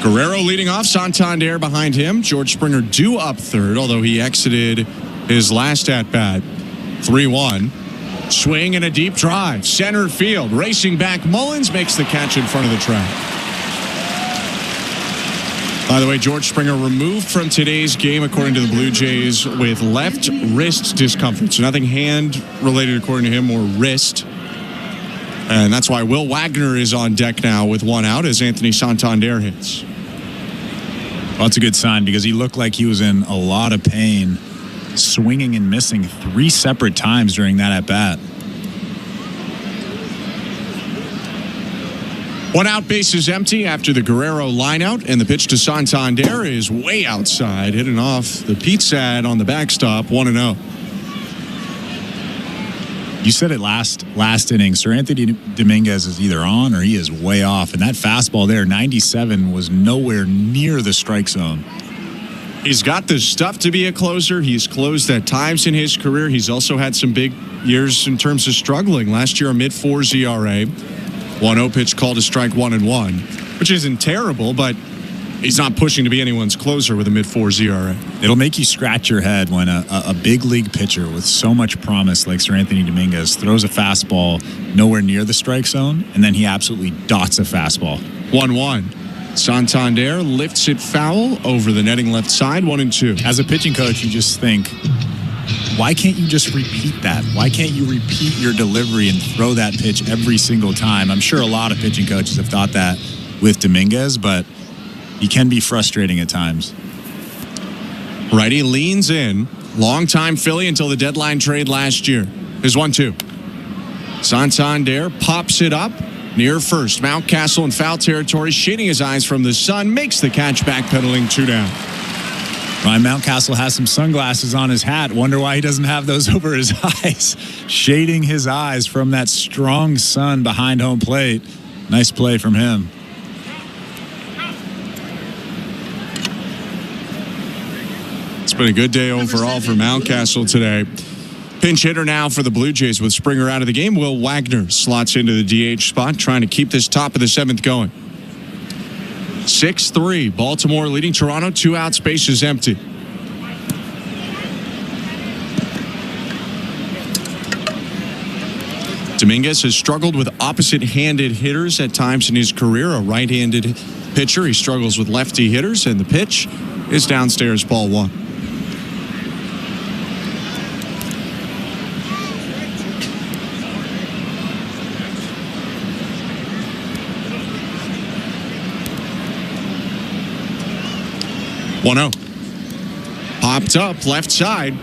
Guerrero leading off, Santander behind him. George Springer due up third, although he exited his last at-bat. 3-1. Swing and a deep drive. Center field. Racing back. Mullins makes the catch in front of the track. By the way, George Springer removed from today's game, according to the Blue Jays, with left wrist discomfort. So nothing hand-related, according to him, or wrist. And that's why Will Wagner is on deck now with one out as Anthony Santander hits. Well, that's a good sign because he looked like he was in a lot of pain, swinging and missing 3 separate times during that at-bat. One out, base is empty after the Guerrero lineout, and the pitch to Santander is way outside, hitting off the Pete ad on the backstop, 1-0. You said it last inning. Sir Anthony Dominguez is either on or he is way off, and that fastball there, 97, was nowhere near the strike zone. He's got the stuff to be a closer. He's closed at times in his career. He's also had some big years in terms of struggling. Last year, a mid-4s ERA. 1-0 pitch called a strike 1-1, which isn't terrible, but he's not pushing to be anyone's closer with a mid-4s ERA. It'll make you scratch your head when a big league pitcher with so much promise like Sir Anthony Dominguez throws a fastball nowhere near the strike zone, and then he absolutely dots a fastball. 1-1. Santander lifts it foul over the netting left side, 1-2. As a pitching coach, you just think, why can't you just repeat that? Why can't you repeat your delivery and throw that pitch every single time? I'm sure a lot of pitching coaches have thought that with Dominguez, but he can be frustrating at times. Righty leans in. Long-time Philly until the deadline trade last year. There's 1-2. Santander pops it up near first. Mountcastle in foul territory, shading his eyes from the sun, makes the catch, backpedaling 2 down. Ryan Mountcastle has some sunglasses on his hat. Wonder why he doesn't have those over his eyes. Shading his eyes from that strong sun behind home plate. Nice play from him. It's been a good day overall for Mountcastle today. Pinch hitter now for the Blue Jays with Springer out of the game. Will Wagner slots into the DH spot, trying to keep this top of the 7th going. 6-3. Baltimore leading Toronto. 2 outs. Base is empty. Dominguez has struggled with opposite-handed hitters at times in his career. A right-handed pitcher. He struggles with lefty hitters, and the pitch is downstairs, ball 1. Popped up left side.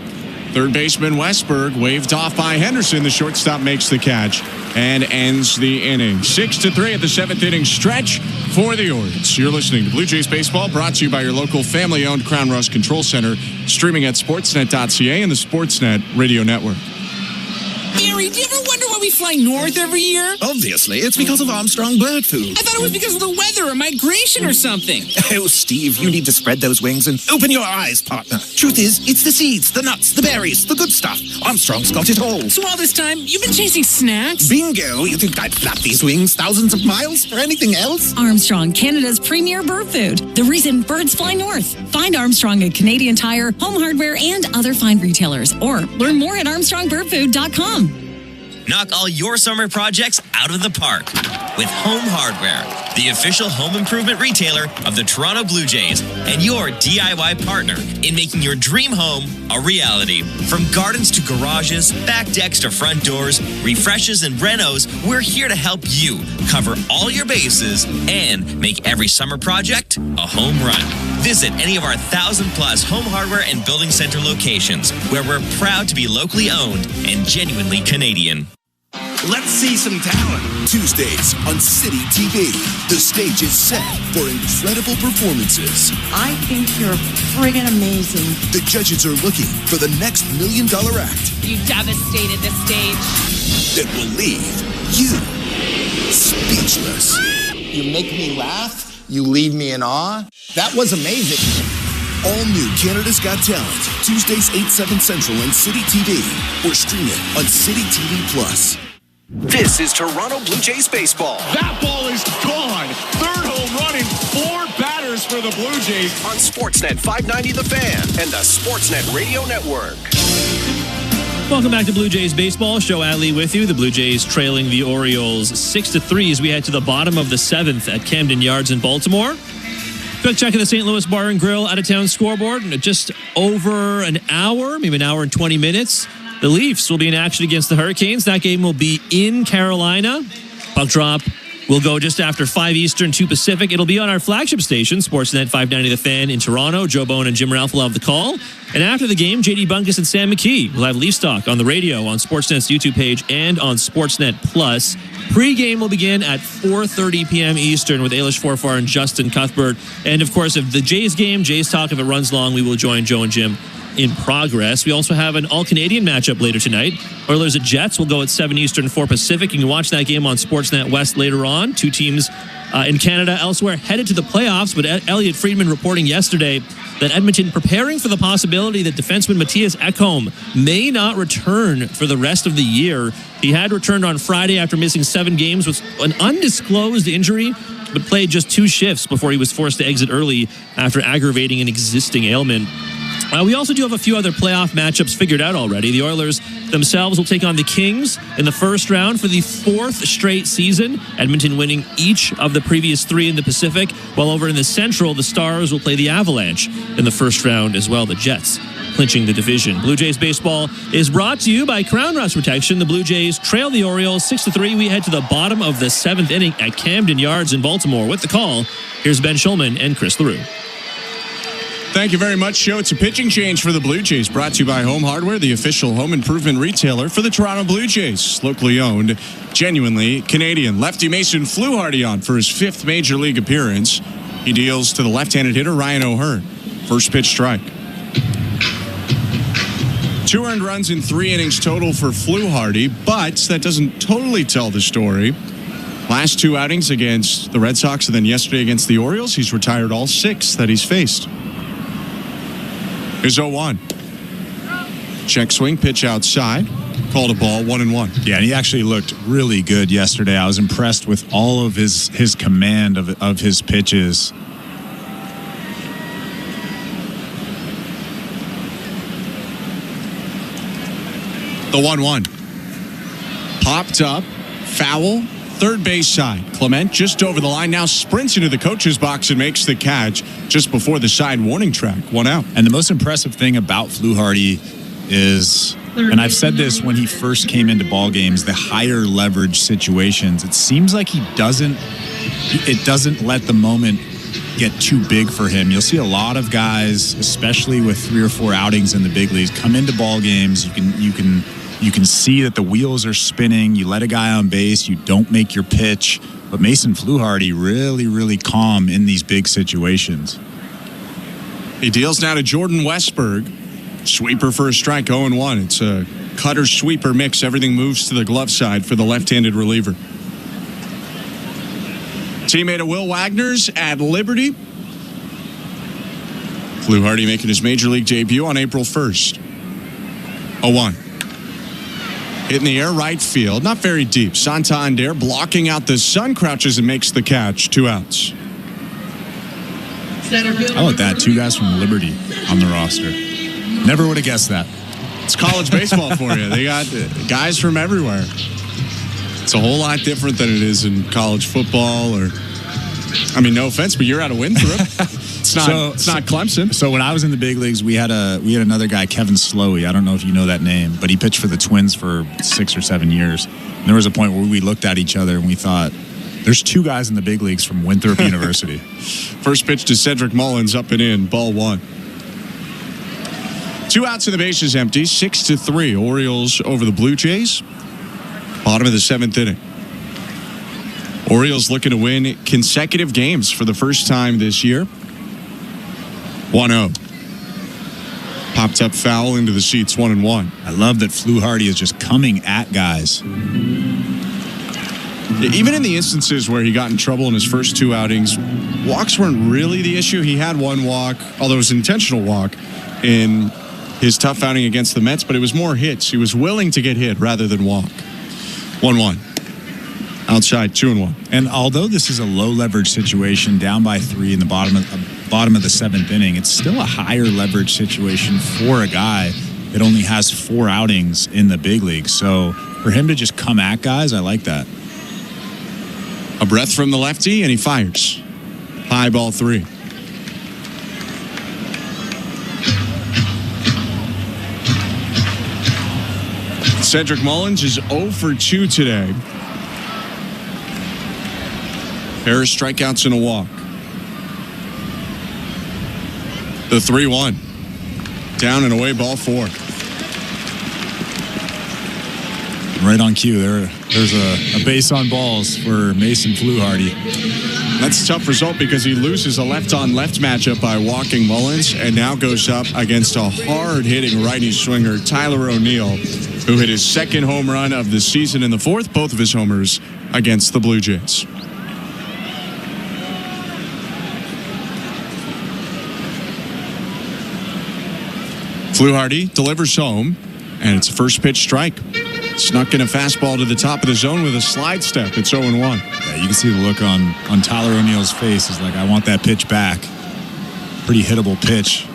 Third baseman Westberg waved off by Henderson. The shortstop makes the catch and ends the inning. 6-3 at the 7th inning stretch for the Orioles. You're listening to Blue Jays Baseball, brought to you by your local family-owned Crown Rust Control Center, streaming at sportsnet.ca and the Sportsnet Radio Network. Barry, do you ever wonder why we fly north every year? Obviously, it's because of Armstrong Bird Food. I thought it was because of the weather or migration or something. Oh, Steve, you need to spread those wings and open your eyes, partner. Truth is, it's the seeds, the nuts, the berries, the good stuff. Armstrong's got it all. So all this time, you've been chasing snacks? Bingo! You think I'd flap these wings thousands of miles for anything else? Armstrong, Canada's premier bird food. The reason birds fly north. Find Armstrong at Canadian Tire, Home Hardware, and other fine retailers. Or learn more at armstrongbirdfood.com. Knock all your summer projects out of the park with Home Hardware, the official home improvement retailer of the Toronto Blue Jays and your DIY partner in making your dream home a reality. From gardens to garages, back decks to front doors, refreshes and renos, we're here to help you cover all your bases and make every summer project a home run. Visit any of our 1,000+ home hardware and building center locations where we're proud to be locally owned and genuinely Canadian. Let's see some talent. Tuesdays on City TV. The stage is set for incredible performances. I think you're friggin' amazing. The judges are looking for the next $1 million act. You devastated the stage. That will leave you speechless. You make me laugh. You leave me in awe. That was amazing. All new Canada's Got Talent. Tuesdays 8/7 Central on City TV. Or stream it on City TV Plus. This is Toronto Blue Jays baseball. That ball is gone. Third home run in 4 batters for the Blue Jays. On Sportsnet 590 The Fan and the Sportsnet Radio Network. Welcome back to Blue Jays Baseball. Show Adley with you. The Blue Jays trailing the Orioles 6-3 as we head to the bottom of the 7th at Camden Yards in Baltimore. Quick check of the St. Louis Bar and Grill out-of-town scoreboard. Just over an hour, maybe an hour and 20 minutes. The Leafs will be in action against the Hurricanes. That game will be in Carolina. Puck drop will go just after 5 Eastern, 2 Pacific. It'll be on our flagship station, Sportsnet 590 The Fan in Toronto. Joe Bone and Jim Ralph will have the call. And after the game, JD Bunkus and Sam McKee will have Leafs Talk on the radio, on Sportsnet's YouTube page, and on Sportsnet Plus. Pre-game will begin at 4:30 p.m. Eastern with Ailish Forfar and Justin Cuthbert. And, of course, if the Jays game, Jays Talk, if it runs long, we will join Joe and Jim in progress. We also have an all-Canadian matchup later tonight. Oilers at Jets will go at 7 Eastern, 4 Pacific. You can watch that game on Sportsnet West later on. Two teams in Canada elsewhere headed to the playoffs, but Elliot Friedman reporting yesterday that Edmonton preparing for the possibility that defenseman Matthias Ekholm may not return for the rest of the year. He had returned on Friday after missing 7 games with an undisclosed injury, but played just 2 shifts before he was forced to exit early after aggravating an existing ailment. We also do have a few other playoff matchups figured out already. The Oilers themselves will take on the Kings in the first round for the 4th straight season. Edmonton winning each of the previous 3 in the Pacific, while over in the Central, the Stars will play the Avalanche in the first round as well. The Jets clinching the division. Blue Jays baseball is brought to you by Crown Rust Protection. The Blue Jays trail the Orioles 6-3. We head to the bottom of the 7th inning at Camden Yards in Baltimore. With the call, here's Ben Schulman and Chris LaRue. Thank you very much, Joe. It's a pitching change for the Blue Jays, brought to you by Home Hardware, the official home improvement retailer for the Toronto Blue Jays. Locally owned, genuinely Canadian. Lefty Mason Fluharty on for his 5th Major League appearance. He deals to the left-handed hitter, Ryan O'Hearn. First pitch strike. 2 earned runs in 3 innings total for Fluharty, but that doesn't totally tell the story. Last 2 outings against the Red Sox and then yesterday against the Orioles, he's retired all 6 that he's faced. Here's 0-1. Check swing, pitch outside. Called a ball, 1-1. Yeah, and he actually looked really good yesterday. I was impressed with all of his command of his pitches. The 1-1. Popped up, foul, third base side. Clement just over the line, now sprints into the coach's box and makes the catch just before the side warning track. 1 out. And the most impressive thing about Fluharty is, and I've said this when he first came into ball games, the higher leverage situations, it seems like it doesn't let the moment get too big for him. You'll see a lot of guys, especially with 3 or 4 outings in the big leagues, come into ball games. You can see that the wheels are spinning. You let a guy on base. You don't make your pitch. But Mason Fluharty really, really calm in these big situations. He deals now to Jordan Westberg. Sweeper for a strike, 0-1. It's a cutter-sweeper mix. Everything moves to the glove side for the left-handed reliever. Teammate of Will Wagner's at Liberty. Fluharty making his Major League debut on April 1st. 0-1. Hit in the air, right field. Not very deep. Santander blocking out the sun, crouches and makes the catch. 2 outs. How about that? 2 guys from Liberty on the roster. Never would have guessed that. It's college baseball for you. They got guys from everywhere. It's a whole lot different than it is in college football or, I mean, no offense, but you're out of Winthrop. It's not Clemson. So when I was in the big leagues, we had another guy, Kevin Slowey. I don't know if you know that name, but he pitched for the Twins for 6 or 7 years. And there was a point where we looked at each other and we thought, there's 2 guys in the big leagues from Winthrop University. First pitch to Cedric Mullins, up and in, ball 1. 2 outs and the bases empty, 6-3. Orioles over the Blue Jays. Bottom of the 7th inning. Orioles looking to win consecutive games for the first time this year. 1-0. Popped up foul into the seats, 1-1. I love that Fluharty is just coming at guys. Even in the instances where he got in trouble in his first 2 outings, walks weren't really the issue. He had 1 walk, although it was an intentional walk in his tough outing against the Mets, but it was more hits. He was willing to get hit rather than walk. 1-1. Outside, 2-1. And although this is a low leverage situation, down by 3 in the bottom of the 7th inning, it's still a higher leverage situation for a guy that only has 4 outings in the big league. So for him to just come at guys, I like that. A breath from the lefty, and he fires. High ball 3. Cedric Mullins is 0 for 2 today. Pair of strikeouts and a walk. The 3-1. Down and away, ball 4. Right on cue. There's a base on balls for Mason Fluharty. That's a tough result because he loses a left-on-left matchup by walking Mullins and now goes up against a hard-hitting righty swinger, Tyler O'Neill, who hit his second home run of the season in the 4th, both of his homers against the Blue Jays. Fluharty delivers home, and it's a first pitch strike. Snuck in a fastball to the top of the zone with a slide step. It's 0-1. Yeah, you can see the look on Tyler O'Neill's face. He's like, I want that pitch back. Pretty hittable pitch.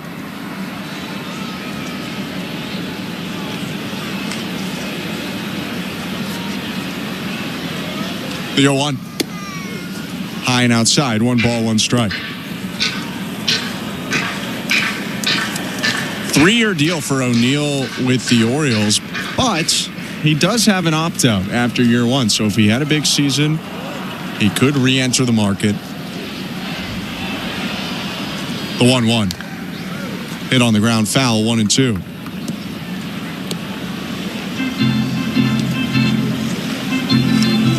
The 0-1. High and outside. 1 ball, 1 strike. 3-year deal for O'Neill with the Orioles, but he does have an opt-out after year 1. So if he had a big season, he could re-enter the market. The 1-1. Hit on the ground, foul, 1-2.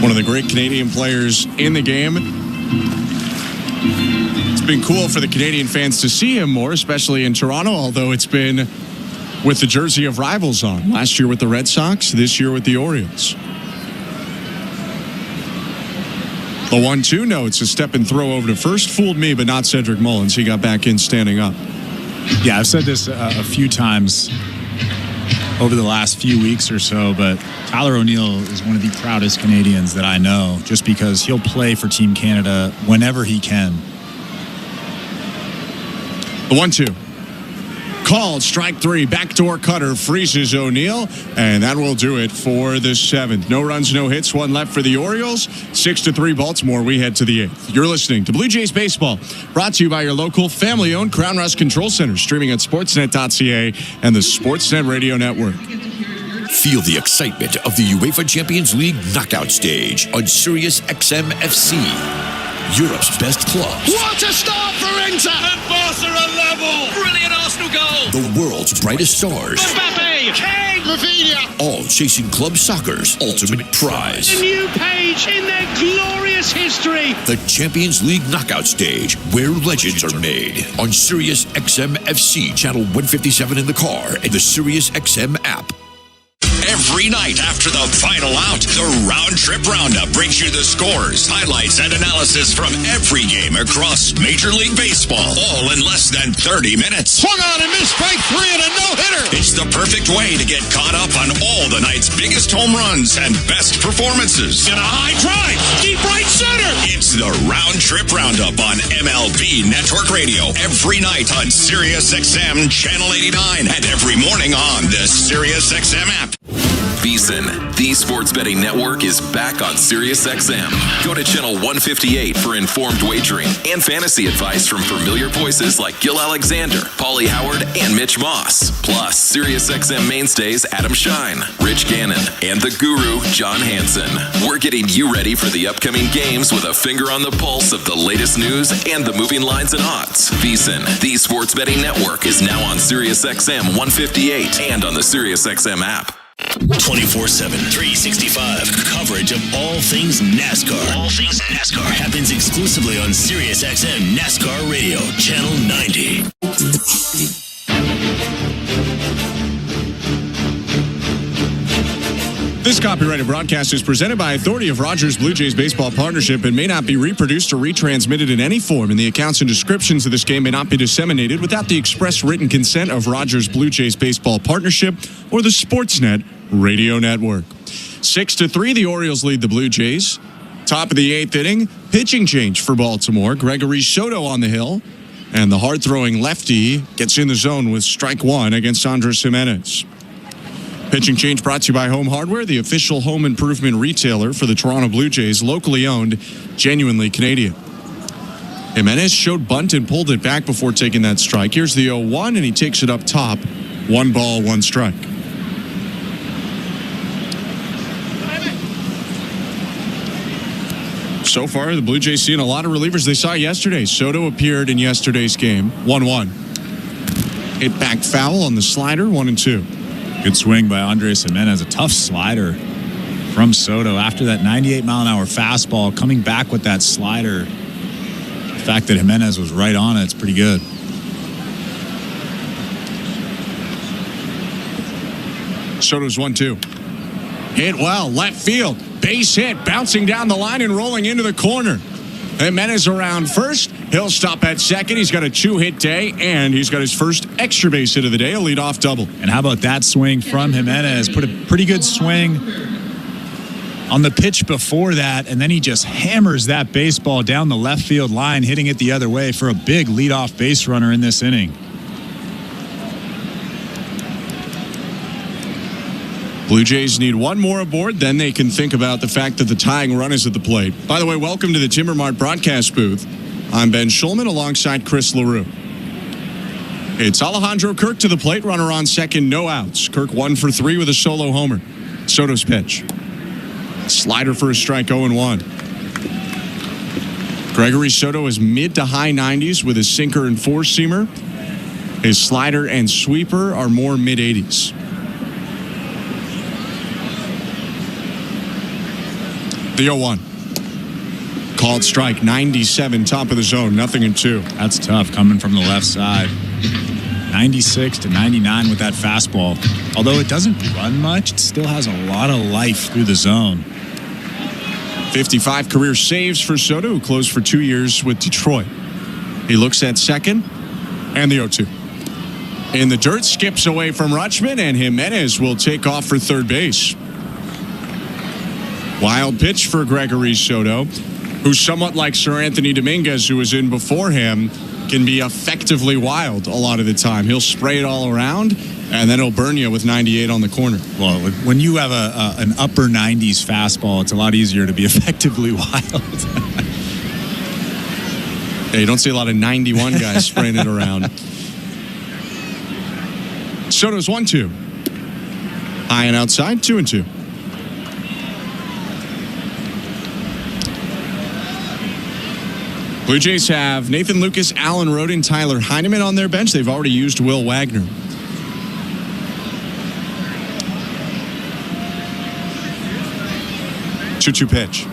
One of the great Canadian players in the game. It's been cool for the Canadian fans to see him more, especially in Toronto, although it's been with the jersey of rivals on. Last year with the Red Sox, this year with the Orioles. The 1-2, no, it's a step and throw over to first. Fooled me, but not Cedric Mullins. He got back in standing up. Yeah, I've said this a few times over the last few weeks or so, but Tyler O'Neill is one of the proudest Canadians that I know, just because he'll play for Team Canada whenever he can. The 1-2. Called, strike 3, backdoor cutter, freezes O'Neill, and that will do it for the 7th. No runs, no hits, 1 left for the Orioles. 6-3 Baltimore. We head to the 8th. You're listening to Blue Jays Baseball, brought to you by your local family-owned Crown Rust Control Center, streaming at sportsnet.ca and the Sportsnet Radio Network. Feel the excitement of the UEFA Champions League knockout stage on Sirius XM FC. Europe's best clubs. What a start for Inter! And Barca are level! Brilliant Arsenal goal! The world's brightest stars. Mbappe! Kane! Rafinha! All chasing club soccer's ultimate prize. A new page in their glorious history. The Champions League knockout stage, where legends are made. On Sirius XM FC, channel 157 in the car, and the Sirius XM app. Every night after the final out, the Round Trip Roundup brings you the scores, highlights, and analysis from every game across Major League Baseball, all in less than 30 minutes. Swung on and missed, strike 3 and a no-hitter. It's the perfect way to get caught up on all the night's biggest home runs and best performances. And a high drive, deep right center. It's the Round Trip Roundup on MLB Network Radio every night on Sirius XM Channel 89 and every morning on the Sirius XM app. VSiN, the sports betting network, is back on SiriusXM. Go to channel 158 for informed wagering and fantasy advice from familiar voices like Gil Alexander, Paulie Howard, and Mitch Moss. Plus, SiriusXM mainstays Adam Shine, Rich Gannon, and the guru, John Hansen. We're getting you ready for the upcoming games with a finger on the pulse of the latest news and the moving lines and odds. VSiN, the sports betting network, is now on SiriusXM 158 and on the SiriusXM app. 24/7, 365 coverage of all things NASCAR. All things NASCAR happens exclusively on SiriusXM NASCAR Radio, Channel 90. This copyrighted broadcast is presented by authority of Rogers Blue Jays Baseball Partnership and may not be reproduced or retransmitted in any form, and the accounts and descriptions of this game may not be disseminated without the express written consent of Rogers Blue Jays Baseball Partnership or the Sportsnet Radio Network. 6-3, the Orioles lead the Blue Jays. Top of the 8th inning, pitching change for Baltimore. Gregory Soto on the hill, And the hard-throwing lefty gets in the zone with strike one against Andres Jimenez. Pitching change brought to you by Home Hardware, the official home improvement retailer for the Toronto Blue Jays, locally owned, genuinely Canadian. Jimenez showed bunt and pulled it back before taking that strike. Here's the 0-1, and he takes it up top. 1 ball, 1 strike. So far, the Blue Jays seeing a lot of relievers they saw yesterday. Soto appeared in yesterday's game, 1-1. Hit back foul on the slider, 1-2. Good swing by Andres Jimenez. A tough slider from Soto after that 98-mile-an-hour fastball. Coming back with that slider. The fact that Jimenez was right on it's pretty good. Soto's 1-2. Hit well, left field. Base hit, bouncing down the line and rolling into the corner. Jimenez around first. He'll stop at second. He's got a 2-hit day, and he's got his first extra base hit of the day, a leadoff double. And how about that swing from Jimenez? Put a pretty good swing on the pitch before that, and then he just hammers that baseball down the left field line, hitting it the other way for a big leadoff base runner in this inning. Blue Jays need one more aboard, then they can think about the fact that the tying run is at the plate. By the way, welcome to the Timber Mart broadcast booth. I'm Ben Schulman alongside Chris LaRue. It's Alejandro Kirk to the plate, runner on second, no outs. Kirk 1 for 3 with a solo homer. Soto's pitch. Slider for a strike, 0-1. Gregory Soto is mid to high 90s with his sinker and four-seamer. His slider and sweeper are more mid-80s. The 0-1. Called strike, 97, top of the zone, 0-2. That's tough coming from the left side. 96 to 99 with that fastball. Although it doesn't run much, it still has a lot of life through the zone. 55 career saves for Soto, who closed for 2 years with Detroit. He looks at second, and the 0-2. In the dirt, skips away from Rutschman, and Jimenez will take off for third base. Wild pitch for Gregory Soto, who's somewhat like Sir Anthony Dominguez, who was in before him, can be effectively wild a lot of the time. He'll spray it all around, and then he'll burn you with 98 on the corner. Well, when you have an upper 90s fastball, it's a lot easier to be effectively wild. Yeah, you don't see a lot of 91 guys spraying it around. Soto's 1-2. High and outside, 2-2. Blue Jays have Nathan Lucas, Alan Roden, Tyler Heineman on their bench. They've already used Will Wagner. Two-two pitch.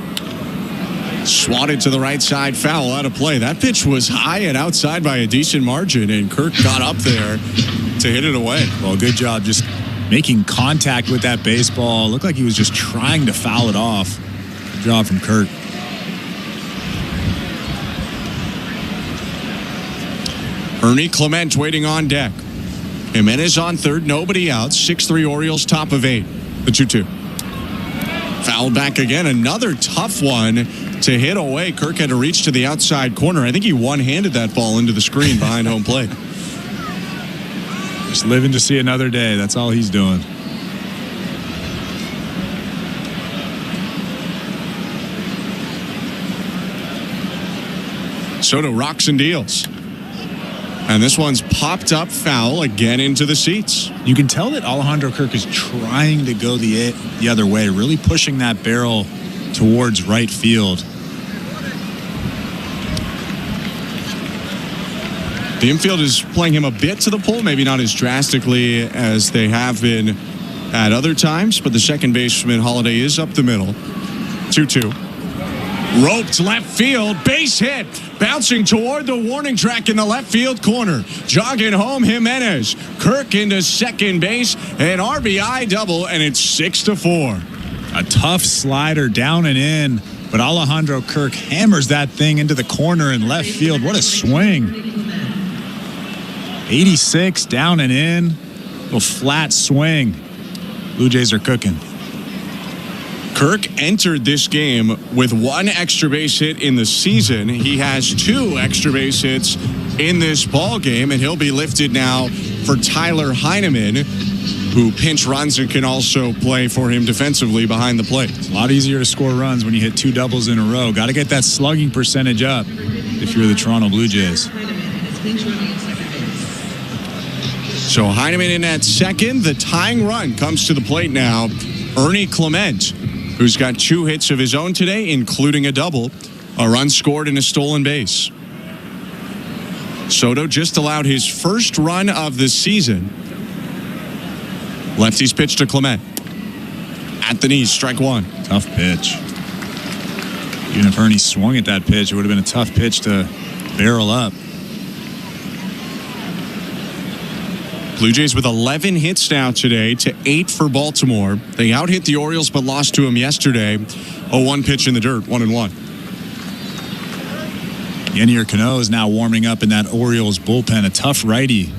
Swatted to the right side, foul out of play. That pitch was high and outside by a decent margin, and Kirk got up there to hit it away. Well, good job just making contact with that baseball. Looked like he was just trying to foul it off. Good job from Kirk. Ernie Clement waiting on deck. Jimenez on third, nobody out. 6-3 Orioles, top of 8. The 2-2. Fouled back again. Another tough one to hit away. Kirk had to reach to the outside corner. I think he one-handed that ball into the screen behind home plate. Just living to see another day. That's all he's doing. Soto rocks and deals. And this one's popped up foul again into the seats. You can tell that Alejandro Kirk is trying to go the other way, really pushing that barrel towards right field. The infield is playing him a bit to the pole, maybe not as drastically as they have been at other times, but the second baseman, Holiday, is up the middle. 2-2. Roped left field, base hit, bouncing toward the warning track in the left field corner. Jogging home, Jimenez. Kirk into second base, an RBI double, and it's 6-4. A tough slider down and in, but Alejandro Kirk hammers that thing into the corner in left field. What a swing. 86 down and in, little flat swing. Blue Jays are cooking. Kirk entered this game with 1 extra base hit in the season. He has 2 extra base hits in this ball game, and he'll be lifted now for Tyler Heineman, who pinch runs and can also play for him defensively behind the plate. It's a lot easier to score runs when you hit 2 doubles in a row. Got to get that slugging percentage up if you're the Toronto Blue Jays. So Heineman in at second. The tying run comes to the plate now. Ernie Clement, who's got 2 hits of his own today, including a double. A run scored and a stolen base. Soto just allowed his first run of the season. Lefty's pitch to Clement. At the knees, strike 1. Tough pitch. Even if Ernie swung at that pitch, it would have been a tough pitch to barrel up. Blue Jays with 11 hits now today to 8 for Baltimore. They out-hit the Orioles but lost to them yesterday. 0-1 pitch in the dirt, 1-1. Yennier Cano is now warming up in that Orioles bullpen, a tough righty.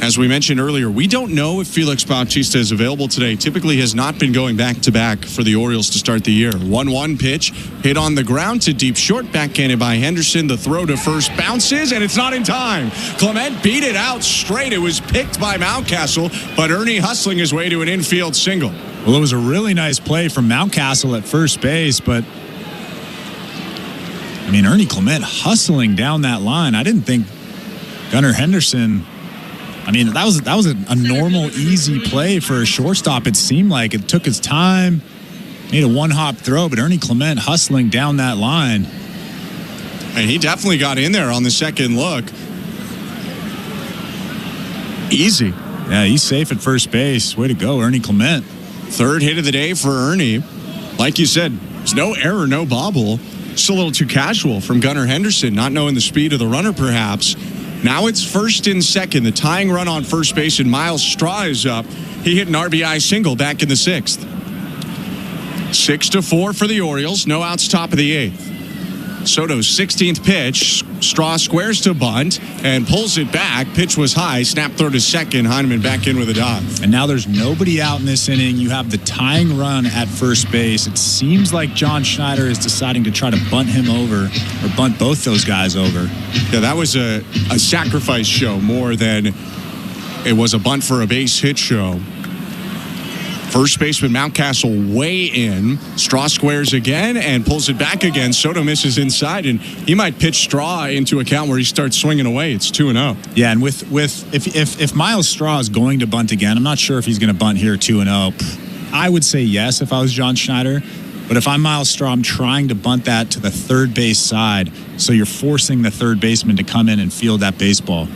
As we mentioned earlier, we don't know if Felix Bautista is available today. Typically has not been going back-to-back for the Orioles to start the year. 1-1 pitch, hit on the ground to deep short, backhanded by Henderson. The throw to first bounces, and it's not in time. Clement beat it out straight. It was picked by Mountcastle, but Ernie hustling his way to an infield single. Well, it was a really nice play from Mountcastle at first base, but I mean, Ernie Clement hustling down that line. I didn't think Gunnar Henderson... I mean, that was a normal, easy play for a shortstop. It seemed like it took his time, made a one-hop throw, but Ernie Clement hustling down that line. And he definitely got in there on the second look. Easy. Yeah, he's safe at first base. Way to go, Ernie Clement. Third hit of the day for Ernie. Like you said, there's no error, no bobble. Just a little too casual from Gunnar Henderson, not knowing the speed of the runner, perhaps. Now it's first and second. The tying run on first base, and Miles Straw is up. He hit an RBI single back in the 6th. 6-4 for the Orioles. No outs, top of the 8th. Soto's 16th pitch. Straw squares to bunt and pulls it back. Pitch was high. Snap throw to second. Heineman back in with a dive. And now there's nobody out in this inning. You have the tying run at first base. It seems like John Schneider is deciding to try to bunt him over, or bunt both those guys over. Yeah, that was a sacrifice show more than it was a bunt for a base hit show. First baseman Mountcastle way in. Straw squares again and pulls it back again. Soto misses inside, and he might pitch Straw into a count where he starts swinging away. It's 2-0. Yeah, and if Miles Straw is going to bunt again, I'm not sure if he's going to bunt here 2-0. I would say yes if I was John Schneider. But if I'm Miles Straw, I'm trying to bunt that to the third base side. So you're forcing the third baseman to come in and field that baseball.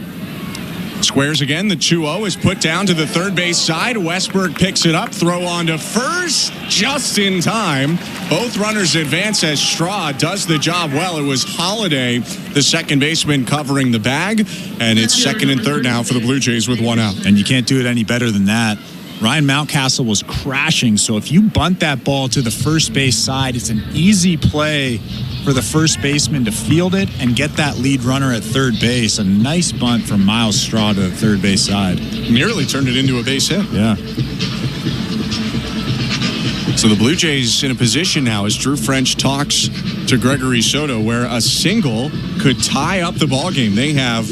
Squares again. The 2-0 is put down to the third base side. Westberg picks it up. Throw on to first. Just in time. Both runners advance as Straw does the job well. It was Holiday, the second baseman, covering the bag. And it's second and third now for the Blue Jays with 1 out. And you can't do it any better than that. Ryan Mountcastle was crashing. So if you bunt that ball to the first base side, it's an easy play for the first baseman to field it and get that lead runner at third base. A nice bunt from Miles Straw to the third base side. Nearly turned it into a base hit. Yeah. So the Blue Jays in a position now as Drew French talks to Gregory Soto where a single could tie up the ballgame. They have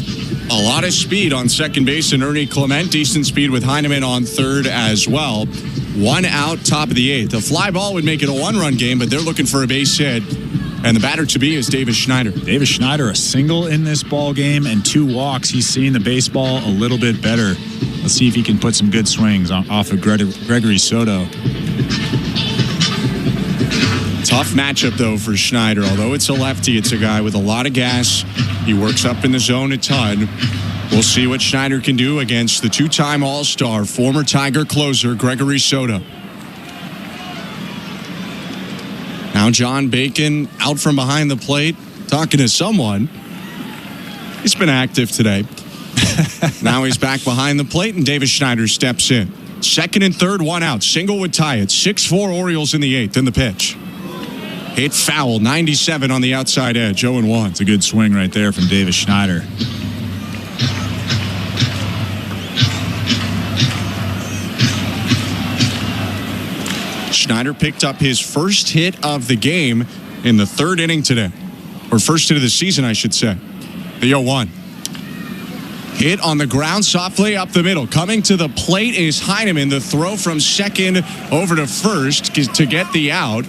a lot of speed on second base, and Ernie Clement, decent speed with Heineman on third as well. 1 out, top of the 8th. A fly ball would make it a 1-run game, but they're looking for a base hit. And the batter to be is Davis Schneider. Davis Schneider, a single in this ball game and 2 walks. He's seeing the baseball a little bit better. Let's see if he can put some good swings off of Gregory Soto. Tough matchup, though, for Schneider. Although it's a lefty, it's a guy with a lot of gas. He works up in the zone a ton. We'll see what Schneider can do against the 2-time All-Star, former Tiger closer, Gregory Soto. Now John Bacon out from behind the plate, talking to someone. He's been active today. Now he's back behind the plate, and Davis Schneider steps in. Second and third, 1 out. Single would tie it. 6-4 Orioles in the 8th in the pitch. Hit foul, 97 on the outside edge, 0-1. It's a good swing right there from Davis Schneider. Schneider picked up his first hit of the game in the 3rd inning today. Or first hit of the season, I should say. The 0-1. Hit on the ground softly up the middle. Coming to the plate is Heineman. The throw from second over to first to get the out.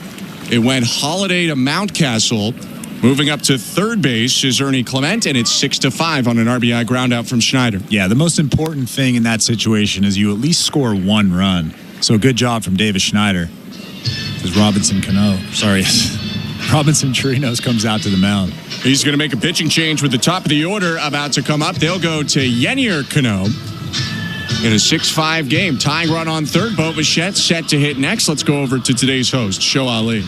It went Holiday to Mountcastle. Moving up to third base is Ernie Clement, and it's 6-5 on an RBI ground out from Schneider. Yeah, the most important thing in that situation is you at least score one run. So good job from Davis Schneider. As Robinson Chirinos comes out to the mound. He's going to make a pitching change with the top of the order about to come up. They'll go to Yenier Cano in a 6-5 game. Tying run on third. Bo Bichette set to hit next. Let's go over to today's host, Show Ali.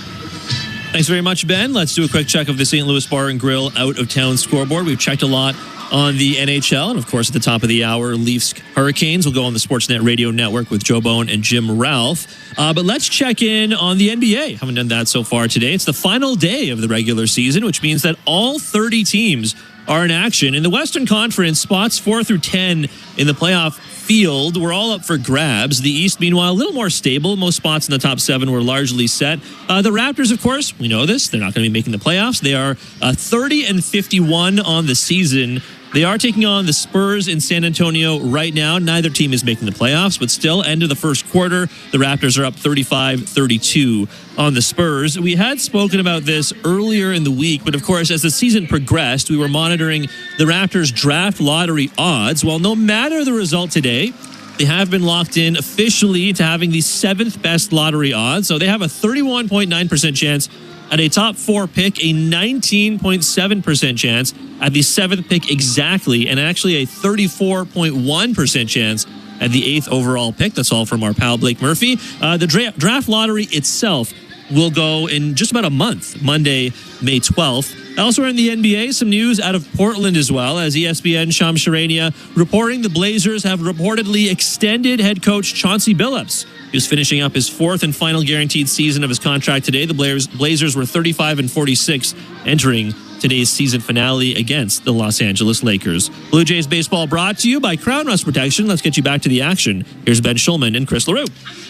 Thanks very much, Ben. Let's do a quick check of the St. Louis Bar and Grill out-of-town scoreboard. We've checked a lot on the NHL, and of course, at the top of the hour, Leafs Hurricanes will go on the Sportsnet Radio Network with Joe Bone and Jim Ralph. But let's check in on the NBA. Haven't done that so far today. It's the final day of the regular season, which means that all 30 teams are in action. In the Western Conference, spots 4 through 10 in the playoff field were all up for grabs. The East, meanwhile, a little more stable. Most spots in the top 7 were largely set. The Raptors, of course, we know this. They're not going to be making the playoffs. They are 30-51 on the season. They are taking on the Spurs in San Antonio right now. Neither team is making the playoffs, but still, end of the first quarter, the Raptors are up 35-32 on the Spurs. We had spoken about this earlier in the week, but of course, as the season progressed, we were monitoring the Raptors draft lottery odds. Well, no matter the result today, they have been locked in officially to having the 7th best lottery odds. So they have a 31.9% chance at a top 4 pick, a 19.7% chance at the 7th pick exactly, and actually a 34.1% chance at the 8th overall pick. That's all from our pal Blake Murphy. The draft lottery itself will go in just about a month, Monday, May 12th. Elsewhere in the NBA, some news out of Portland as well, as ESPN Shams Charania reporting the Blazers have reportedly extended head coach Chauncey Billups. He was finishing up his 4th and final guaranteed season of his contract today. The Blazers were 35-46 entering today's season finale against the Los Angeles Lakers. Blue Jays baseball brought to you by Crown Rust Protection. Let's get you back to the action. Here's Ben Schulman and Chris LaRue.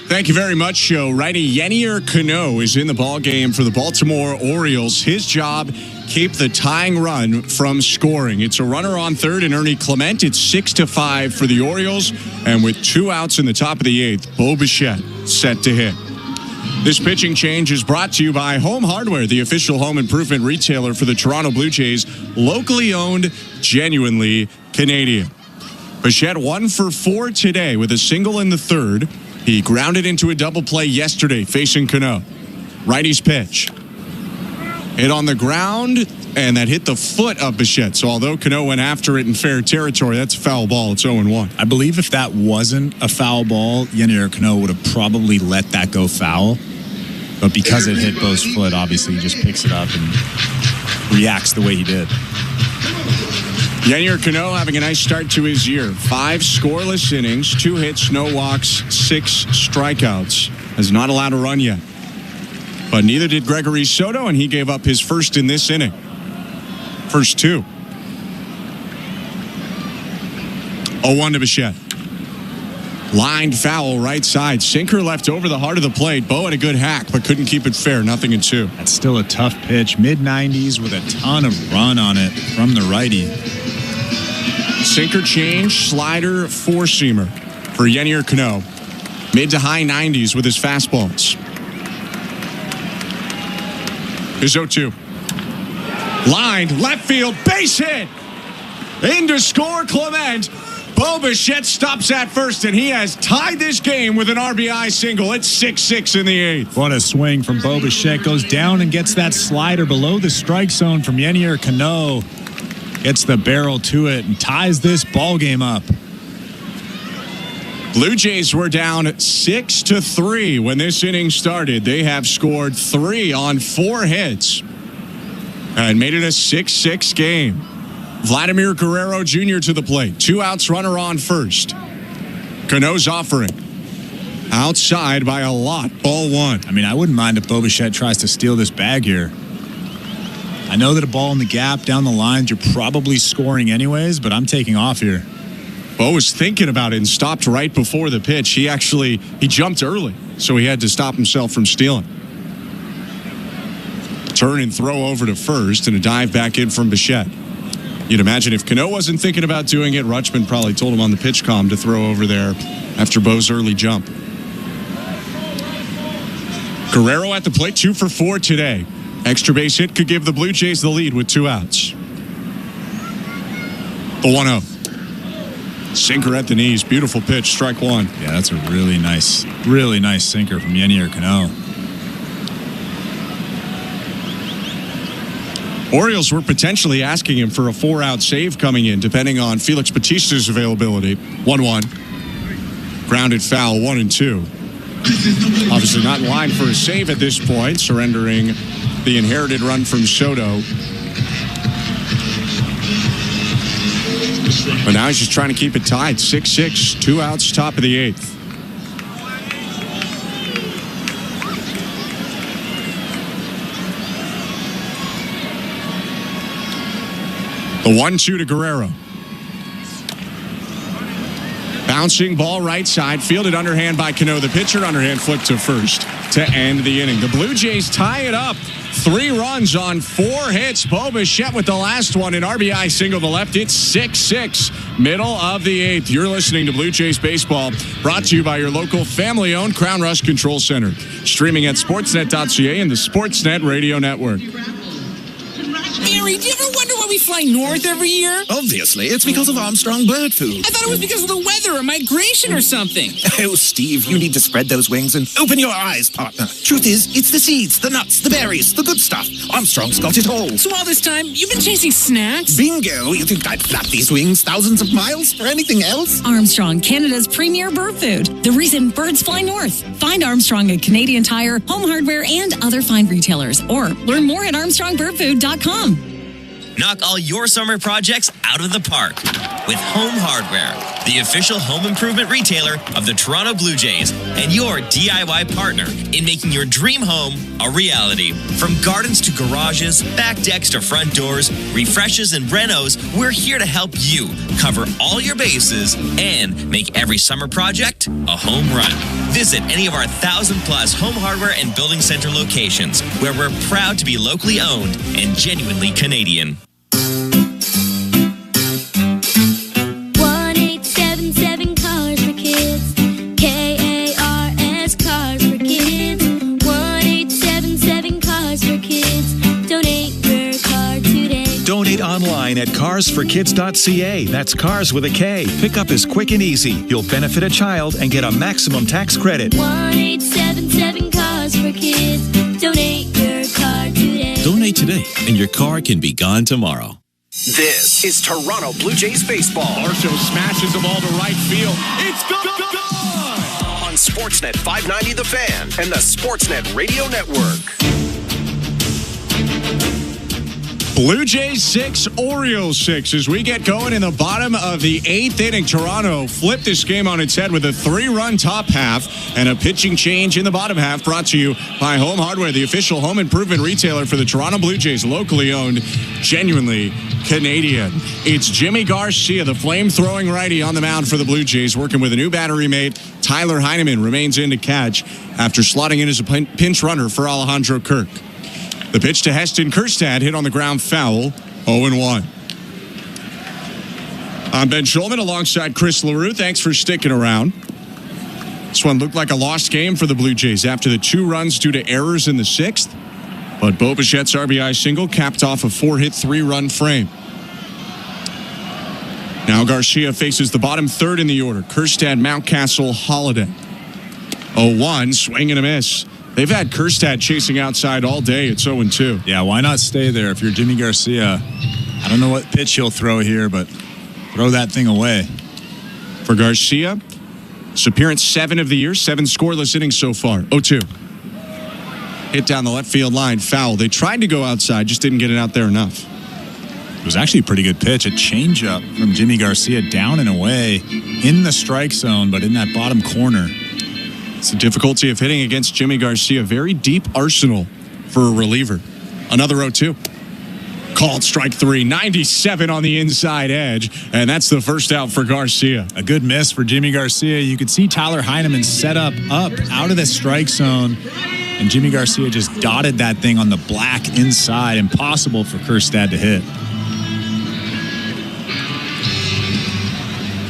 Thank you very much, Joe. Righty Yenier Cano is in the ballgame for the Baltimore Orioles. His job, keep the tying run from scoring. It's a runner on third and Ernie Clement. It's 6-5 for the Orioles. And with 2 outs in the top of the 8th, Bo Bichette set to hit. This pitching change is brought to you by Home Hardware, the official home improvement retailer for the Toronto Blue Jays. Locally owned, genuinely Canadian. Bichette 1 for 4 today with a single in the third. He grounded into a double play yesterday facing Cano. Righty's pitch. Hit on the ground, and that hit the foot of Bichette. So although Cano went after it in fair territory, that's a foul ball. It's 0-1. I believe if that wasn't a foul ball, Yenier Cano would have probably let that go foul. But because it hit Bo's foot, obviously he just picks it up and reacts the way he did. Yenier Cano having a nice start to his year. 5 scoreless innings, 2 hits, no walks, 6 strikeouts. Has not allowed a run yet. But neither did Gregory Soto, and he gave up his first in this inning. First 2. 0-1 to Bichette. Lined foul right side. Sinker left over the heart of the plate. Bo had a good hack, but couldn't keep it fair. 0-2. That's still a tough pitch. Mid-90s with a ton of run on it from the righty. Sinker change, slider, 4-seamer for Yenier Cano. Mid to high 90s with his fastballs. Here's 0-2. Lined, left field, base hit. In to score Clement. Bo Bichette stops at first, and he has tied this game with an RBI single. It's 6-6 in the 8th. What a swing from Bo Bichette. Goes down and gets that slider below the strike zone from Yenier Cano. Gets the barrel to it and ties this ball game up. Blue Jays were down 6-3 when this inning started. They have scored 3 on 4 hits and made it a 6-6 game. Vladimir Guerrero Jr. to the plate. 2 outs, runner on first. Cano's offering. Outside by a lot. Ball 1. I mean, I wouldn't mind if Bo Bichette tries to steal this bag here. I know that a ball in the gap down the lines, you're probably scoring anyways, but I'm taking off here. Bo was thinking about it and stopped right before the pitch. He jumped early, so he had to stop himself from stealing. Turn and throw over to first, and a dive back in from Bichette. You'd imagine if Cano wasn't thinking about doing it, Rutschman probably told him on the pitch comm to throw over there after Bo's early jump. Guerrero at the plate, 2 for 4 today. Extra base hit could give the Blue Jays the lead with 2 outs. The 1-0. Sinker at the knees. Beautiful pitch. Strike 1. Yeah, that's a really nice sinker from Yennier Cano. Orioles were potentially asking him for a 4-out save coming in, depending on Felix Bautista's availability. 1-1. Grounded foul, 1-2. Obviously not in line for a save at this point, surrendering the inherited run from Soto. But now he's just trying to keep it tied. 6-6, 2 outs, top of the 8th. The 1-2 to Guerrero. Bouncing ball right side, fielded underhand by Cano. The pitcher underhand flipped to first to end the inning. The Blue Jays tie it up. 3 runs on 4 hits. Bo Bichette with the last one, an RBI single to left. It's 6-6, middle of the 8th. You're listening to Blue Jays Baseball, brought to you by your local family-owned Crown Rust Control Center. Streaming at sportsnet.ca and the Sportsnet Radio Network. Barry, do you ever wonder why we fly north every year? Obviously, it's because of Armstrong bird food. I thought it was because of the weather or migration or something. Oh, Steve, you need to spread those wings and open your eyes, partner. Truth is, it's the seeds, the nuts, the berries, the good stuff. Armstrong's got it all. So all this time, you've been chasing snacks? Bingo! You think I'd flap these wings thousands of miles for anything else? Armstrong, Canada's premier bird food. The reason birds fly north. Find Armstrong at Canadian Tire, Home Hardware, and other fine retailers. Or learn more at armstrongbirdfood.com. Knock all your summer projects out of the park with Home Hardware, the official home improvement retailer of the Toronto Blue Jays and your DIY partner in making your dream home a reality. From gardens to garages, back decks to front doors, refreshes and renos, we're here to help you cover all your bases and make every summer project a home run. Visit any of our 1,000+ home hardware and building center locations where we're proud to be locally owned and genuinely Canadian. 1-877 Cars for Kids. KARS Cars for Kids. 1-877 Cars for Kids. Donate your car today. Donate online at carsforkids.ca. That's cars with a K. Pickup is quick and easy. You'll benefit a child and get a maximum tax credit. 1-877 Cars for Kids. Donate your car today. Donate today, and your car can be gone tomorrow. This is Toronto Blue Jays baseball. Marshall smashes the ball to right field. It's gone! On Sportsnet 590 The Fan and the Sportsnet Radio Network. Blue Jays 6, Orioles 6 as we get going in the bottom of the 8th inning. Toronto flipped this game on its head with a 3-run top half and a pitching change in the bottom half, brought to you by Home Hardware, the official home improvement retailer for the Toronto Blue Jays, locally owned, genuinely Canadian. It's Jimmy Garcia, the flame-throwing righty on the mound for the Blue Jays, working with a new battery mate. Tyler Heineman remains in to catch after slotting in as a pinch runner for Alejandro Kirk. The pitch to Heston Kjerstad, hit on the ground foul, 0-1. I'm Ben Schulman alongside Chris LaRue. Thanks for sticking around. This one looked like a lost game for the Blue Jays after the 2 runs due to errors in the 6th. But Bo Bichette's RBI single capped off a 4-hit, 3-run frame. Now Garcia faces the bottom 3rd in the order. Kjerstad, Mountcastle, Holiday. 0-1, swing and a miss. They've had Kjerstad chasing outside all day. It's 0-2. Yeah, why not stay there? If you're Jimmy Garcia, I don't know what pitch he'll throw here, but throw that thing away. For Garcia, it's appearance 7 of the year, 7 scoreless innings so far. 0-2. Hit down the left field line, foul. They tried to go outside, just didn't get it out there enough. It was actually a pretty good pitch. A changeup from Jimmy Garcia down and away in the strike zone, but in that bottom corner. It's the difficulty of hitting against Jimmy Garcia. Very deep arsenal for a reliever. Another 0-2. Called strike 3. 97 on the inside edge. And that's the first out for Garcia. A good miss for Jimmy Garcia. You could see Tyler Heineman set up out of the strike zone. And Jimmy Garcia just dotted that thing on the black inside. Impossible for Kjerstad to hit.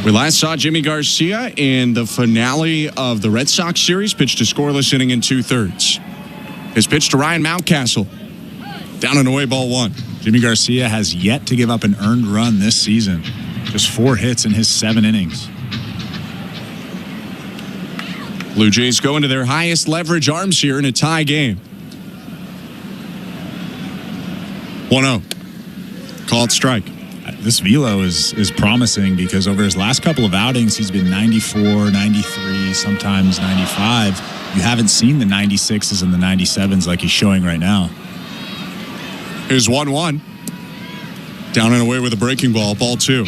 We last saw Jimmy Garcia in the finale of the Red Sox series, pitched a scoreless inning in 2/3. His pitch to Ryan Mountcastle. Down and away, ball 1. Jimmy Garcia has yet to give up an earned run this season. Just 4 hits in his 7 innings. Blue Jays go into their highest leverage arms here in a tie game. 1-0. Called strike. This velo is promising because over his last couple of outings, he's been 94, 93, sometimes 95. You haven't seen the 96s and the 97s like he's showing right now. Here's 1-1. Down and away with a breaking ball, ball 2.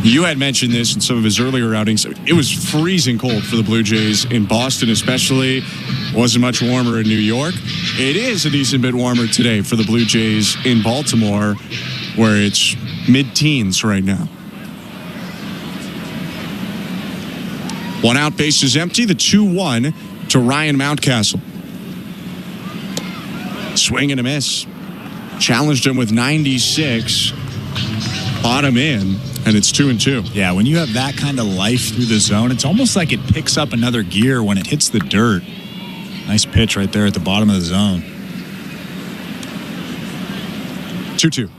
You had mentioned this in some of his earlier outings. It was freezing cold for the Blue Jays in Boston especially. Wasn't much warmer in New York. It is a decent bit warmer today for the Blue Jays in Baltimore, where it's mid-teens right now. 1 out, base is empty. The 2-1 to Ryan Mountcastle. Swing and a miss. Challenged him with 96. Bottom in, and it's 2-2. Yeah, when you have that kind of life through the zone, it's almost like it picks up another gear when it hits the dirt. Nice pitch right there at the bottom of the zone. 2-2.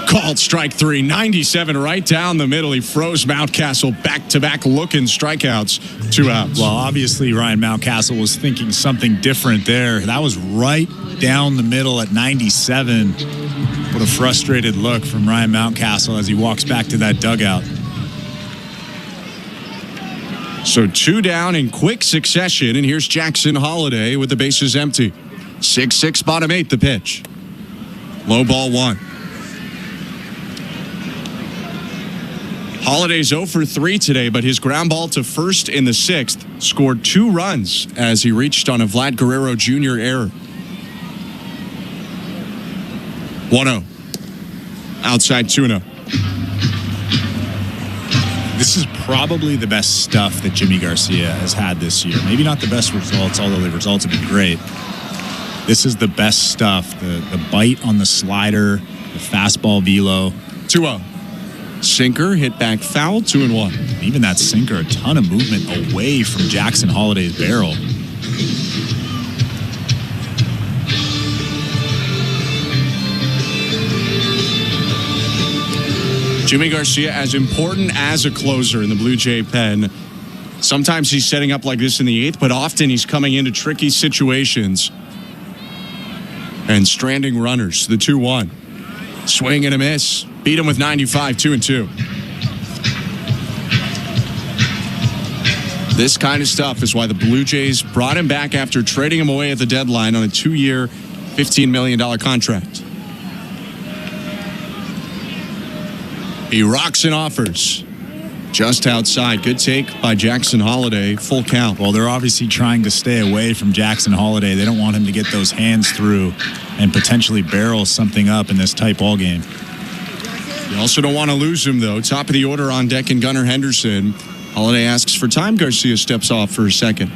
Called strike 3, 97 right down the middle. He froze Mountcastle back-to-back looking strikeouts. 2 outs. Well, obviously Ryan Mountcastle was thinking something different there. That was right down the middle at 97. What a frustrated look from Ryan Mountcastle as he walks back to that dugout. So 2 down in quick succession, and here's Jackson Holliday with the bases empty. 6-6 bottom 8 the pitch. Low ball 1. Holliday's 0 for 3 today, but his ground ball to first in the 6th scored 2 runs as he reached on a Vlad Guerrero Jr. error. 1-0. Outside 2-0. This is probably the best stuff that Jimmy Garcia has had this year. Maybe not the best results, although the results have been great. This is the best stuff. The bite on the slider, the fastball velo. 2-0. Sinker hit back foul, 2-1. Even that sinker, a ton of movement away from Jackson Holliday's barrel. Jimmy Garcia, as important as a closer in the Blue Jay pen, sometimes he's setting up like this in the 8th, but often he's coming into tricky situations and stranding runners. The 2-1. Swing and a miss. Beat him with 95, 2-2. This kind of stuff is why the Blue Jays brought him back after trading him away at the deadline on a 2-year, $15 million contract. He rocks and offers. Just outside. Good take by Jackson Holliday. Full count. Well, they're obviously trying to stay away from Jackson Holliday. They don't want him to get those hands through and potentially barrel something up in this tight ball game. You also don't want to lose him, though. Top of the order on deck in Gunnar Henderson. Holliday asks for time. Garcia steps off for a second.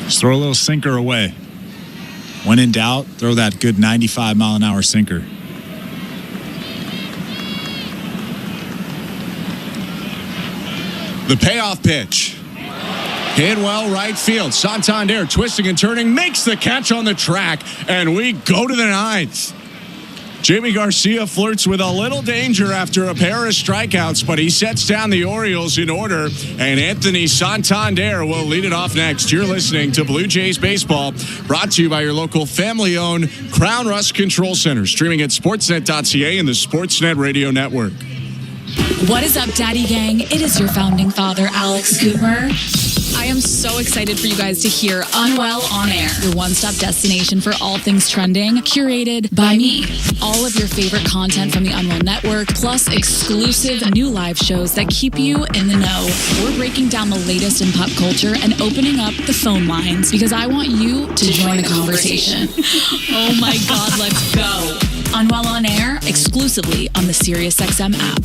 Just throw a little sinker away. When in doubt, throw that good 95-mile-an-hour sinker. The payoff pitch. Hit well right field. Santander twisting and turning. Makes the catch on the track. And we go to the 9th. Jimmy Garcia flirts with a little danger after a pair of strikeouts, but he sets down the Orioles in order, and Anthony Santander will lead it off next. You're listening to Blue Jays Baseball, brought to you by your local family-owned Crown Rust Control Center, streaming at sportsnet.ca and the Sportsnet Radio Network. What is up, Daddy Gang? It is your founding father, Alex Cooper. I am so excited for you guys to hear Unwell on Air, your one-stop destination for all things trending, curated by me. All of your favorite content from the Unwell Network, plus exclusive new live shows that keep you in the know. We're breaking down the latest in pop culture and opening up the phone lines because I want you to join the conversation. Oh my God, let's go. Unwell on Air, exclusively on the SiriusXM app.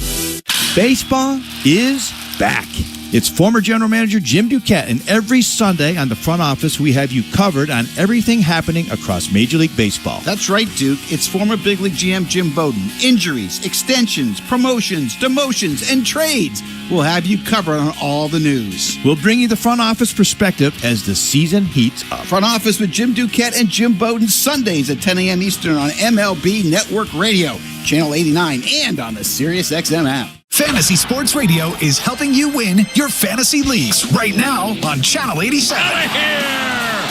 Baseball is back. It's former General Manager Jim Duquette, and every Sunday on the front office, we have you covered on everything happening across Major League Baseball. That's right, Duke. It's former Big League GM Jim Bowden. Injuries, extensions, promotions, demotions, and trades. We'll have you covered on all the news. We'll bring you the front office perspective as the season heats up. Front Office with Jim Duquette and Jim Bowden, Sundays at 10 a.m. Eastern on MLB Network Radio, Channel 89, and on the SiriusXM app. Fantasy Sports Radio is helping you win your fantasy leagues right now on Channel 87. Out of here!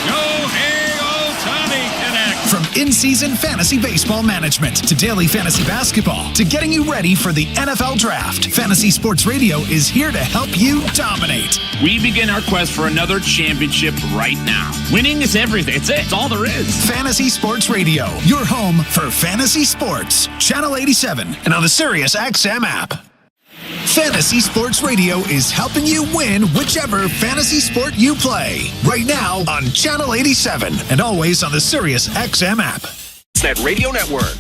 Go hey, Ohtani Connect! From in-season fantasy baseball management to daily fantasy basketball to getting you ready for the NFL Draft, Fantasy Sports Radio is here to help you dominate. We begin our quest for another championship right now. Winning is everything. It's it. It's all there is. Fantasy Sports Radio, your home for fantasy sports. Channel 87 and on the SiriusXM app. Fantasy Sports Radio is helping you win whichever fantasy sport you play. Right now on Channel 87 and always on the SiriusXM app. Sportsnet Radio Network.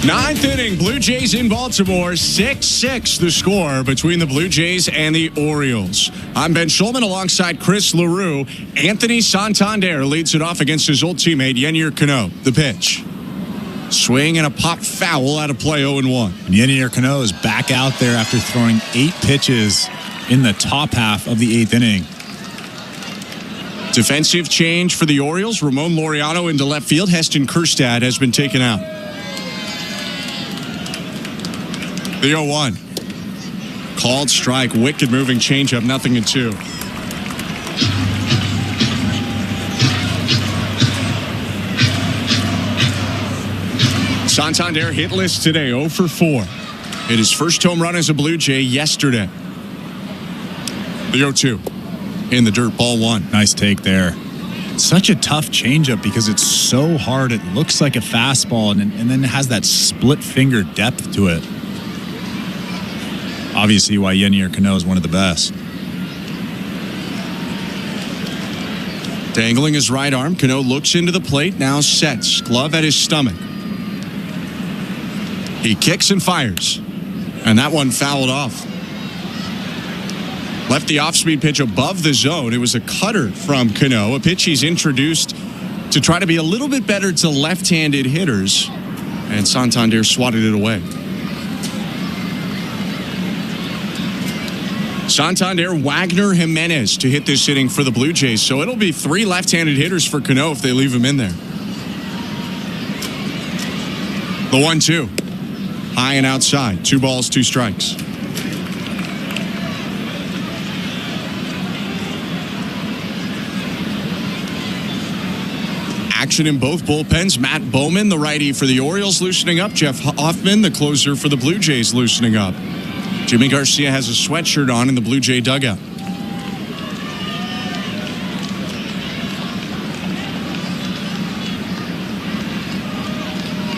Ninth inning, Blue Jays in Baltimore, 6-6 the score between the Blue Jays and the Orioles. I'm Ben Schulman alongside Chris LaRue. Anthony Santander leads it off against his old teammate, Yennier Cano. The pitch. Swing and a pop foul out of play, 0-1. And Yennier Cano is back out there after throwing 8 pitches in the top half of the 8th inning. Defensive change for the Orioles. Ramon Laureano into left field. Heston Kjerstad has been taken out. The 0-1. Called strike. Wicked moving changeup. 0-2. Santander hitless today, 0 for 4. Hit his first home run as a Blue Jay yesterday. The 0-2 in the dirt, ball 1. Nice take there. Such a tough changeup because it's so hard. It looks like a fastball and then it has that split finger depth to it. Obviously why Yennier Cano is one of the best. Dangling his right arm, Cano looks into the plate, now sets. Glove at his stomach. He kicks and fires. And that one fouled off. Left the off-speed pitch above the zone. It was a cutter from Cano, a pitch he's introduced to try to be a little bit better to left-handed hitters. And Santander swatted it away. Santander, Wagner, Jimenez to hit this inning for the Blue Jays. So it'll be 3 left-handed hitters for Cano if they leave him in there. The 1-2. High and outside. 2 balls, 2 strikes. Action in both bullpens. Matt Bowman, the righty for the Orioles, loosening up. Jeff Hoffman, the closer for the Blue Jays, loosening up. Jimmy Garcia has a sweatshirt on in the Blue Jay dugout.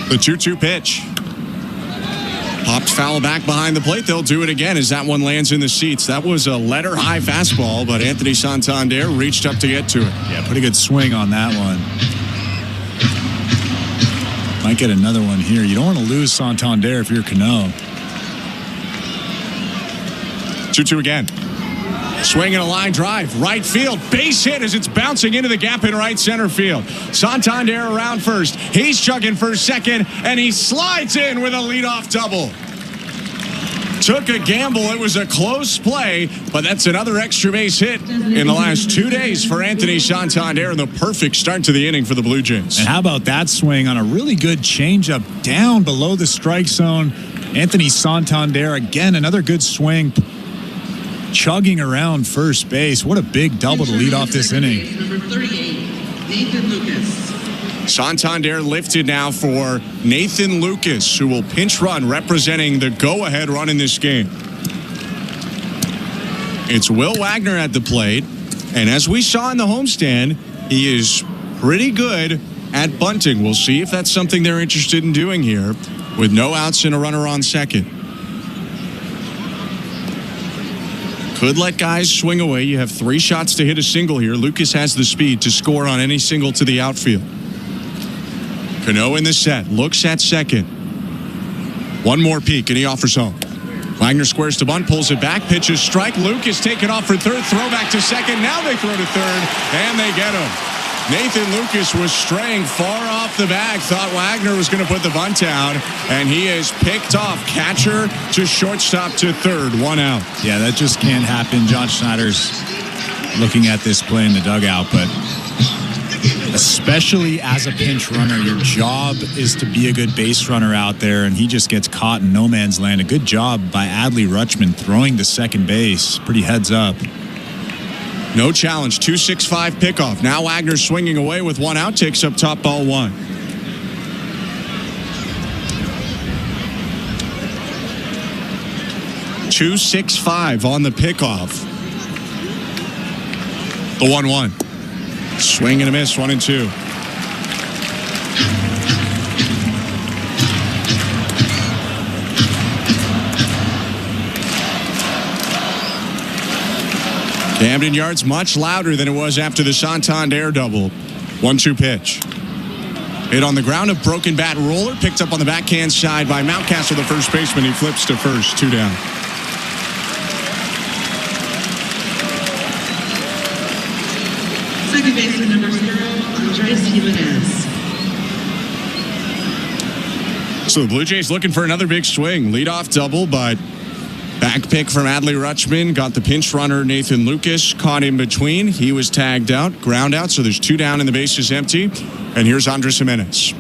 The 2-2 pitch. Popped foul back behind the plate. They'll do it again as that one lands in the seats. That was a letter-high fastball, but Anthony Santander reached up to get to it. Yeah, pretty good swing on that one. Might get another one here. You don't want to lose Santander if you're Cano. 2-2 again. Swing and a line drive. Right field. Base hit as it's bouncing into the gap in right center field. Santander around first. He's chugging for second, and he slides in with a leadoff double. Took a gamble. It was a close play, but that's another extra base hit in the last 2 days for Anthony Santander, and the perfect start to the inning for the Blue Jays. And how about that swing on a really good changeup down below the strike zone? Anthony Santander, again, another good swing. Chugging around first base. What a big double to lead off this inning. Number 38, Nathan Lucas. Santander lifted now for Nathan Lucas, who will pinch run representing the go-ahead run in this game. It's Will Wagner at the plate, and as we saw in the homestand, he is pretty good at bunting. We'll see if that's something they're interested in doing here with no outs and a runner on second. Could let guys swing away. You have 3 shots to hit a single here. Lucas has the speed to score on any single to the outfield. Cano in the set. Looks at second. One more peek, and he offers home. Wagner squares to bunt, pulls it back, pitches strike. Lucas taken off for third, throw back to second. Now they throw to third, and they get him. Nathan Lucas was straying far off the bag, thought Wagner was going to put the bunt down, and he is picked off. Catcher to shortstop to third, 1 out. Yeah, that just can't happen. John Schneider's looking at this play in the dugout, but especially as a pinch runner, your job is to be a good base runner out there, and he just gets caught in no man's land. A good job by Adley Rutschman throwing to second base. Pretty heads up. No challenge, 2-6-5 pickoff. Now Wagner swinging away with 1 out, takes up top, ball 1. .265 on the pickoff. The 1-1. Swing and a miss, 1-2. Camden Yards much louder than it was after the Santander double. 1-2 pitch. Hit on the ground, a broken bat roller, picked up on the backhand side by Mountcastle, the first baseman. He flips to first, 2 down. Second baseman number 0, Andres Jimenez. So the Blue Jays looking for another big swing. Leadoff double, but back pick from Adley Rutschman. Got the pinch runner, Nathan Lucas, caught in between. He was tagged out, ground out, so there's 2 down and the base is empty. And here's Andres Jimenez.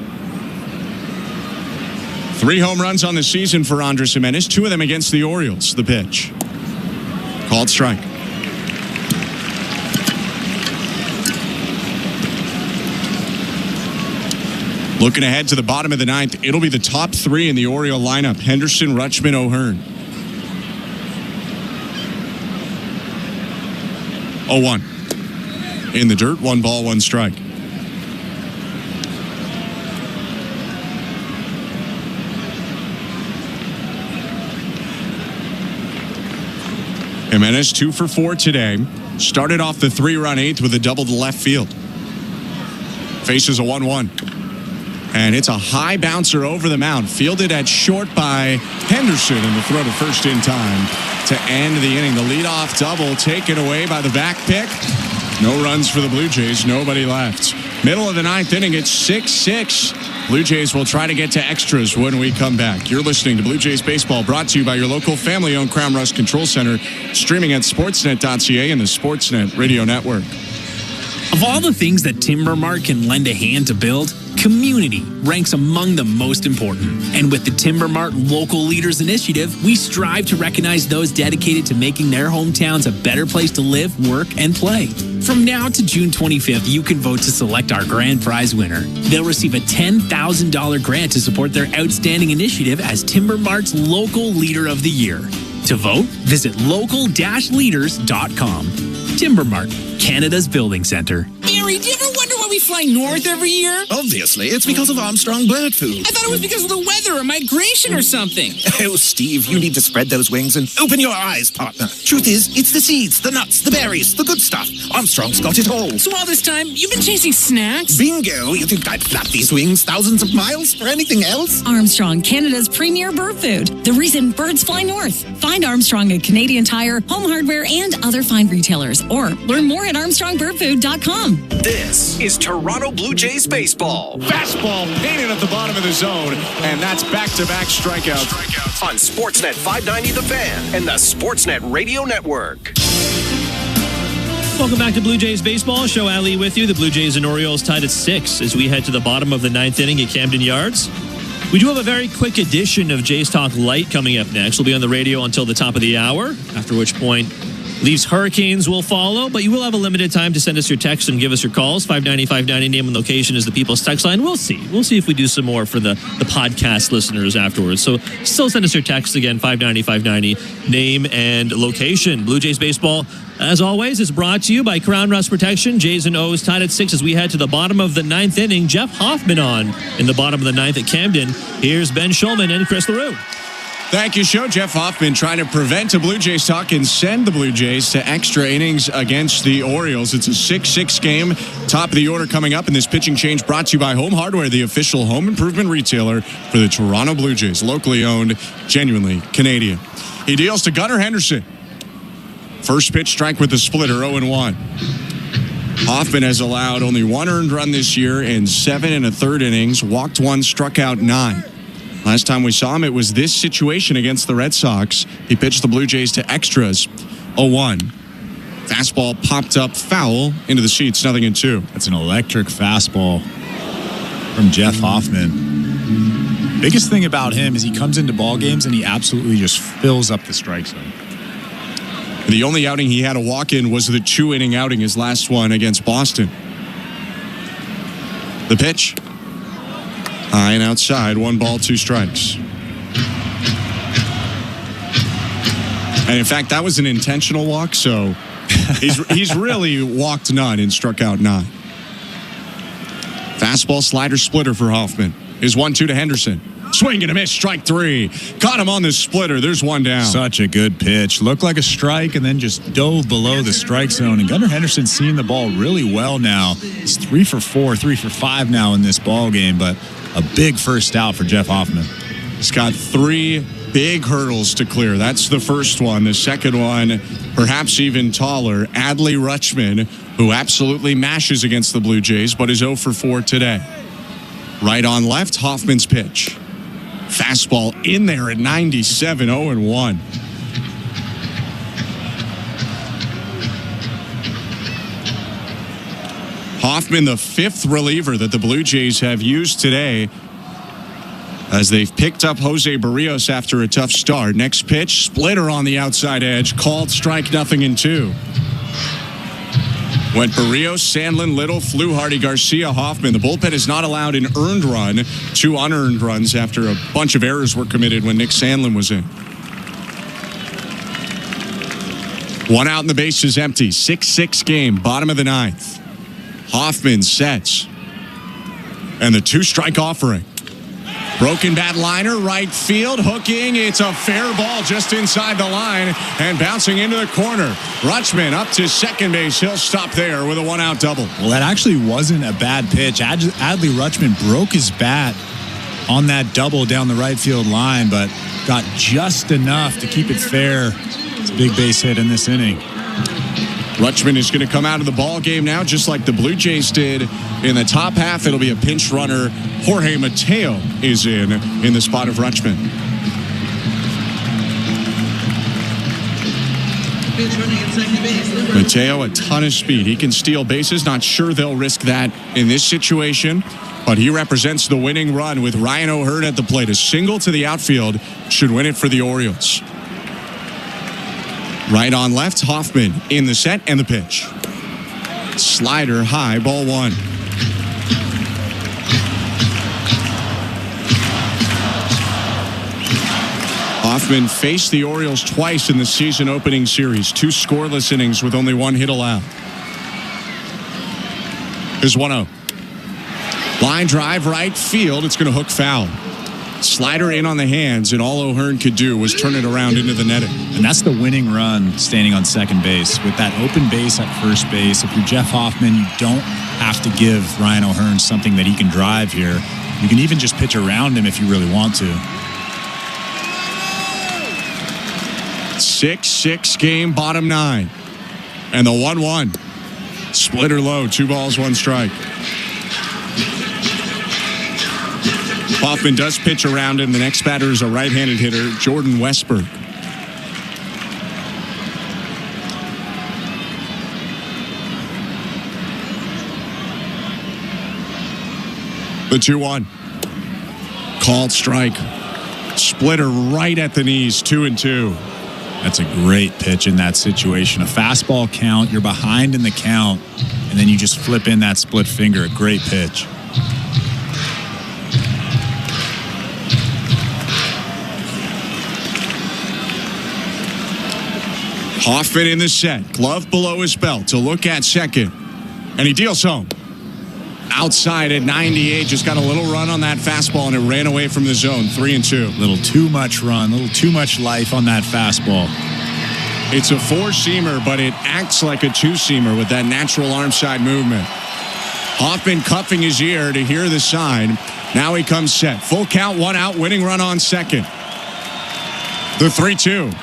3 home runs on the season for Andres Jimenez, 2 of them against the Orioles. The pitch. Called strike. Looking ahead to the bottom of the 9th, it'll be the top 3 in the Oriole lineup. Henderson, Rutschman, O'Hearn. 0-1. In the dirt, 1 ball, 1 strike. Jimenez 2 for 4 today. Started off the 3-run 8th with a double to left field. Faces a 1-1. And it's a high bouncer over the mound. Fielded at short by Henderson, and the throw to first in time to end the inning. The leadoff double taken away by the back pick. No runs for the Blue Jays. Nobody left. Middle of the 9th inning, it's 6-6. Blue Jays will try to get to extras when we come back. You're listening to Blue Jays Baseball, brought to you by your local family-owned Crown Rust Control Center, streaming at sportsnet.ca and the Sportsnet Radio Network. Of all the things that TimberMart can lend a hand to build, community ranks among the most important. And with the TimberMart Local Leaders Initiative, we strive to recognize those dedicated to making their hometowns a better place to live, work, and play. From now to June 25th, you can vote to select our grand prize winner. They'll receive a $10,000 grant to support their outstanding initiative as TimberMart's Local Leader of the Year. To vote, visit local-leaders.com. TimberMart, Canada's building center. Mary, do you ever wonder why we fly north every year? Obviously, it's because of Armstrong bird food. I thought it was because of the weather or migration or something. Oh, Steve, you need to spread those wings and open your eyes, partner. Truth is, it's the seeds, the nuts, the berries, the good stuff. Armstrong's got it all. So all this time, you've been chasing snacks? Bingo! You think I'd flap these wings thousands of miles for anything else? Armstrong, Canada's premier bird food. The reason birds fly north. Find Armstrong at Canadian Tire, Home Hardware, and other fine retailers. Or learn more at ArmstrongBirdFood.com. This is Toronto Blue Jays baseball. Fastball painted at the bottom of the zone, and that's back-to-back strikeouts. On Sportsnet 590 The Fan and the Sportsnet Radio Network. Welcome back to Blue Jays Baseball. Show Ali with you. The Blue Jays and Orioles tied at 6 as we head to the bottom of the 9th inning at Camden Yards. We do have a very quick edition of Jays Talk Light coming up next. We'll be on the radio until the top of the hour, after which point Leafs Hurricanes will follow, but you will have a limited time to send us your texts and give us your calls. 590-590, name and location is the People's Text Line. We'll see. We'll see if we do some more for the podcast listeners afterwards. So still send us your texts again, 590-590, name and location. Blue Jays Baseball, as always, is brought to you by Crown Rust Protection. Jays and O's tied at 6 as we head to the bottom of the 9th inning. Jeff Hoffman on in the bottom of the 9th at Camden. Here's Ben Shulman and Chris LaRue. Thank you, show. Jeff Hoffman trying to prevent a Blue Jays talk and send the Blue Jays to extra innings against the Orioles. It's a 6-6 game. Top of the order coming up, and this pitching change brought to you by Home Hardware, the official home improvement retailer for the Toronto Blue Jays. Locally owned, genuinely Canadian. He deals to Gunnar Henderson. First pitch strike with the splitter, 0-1. Hoffman has allowed only one earned run this year in 7 1/3 innings, walked 1, struck out 9. Last time we saw him, it was this situation against the Red Sox. He pitched the Blue Jays to extras, 0-1. Fastball popped up foul into the seats, 0-2. That's an electric fastball from Jeff Hoffman. Biggest thing about him is he comes into ball games and he absolutely just fills up the strike zone. The only outing he had a walk in was the 2-inning outing, his last one against Boston. The pitch. High and outside, 1 ball, 2 strikes. And in fact, that was an intentional walk, so he's really walked none and struck out 9. Fastball, slider, splitter for Hoffman. Is 1-2 to Henderson. Swing and a miss, strike 3. Caught him on the splitter. There's 1 down. Such a good pitch. Looked like a strike and then just dove below the strike zone. And Gunnar Henderson's seeing the ball really well now. He's 3 for 4, 3 for 5 now in this ball game, but a big first out for Jeff Hoffman. He's got 3 big hurdles to clear. That's the first one. The second one, perhaps even taller. Adley Rutschman, who absolutely mashes against the Blue Jays, but is 0 for 4 today. Right on left, Hoffman's pitch. Fastball in there at 97, 0-1. Hoffman, the 5th reliever that the Blue Jays have used today as they've picked up Jose Berrios after a tough start. Next pitch, splitter on the outside edge, called strike, 0-2. Went Berrios, Sandlin, Little, Fluharty, Garcia, Hoffman. The bullpen is not allowed an earned run, 2 unearned runs after a bunch of errors were committed when Nick Sandlin was in. 1 out and the base is empty. 6-6 game, bottom of the 9th. Hoffman sets. And the 2-strike offering. Broken bat liner, right field, hooking. It's a fair ball just inside the line and bouncing into the corner. Rutschman up to second base. He'll stop there with a 1-out double. Well, that actually wasn't a bad pitch. Adley Rutschman broke his bat on that double down the right field line, but got just enough to keep it fair. It's a big base hit in this inning. Rutschman is going to come out of the ball game now, just like the Blue Jays did in the top half. It'll be a pinch runner. Jorge Mateo is in the spot of Rutschman. Mateo, a ton of speed. He can steal bases. Not sure they'll risk that in this situation, but he represents the winning run with Ryan O'Hearn at the plate. A single to the outfield should win it for the Orioles. Right on left, Hoffman in the set and the pitch. Slider high, ball 1. Hoffman faced the Orioles twice in the season opening series. 2 scoreless innings with only 1 hit allowed. Here's 1-0. Line drive right field. It's going to hook foul. Slider in on the hands, and all O'Hearn could do was turn it around into the netting. And that's the winning run standing on second base. With that open base at first base, if you're Jeff Hoffman, you don't have to give Ryan O'Hearn something that he can drive here. You can even just pitch around him if you really want to. 6-6 game, bottom 9. And the 1-1. Splitter low, 2 balls, 1 strike. Hoffman does pitch around him. The next batter is a right-handed hitter, Jordan Westberg. The 2-1. Called strike. Splitter right at the knees, 2-2. That's a great pitch in that situation. A fastball count, you're behind in the count, and then you just flip in that split finger. A great pitch. Hoffman in the set, glove below his belt to look at second, and he deals home. outside at 98. Just got a little run on that fastball, and it ran away from the zone. 3-2. Little too much run, little too much life on that fastball. It's a 4-seamer, but it acts like a 2-seamer with that natural arm side movement. Hoffman cupping his ear to hear the sign. Now he comes set. Full count, 1 out, winning run on second. The 3-2.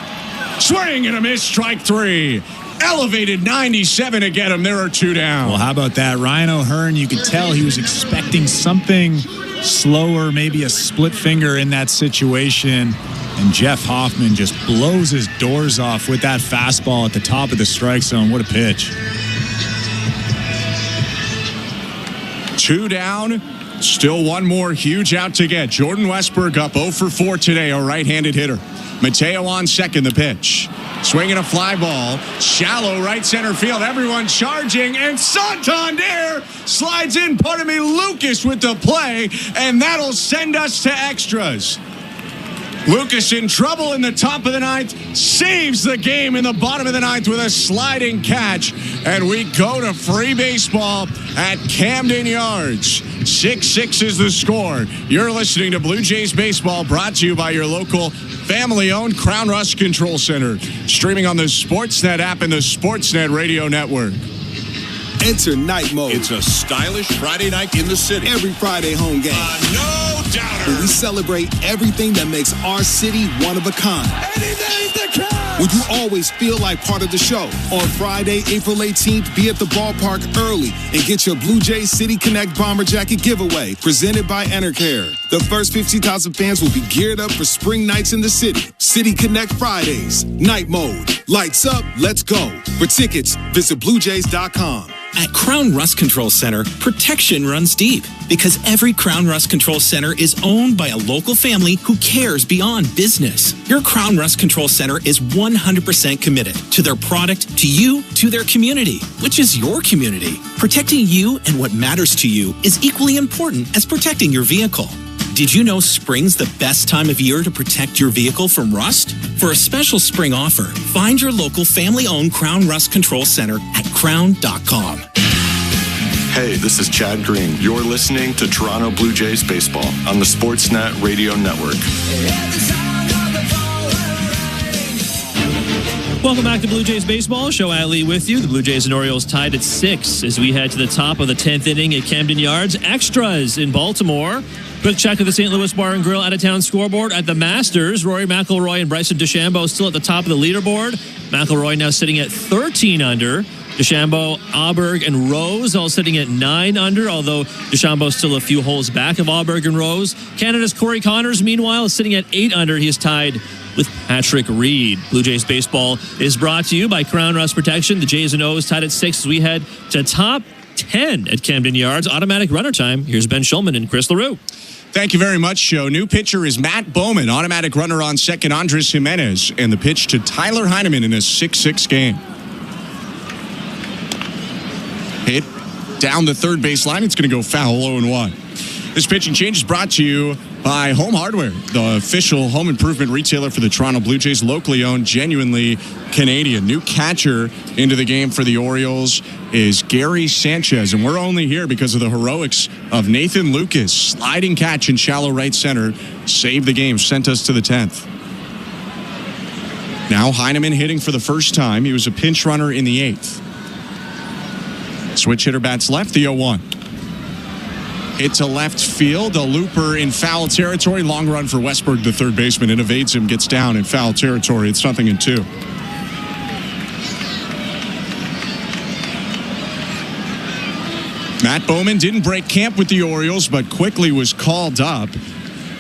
Swing and a miss, strike 3. Elevated 97 to get him. There are 2 down. Well, how about that? Ryan O'Hearn, you could tell he was expecting something slower, maybe a split finger in that situation. And Jeff Hoffman just blows his doors off with that fastball at the top of the strike zone. What a pitch. 2 down. Still 1 more huge out to get. Jordan Westberg up 0 for 4 today, a right-handed hitter. Mateo on second, the pitch. Swinging a fly ball. Shallow right center field. Everyone charging. And Santander slides in. Pardon me, Lucas with the play. And that'll send us to extras. Lucas in trouble in the top of the 9th. Saves the game in the bottom of the 9th with a sliding catch. And we go to free baseball at Camden Yards. 6-6 is the score. You're listening to Blue Jays Baseball, brought to you by your local family-owned Crown Rust Control Center. Streaming on the Sportsnet app and the Sportsnet Radio Network. Enter Night Mode. It's a stylish Friday night in the city. Every Friday home game. No doubter. Where we celebrate everything that makes our city one of a kind. Anything that counts. Would you always feel like part of the show? On Friday, April 18th, be at the ballpark early and get your Blue Jays City Connect Bomber Jacket giveaway presented by Enercare. The first 50,000 fans will be geared up for spring nights in the city. City Connect Fridays. Night Mode. Lights up. Let's go. For tickets, visit BlueJays.com. At Crown Rust Control Center, protection runs deep because every Crown Rust Control Center is owned by a local family who cares beyond business. Your Crown Rust Control Center is 100% committed to their product, to you, to their community, which is your community. Protecting you and what matters to you is equally important as protecting your vehicle. Did you know spring's the best time of year to protect your vehicle from rust? For a special spring offer, find your local family-owned Crown Rust Control Center at crown.com. Hey, this is Chad Green. You're listening to Toronto Blue Jays Baseball on the Sportsnet Radio Network. Welcome back to Blue Jays Baseball. Show Ali with you. The Blue Jays and Orioles tied at 6 as we head to the top of the 10th inning at Camden Yards. Extras in Baltimore. Quick check of the St. Louis Bar and Grill out-of-town scoreboard at the Masters. Rory McIlroy and Bryson DeChambeau still at the top of the leaderboard. McIlroy now sitting at 13 under. DeChambeau, Auberg, and Rose all sitting at 9 under, although DeChambeau's still a few holes back of Auberg and Rose. Canada's Corey Connors, meanwhile, is sitting at 8 under. He is tied with Patrick Reed. Blue Jays Baseball is brought to you by Crown Rust Protection. The Jays and O's tied at 6 as we head to top 10 at Camden Yards. Automatic runner time. Here's Ben Schulman and Chris LaRue. Thank you very much, Joe. New pitcher is Matt Bowman. Automatic runner on second, Andres Jimenez. And the pitch to Tyler Heineman in a 6-6 game. Hit down the third base line. It's going to go foul, 0-1. This pitching change is brought to you by Home Hardware, the official home improvement retailer for the Toronto Blue Jays, locally owned, genuinely Canadian. New catcher into the game for the Orioles is Gary Sanchez, and we're only here because of the heroics of Nathan Lucas. Sliding catch in shallow right center, saved the game, sent us to the 10th. Now Heineman hitting for the first time. He was a pinch runner in the 8th. Switch hitter bats left, the 0-1. Hit to left field, a looper in foul territory. Long run for Westberg, the third baseman. It evades him, gets down in foul territory. It's 0-2. Matt Bowman didn't break camp with the Orioles, but quickly was called up.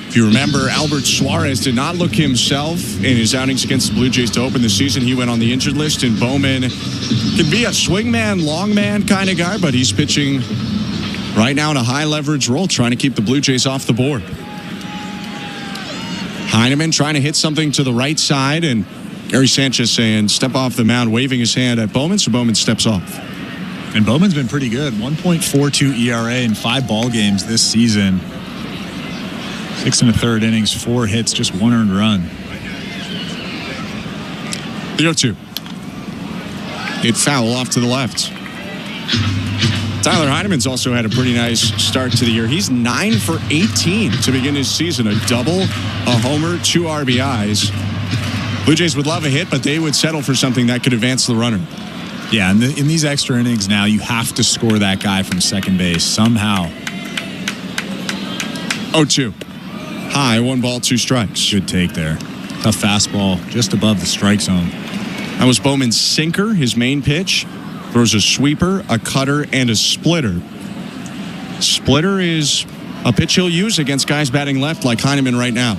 If you remember, Albert Suarez did not look himself in his outings against the Blue Jays to open the season. He went on the injured list, and Bowman can be a swingman, longman kind of guy, but he's pitching right now in a high-leverage role, trying to keep the Blue Jays off the board. Heineman trying to hit something to the right side, and Gary Sanchez saying, step off the mound, waving his hand at Bowman, so Bowman steps off. And Bowman's been pretty good. 1.42 ERA in 5 ball games this season. 6 1/3 innings, 4 hits, just 1 earned run. The 0-2. Hit foul off to the left. Tyler Heineman's also had a pretty nice start to the year. He's 9 for 18 to begin his season. A double, a homer, 2 RBIs. Blue Jays would love a hit, but they would settle for something that could advance the runner. Yeah, in these extra innings now, you have to score that guy from second base somehow. 0-2. High, 1 ball, 2 strikes. Good take there. Tough fastball just above the strike zone. That was Bowman's sinker, his main pitch. Throws a sweeper, a cutter, and a splitter. Splitter is a pitch he'll use against guys batting left like Heineman right now.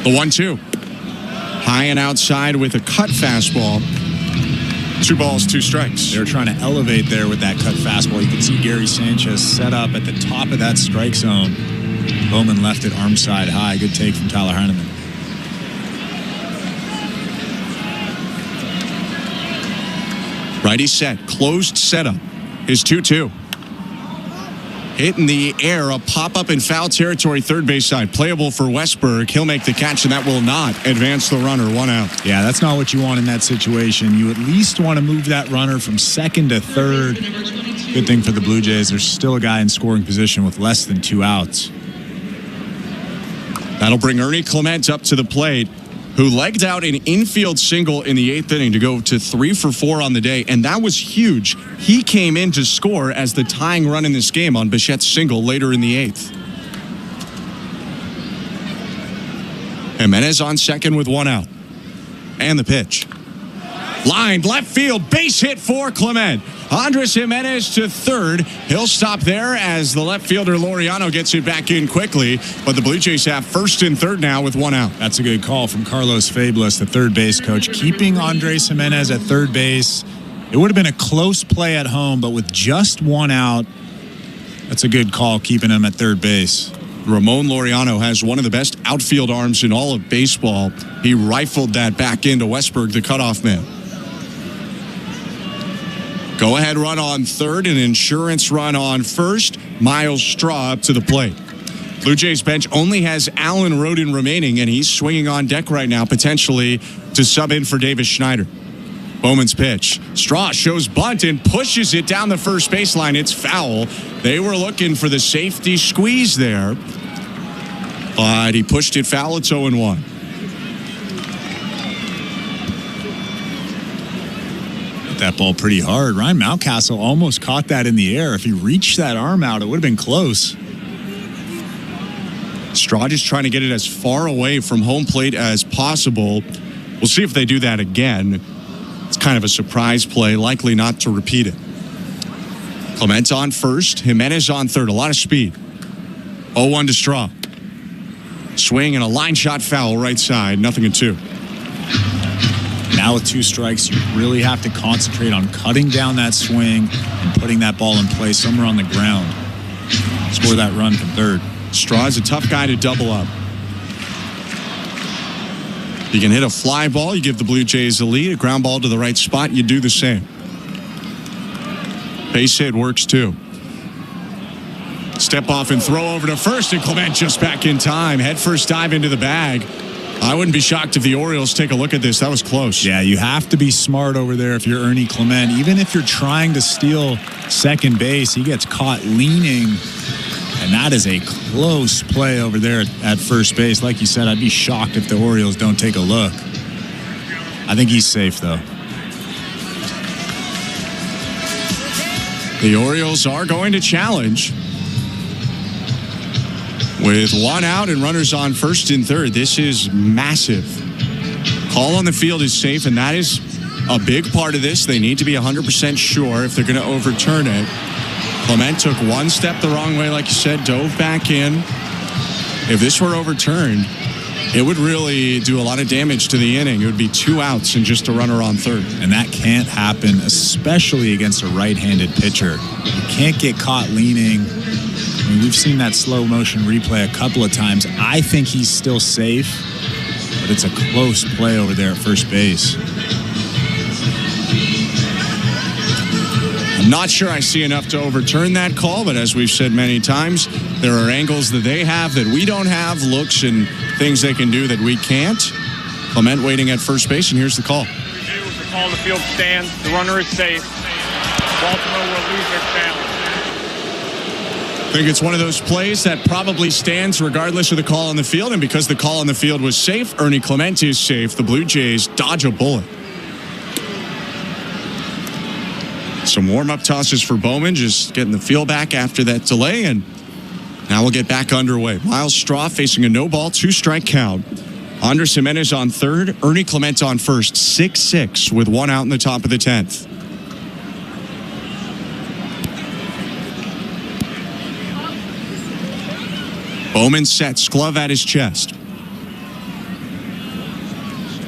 The 1-2. High and outside with a cut fastball. 2 balls, 2 strikes. They're trying to elevate there with that cut fastball. You can see Gary Sanchez set up at the top of that strike zone. Bowman left it arm side high. Good take from Tyler Heineman. Righty set, closed setup. His 2-2. Hit in the air, a pop-up in foul territory, third base side. Playable for Westberg. He'll make the catch, and that will not advance the runner. 1 out. Yeah, that's not what you want in that situation. You at least want to move that runner from second to third. Good thing for the Blue Jays. There's still a guy in scoring position with less than 2 outs. That'll bring Ernie Clement up to the plate, who legged out an infield single in the 8th inning to go to 3 for 4 on the day, and that was huge. He came in to score as the tying run in this game on Bichette's single later in the 8th. Jimenez on second with 1 out. And the pitch. Lined left field, base hit for Clement. Andres Jimenez to third. He'll stop there as the left fielder Laureano gets it back in quickly. But the Blue Jays have first and third now with 1 out. That's a good call from Carlos Fabulous, the third base coach, keeping Andres Jimenez at third base. It would have been a close play at home, but with just 1 out, that's a good call, keeping him at third base. Ramon Laureano has one of the best outfield arms in all of baseball. He rifled that back into Westberg, the cutoff man. Go-ahead run on third, an insurance run on first. Miles Straw up to the plate. Blue Jays bench only has Alan Rodin remaining, and he's swinging on deck right now, potentially to sub in for Davis Schneider. Bowman's pitch. Straw shows bunt and pushes it down the first baseline. It's foul. They were looking for the safety squeeze there, but he pushed it foul. It's 0-1. That ball pretty hard. Ryan Mountcastle almost caught that in the air. If he reached that arm out, it would have been close. Straw just trying to get it as far away from home plate as possible. We'll see if they do that again. It's kind of a surprise play, likely not to repeat it. Clement on first, Jimenez on third. A lot of speed. 0-1 to Straw. Swing and a line shot foul right side. 0-2. Now with 2 strikes, you really have to concentrate on cutting down that swing and putting that ball in play somewhere on the ground. Score that run from third. Straw is a tough guy to double up. You can hit a fly ball, you give the Blue Jays a lead. A ground ball to the right spot, you do the same. Base hit works too. Step off and throw over to first, and Clement just back in time. Head first dive into the bag. I wouldn't be shocked if the Orioles take a look at this. That was close. Yeah, you have to be smart over there if you're Ernie Clement. Even if you're trying to steal second base, he gets caught leaning. And that is a close play over there at first base. Like you said, I'd be shocked if the Orioles don't take a look. I think he's safe, though. The Orioles are going to challenge. With 1 out and runners on first and third, this is massive. Call on the field is safe, and that is a big part of this. They need to be 100% sure if they're going to overturn it. Clement took 1 step the wrong way, like you said, dove back in. If this were overturned, it would really do a lot of damage to the inning. It would be 2 outs and just a runner on third. And that can't happen, especially against a right-handed pitcher. You can't get caught leaning. I mean, we've seen that slow motion replay a couple of times. I think he's still safe, but it's a close play over there at first base. I'm not sure I see enough to overturn that call, but as we've said many times, there are angles that they have that we don't have, looks and things they can do that we can't. Clement waiting at first base, and here's the call. call on the field stands. The runner is safe. Baltimore will lose their challenge. I think it's one of those plays that probably stands regardless of the call on the field. And because the call on the field was safe, Ernie Clement is safe. The Blue Jays dodge a bullet. Some warm-up tosses for Bowman, just getting the feel back after that delay. And now we'll get back underway. Miles Straw facing a no-ball, 2-strike count. Andres Jimenez on third, Ernie Clement on first, 6-6 with 1 out in the top of the 10th. Bowman sets, glove at his chest.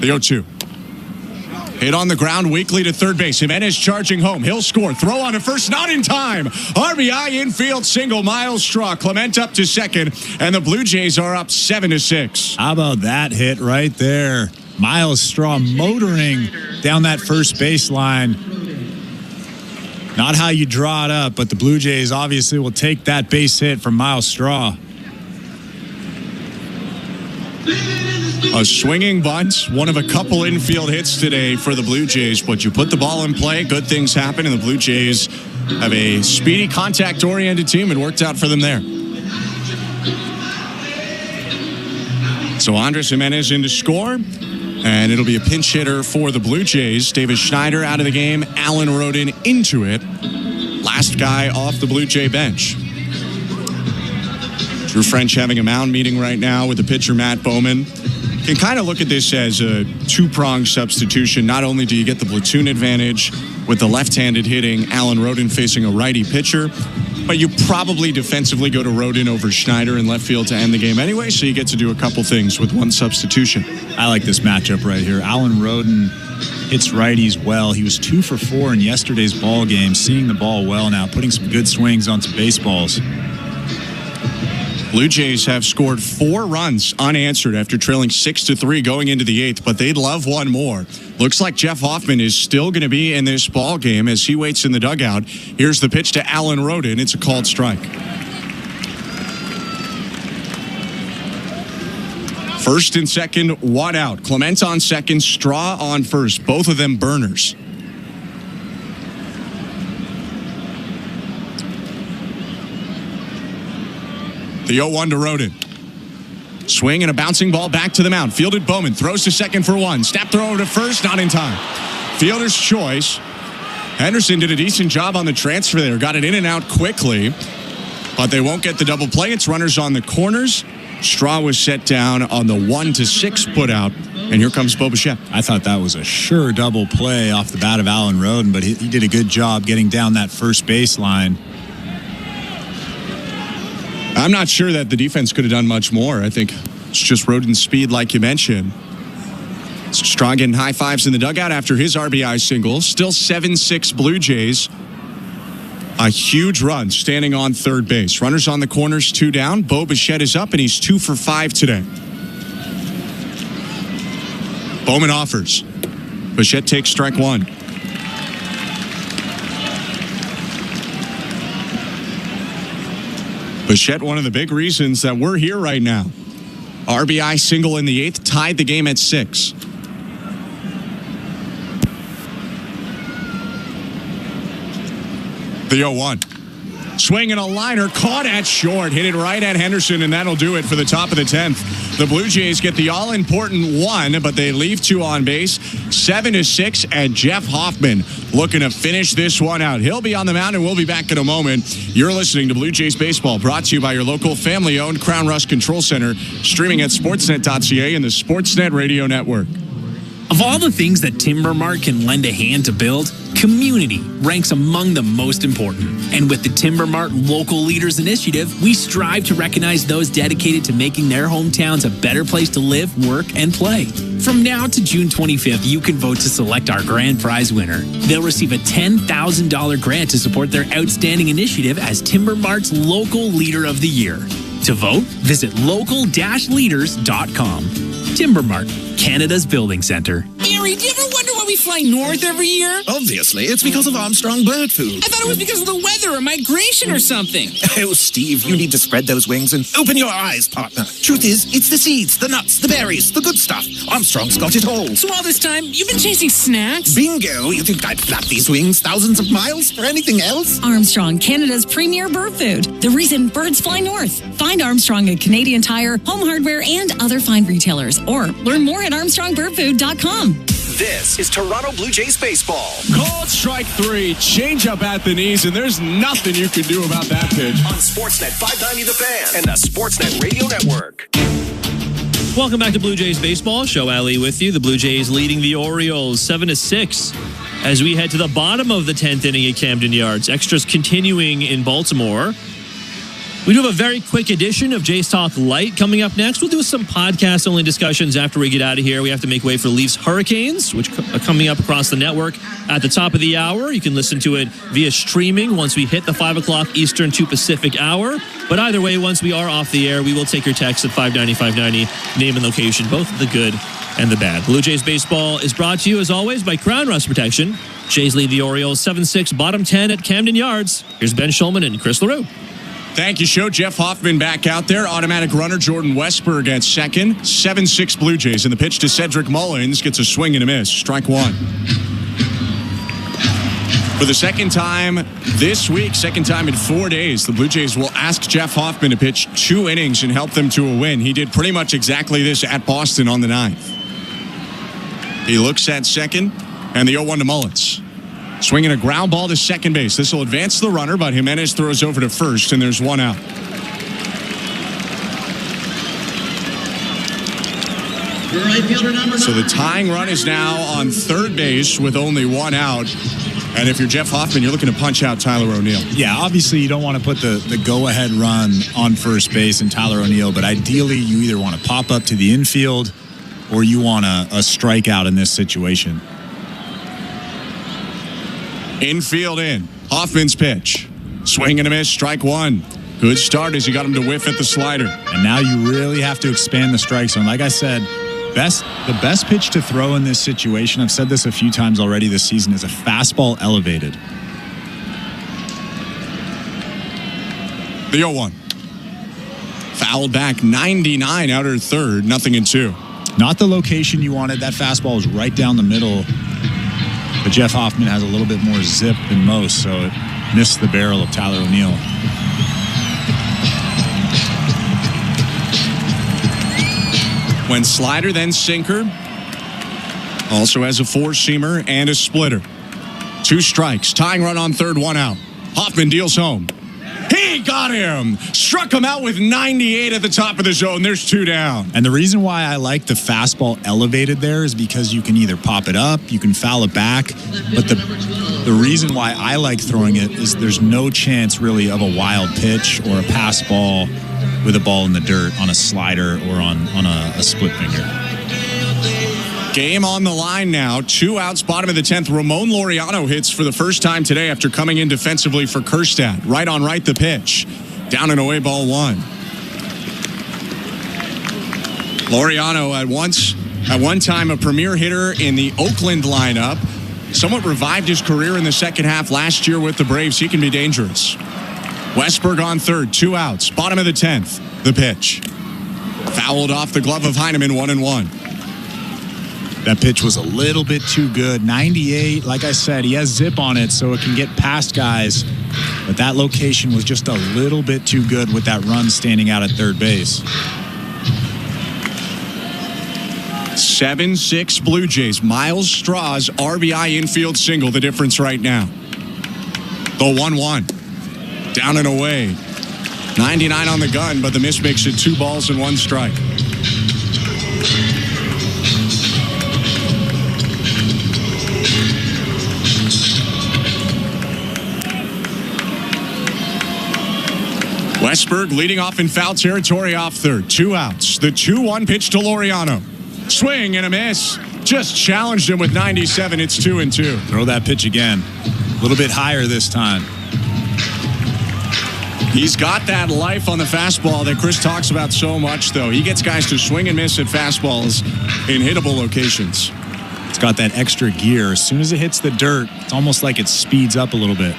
The 0-2. Hit on the ground weakly to third base. Jimenez charging home. He'll score. Throw on to first. Not in time. RBI infield single. Miles Straw. Clement up to second. And the Blue Jays are up 7-6. How about that hit right there? Miles Straw motoring down that first baseline. Not how you draw it up, but the Blue Jays obviously will take that base hit from Miles Straw. A swinging bunt, one of a couple infield hits today for the Blue Jays, but you put the ball in play, good things happen, and the Blue Jays have a speedy, contact-oriented team. It worked out for them there. So Andres Jimenez in to score, and it'll be a pinch hitter for the Blue Jays. Davis Schneider out of the game, Alan Rodin into it. Last guy off the Blue Jay bench. Drew French having a mound meeting right now with the pitcher Matt Bowman. You can kind of look at this as a two-pronged substitution. Not only do you get the platoon advantage with the left-handed hitting Alan Rodin facing a righty pitcher, but you probably defensively go to Rodin over Schneider in left field to end the game anyway, so you get to do a couple things with one substitution. I like this matchup right here. Alan Rodin hits righties well. He was 2 for 4 in yesterday's ball game, seeing the ball well now, putting some good swings on some baseballs. Blue Jays have scored 4 runs unanswered after trailing 6-3 going into the 8th, but they'd love one more. Looks like Jeff Hoffman is still going to be in this ball game as he waits in the dugout. Here's the pitch to Alan Rodin. It's a called strike. First and second, 1 out. Clement on second, Straw on first. Both of them burners. The 0-1 to Rodin. Swing and a bouncing ball back to the mound. Fielded Bowman. Throws to second for 1. Snap throw over to first. Not in time. Fielder's choice. Henderson did a decent job on the transfer there. Got it in and out quickly. But they won't get the double play. It's runners on the corners. Straw was set down on the 1-6 put out. And here comes Bo Bichette. I thought that was a sure double play off the bat of Alan Rodin, but he did a good job getting down that first baseline. I'm not sure that the defense could have done much more. I think it's just Rodin's speed, like you mentioned. Straw getting high fives in the dugout after his RBI single. Still 7-6 Blue Jays. A huge run standing on third base. Runners on the corners, 2 down. Bo Bichette is up, and he's 2 for 5 today. Bowman offers. Bichette takes strike 1. Bichette, one of the big reasons that we're here right now. RBI single in the 8th, tied the game at 6. The 0-1. Swing and a liner, caught at short, hit it right at Henderson, and that'll do it for the top of the 10th. The Blue Jays get the all-important 1, but they leave 2 on base. 7-6, and Jeff Hoffman looking to finish this one out. He'll be on the mound, and we'll be back in a moment. You're listening to Blue Jays Baseball, brought to you by your local family-owned Crown Rust Control Center, streaming at sportsnet.ca and the Sportsnet Radio Network. Of all the things that Timber Mart can lend a hand to build, community ranks among the most important. And with the Timber Mart Local Leaders Initiative, we strive to recognize those dedicated to making their hometowns a better place to live, work, and play. From now to June 25th, you can vote to select our grand prize winner. They'll receive a $10,000 grant to support their outstanding initiative as Timber Mart's Local Leader of the Year. To vote, visit local-leaders.com. Timber Mart, Canada's building center. Mary, do you ever wonder what we fly north every year? Obviously, it's because of Armstrong Bird Food. I thought it was because of the weather or migration or something. Oh, Steve, you need to spread those wings and open your eyes, partner. Truth is, it's the seeds, the nuts, the berries, the good stuff. Armstrong's got it all. So all this time, you've been chasing snacks? Bingo! You think I'd flap these wings thousands of miles for anything else? Armstrong, Canada's premier bird food. The reason birds fly north. Find Armstrong at Canadian Tire, Home Hardware, and other fine retailers. Or learn more at armstrongbirdfood.com. This is Toronto Blue Jays baseball. Called strike 3, change up at the knees, and there's nothing you can do about that pitch. On Sportsnet 590 The Fan and the Sportsnet Radio Network. Welcome back to Blue Jays Baseball. Show Ali with you. The Blue Jays leading the Orioles 7-6 as we head to the bottom of the 10th inning at Camden Yards. Extras continuing in Baltimore. We do have a very quick edition of Jays Talk Light coming up next. We'll do some podcast-only discussions after we get out of here. We have to make way for Leafs Hurricanes, which are coming up across the network at the top of the hour. You can listen to it via streaming once we hit the 5 o'clock Eastern to Pacific hour. But either way, once we are off the air, we will take your text at 590-590, name and location, both the good and the bad. Blue Jays Baseball is brought to you, as always, by Crown Rust Protection. Jays lead the Orioles 7-6, bottom 10 at Camden Yards. Here's Ben Schulman and Chris LaRue. Thank you, Show. Jeff Hoffman back out there. Automatic runner Jordan Westberg at second. 7-6 Blue Jays. And the pitch to Cedric Mullins gets a swing and a miss. Strike one. For the second time this week, second time in 4 days, the Blue Jays will ask Jeff Hoffman to pitch 2 innings and help them to a win. He did pretty much exactly this at Boston on the 9th. He looks at second, and the 0-1 to Mullins. Swinging a ground ball to second base. This will advance the runner, but Jimenez throws over to first, and there's one out. So the tying run is now on third base with only one out. And if you're Jeff Hoffman, you're looking to punch out Tyler O'Neill. Yeah, obviously you don't want to put the go-ahead run on first base and Tyler O'Neill, but ideally you either want to pop up to the infield or you want a strikeout in this situation. Infield in. Hoffman's pitch. Swing and a miss. Strike one. Good start as he got him to whiff at the slider. And now you really have to expand the strike zone. Like I said, the best pitch to throw in this situation, I've said this a few times already this season, is a fastball elevated. The 0-1. Fouled back 99 outer third. Nothing in 2. Not the location you wanted. That fastball is right down the middle. But Jeff Hoffman has a little bit more zip than most, so it missed the barrel of Tyler O'Neill. When slider, then sinker. Also has a four-seamer and a splitter. 2 strikes. Tying run on third, 1 out. Hoffman deals home. He got him. Struck him out with 98 at the top of the zone. There's 2 down. And the reason why I like the fastball elevated there is because you can either pop it up, you can foul it back. But the reason why I like throwing it is there's no chance really of a wild pitch or a pass ball with a ball in the dirt on a slider or on a split finger. Game on the line now. 2 outs, bottom of the 10th. Ramon Laureano hits for the first time today after coming in defensively for Kerstad. Right on right the pitch. Down and away, ball 1. Laureano at one time a premier hitter in the Oakland lineup. Somewhat revived his career in the second half last year with the Braves. He can be dangerous. Westberg on third. 2 outs. Bottom of the 10th. The pitch. Fouled off the glove of Heineman. 1-1. That pitch was a little bit too good. 98, like I said, he has zip on it, so it can get past guys. But that location was just a little bit too good with that run standing out at third base. 7-6 Blue Jays. Miles Straw's RBI infield single, the difference right now. The 1-1. Down and away. 99 on the gun, but the miss makes it 2 balls and 1 strike. Westberg leading off in foul territory off third. 2 outs. The 2-1 pitch to Laureano. Swing and a miss. Just challenged him with 97. It's 2-2. Throw that pitch again. A little bit higher this time. He's got that life on the fastball that Chris talks about so much, though. He gets guys to swing and miss at fastballs in hittable locations. got that extra gear. As soon as it hits the dirt, it's almost like it speeds up a little bit.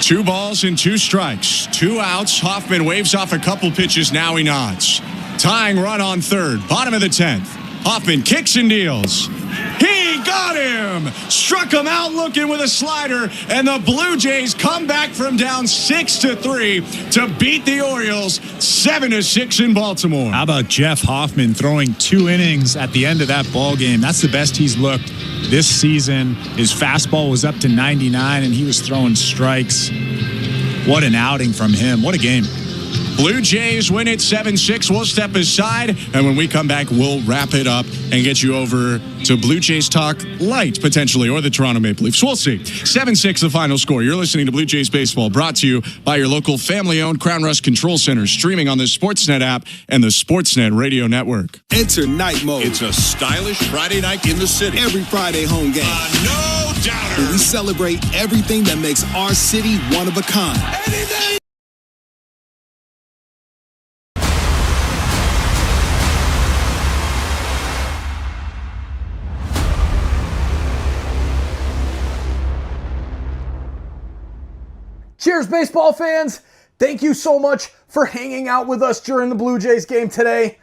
2 balls and 2 strikes. 2 outs. Hoffman waves off a couple pitches. Now he nods. Tying run on third. Bottom of the 10th. Hoffman kicks and deals. He got him! Struck him out looking with a slider, and the Blue Jays come back from down 6-3 to beat the Orioles 7-6 in Baltimore. How about Jeff Hoffman throwing 2 innings at the end of that ball game? That's the best he's looked this season. His fastball was up to 99, and he was throwing strikes. What an outing from him. What a game. Blue Jays win it 7-6. We'll step aside, and when we come back, we'll wrap it up and get you over to Blue Jays Talk Light, potentially, or the Toronto Maple Leafs. We'll see. 7-6 the final score. You're listening to Blue Jays Baseball, brought to you by your local family-owned Crown Rust Control Center, streaming on the Sportsnet app and the Sportsnet Radio Network. Enter night mode. It's a stylish Friday night in the city. Every Friday home game. No doubter. Where we celebrate everything that makes our city one of a kind. Anything. Cheers, baseball fans. Thank you so much for hanging out with us during the Blue Jays game today.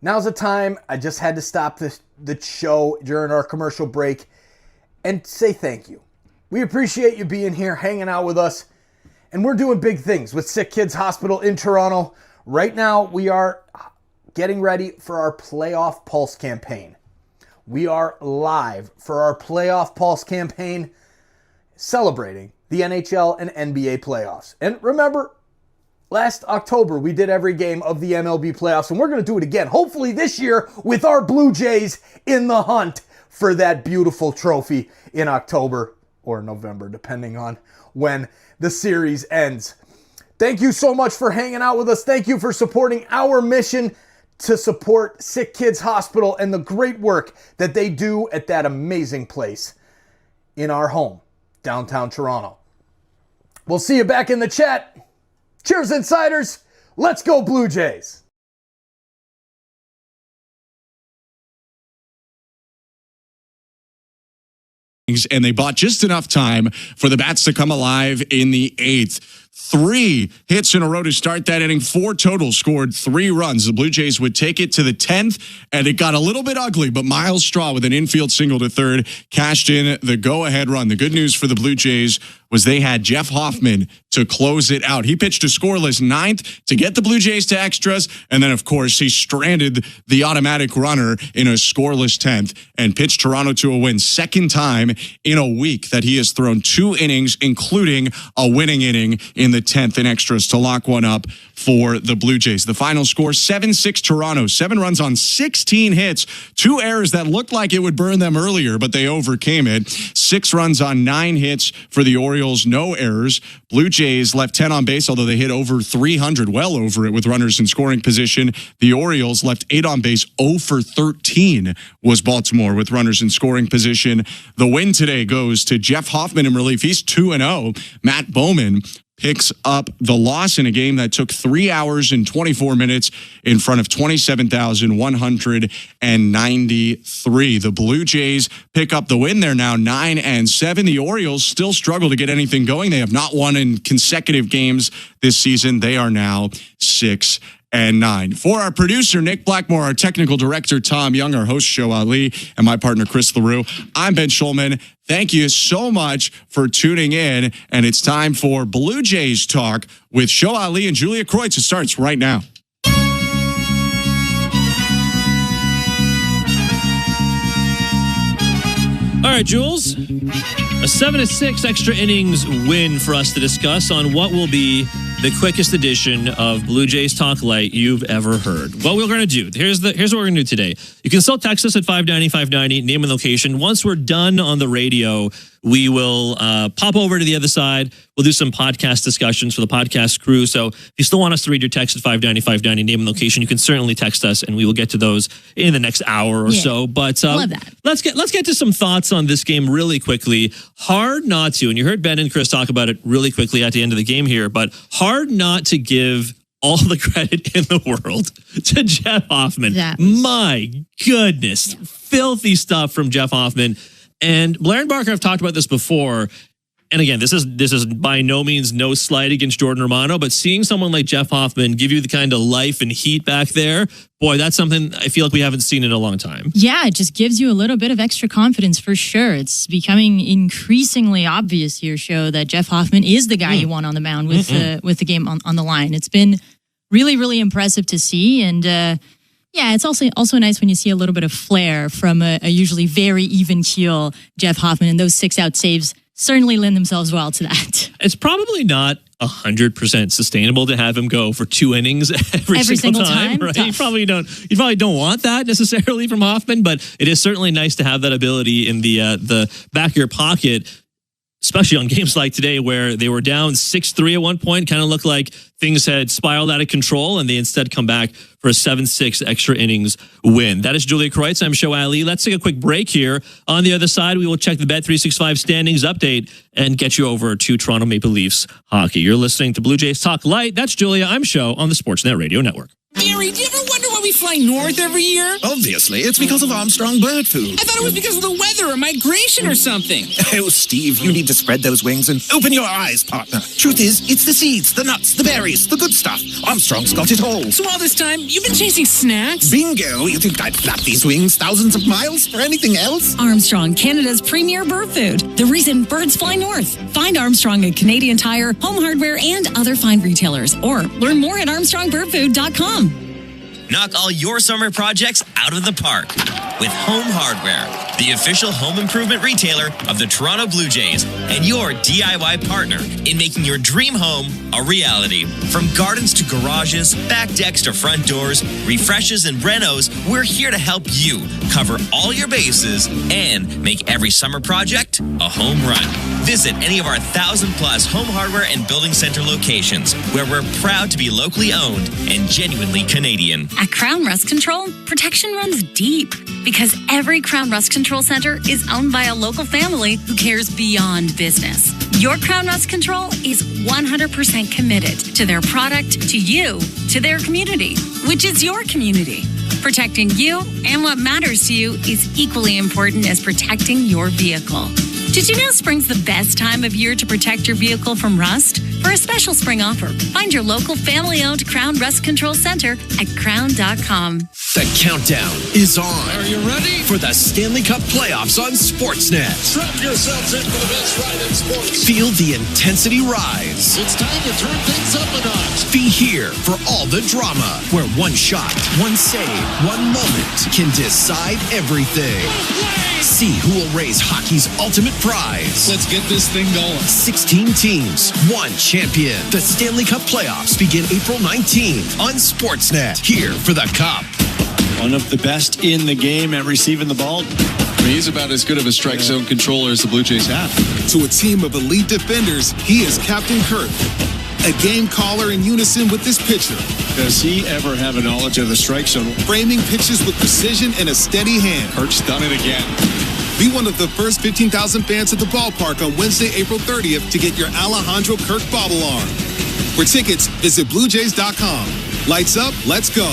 Now's the time. I just had to stop the show during our commercial break and say thank you. We appreciate you being here, hanging out with us. And we're doing big things with SickKids Hospital in Toronto. Right now, we are getting ready for our Playoff Pulse campaign. We are live for our Playoff Pulse campaign, celebrating the NHL and NBA playoffs. And remember, last October, we did every game of the MLB playoffs, and we're going to do it again, hopefully this year, with our Blue Jays in the hunt for that beautiful trophy in October or November, depending on when the series ends. Thank you so much for hanging out with us. Thank you for supporting our mission to support SickKids Hospital and the great work that they do at that amazing place in our home, downtown Toronto. We'll see you back in the chat. Cheers, Insiders. Let's go, Blue Jays. And they bought just enough time for the bats to come alive in the 8th. 3 hits in a row to start that inning. 4 total, scored 3 runs. The Blue Jays would take it to the 10th, and it got a little bit ugly, but Miles Straw with an infield single to third cashed in the go-ahead run. The good news for the Blue Jays was they had Jeff Hoffman to close it out. He pitched a scoreless 9th to get the Blue Jays to extras, and then, of course, he stranded the automatic runner in a scoreless 10th and pitched Toronto to a win. Second time in a week that he has thrown 2 innings, including a winning inning in the 10th in extras to lock one up for the Blue Jays. The final score, 7-6 Toronto. 7 runs on 16 hits. 2 errors that looked like it would burn them earlier, but they overcame it. 6 runs on 9 hits for the Orioles. No errors. Blue Jays left 10 on base, although they hit over 300, well over it with runners in scoring position. The Orioles left 8 on base. 0 for 13 was Baltimore with runners in scoring position. The win today goes to Jeff Hoffman in relief. He's 2-0. Matt Bowman picks up the loss in a game that took 3 hours and 24 minutes in front of 27,193. The Blue Jays pick up the win. They're now 9-7. The Orioles still struggle to get anything going. They have not won in consecutive games this season. They are now 6-9. For our producer, Nick Blackmore, our technical director, Tom Young, our host, Show Ali, and my partner, Chris LaRue, I'm Ben Schulman. Thank you so much for tuning in, and it's time for Blue Jays Talk with Show Ali and Julia Kreutz. It starts right now. All right, Jules, a 7-6 extra innings win for us to discuss on what will be the quickest edition of Blue Jays Talk Light you've ever heard. What we're going to do, here's what we're going to do today. You can still text us at 590-590, name and location. Once we're done on the radio, we will pop over to the other side. We'll do some podcast discussions for the podcast crew. So if you still want us to read your text at 590-590, name and location, you can certainly text us, and we will get to those in the next hour or so. But love that. Let's get to some thoughts on this game really quickly. Hard not to, and you heard Ben and Chris talk about it really quickly at the end of the game here, but hard not to give all the credit in the world to Jeff Hoffman. My goodness. Filthy stuff from Jeff Hoffman. And Blair and Barker have talked about this before. And again, this is by no means no slight against Jordan Romano, but seeing someone like Jeff Hoffman give you the kind of life and heat back there, boy, that's something I feel like we haven't seen in a long time. Yeah, it just gives you a little bit of extra confidence for sure. It's becoming increasingly obvious here, Show, that Jeff Hoffman is the guy you want on the mound with the game on the line. It's been really, really impressive to see. And yeah, it's also nice when you see a little bit of flair from a usually very even keel Jeff Hoffman, and those 6-out saves certainly lend themselves well to that. It's probably not 100% sustainable to have him go for 2 innings every single time, right? You probably don't want that necessarily from Hoffman, but it is certainly nice to have that ability in the back of your pocket, especially on games like today where they were down 6-3 at one point, kind of looked like things had spiraled out of control, and they instead come back for a 7-6 extra innings win. That is Julia Kreutz. I'm Show Ali. Let's take a quick break here. On the other side, we will check the Bet365 standings update and get you over to Toronto Maple Leafs hockey. You're listening to Blue Jays Talk Light. That's Julia. I'm Show on the Sportsnet Radio Network. Gary, do you ever wonder why we fly north every year? Obviously, it's because of Armstrong bird food. I thought it was because of the weather or migration or something. Oh, Steve, you need to spread those wings and open your eyes, partner. Truth is, it's the seeds, the nuts, the berries, the good stuff. Armstrong's got it all. So all this time, you've been chasing snacks? Bingo! You think I'd flap these wings thousands of miles for anything else? Armstrong, Canada's premier bird food. The reason birds fly north. Find Armstrong at Canadian Tire, Home Hardware, and other fine retailers. Or learn more at armstrongbirdfood.com. Knock all your summer projects out of the park with Home Hardware, the official home improvement retailer of the Toronto Blue Jays and your DIY partner in making your dream home a reality. From gardens to garages, back decks to front doors, refreshes and renos, we're here to help you cover all your bases and make every summer project a home run. Visit any of our 1,000+ home hardware and building center locations where we're proud to be locally owned and genuinely Canadian. At Crown Rust Control, protection runs deep because every Crown Rust Control Center is owned by a local family who cares beyond business. Your Crown Rust Control is 100% committed to their product, to you, to their community, which is your community. Protecting you and what matters to you is equally important as protecting your vehicle. Did you know spring's the best time of year to protect your vehicle from rust? For a special spring offer, find your local family-owned Crown Rust Control Center at crown.com. The countdown is on. Are you ready? For the Stanley Cup playoffs on Sportsnet. Strap yourselves in for the best ride in sports. Feel the intensity rise. It's time to turn things up a notch. Be here for all the drama, where one shot, one save, one moment can decide everything. See who will raise hockey's ultimate prize. Let's get this thing going. 16 teams, one champion. The Stanley Cup playoffs begin April 19th on Sportsnet. Here for the Cup. One of the best in the game at receiving the ball. He's about as good of a strike zone controller as the Blue Jays have. To a team of elite defenders, he is Captain Kirk, a game caller in unison with this pitcher. Does he ever have a knowledge of the strike zone? Framing pitches with precision and a steady hand. Kirk's done it again. Be one of the first 15,000 fans at the ballpark on Wednesday, April 30th to get your Alejandro Kirk bobble arm. For tickets, visit BlueJays.com. Lights up, let's go.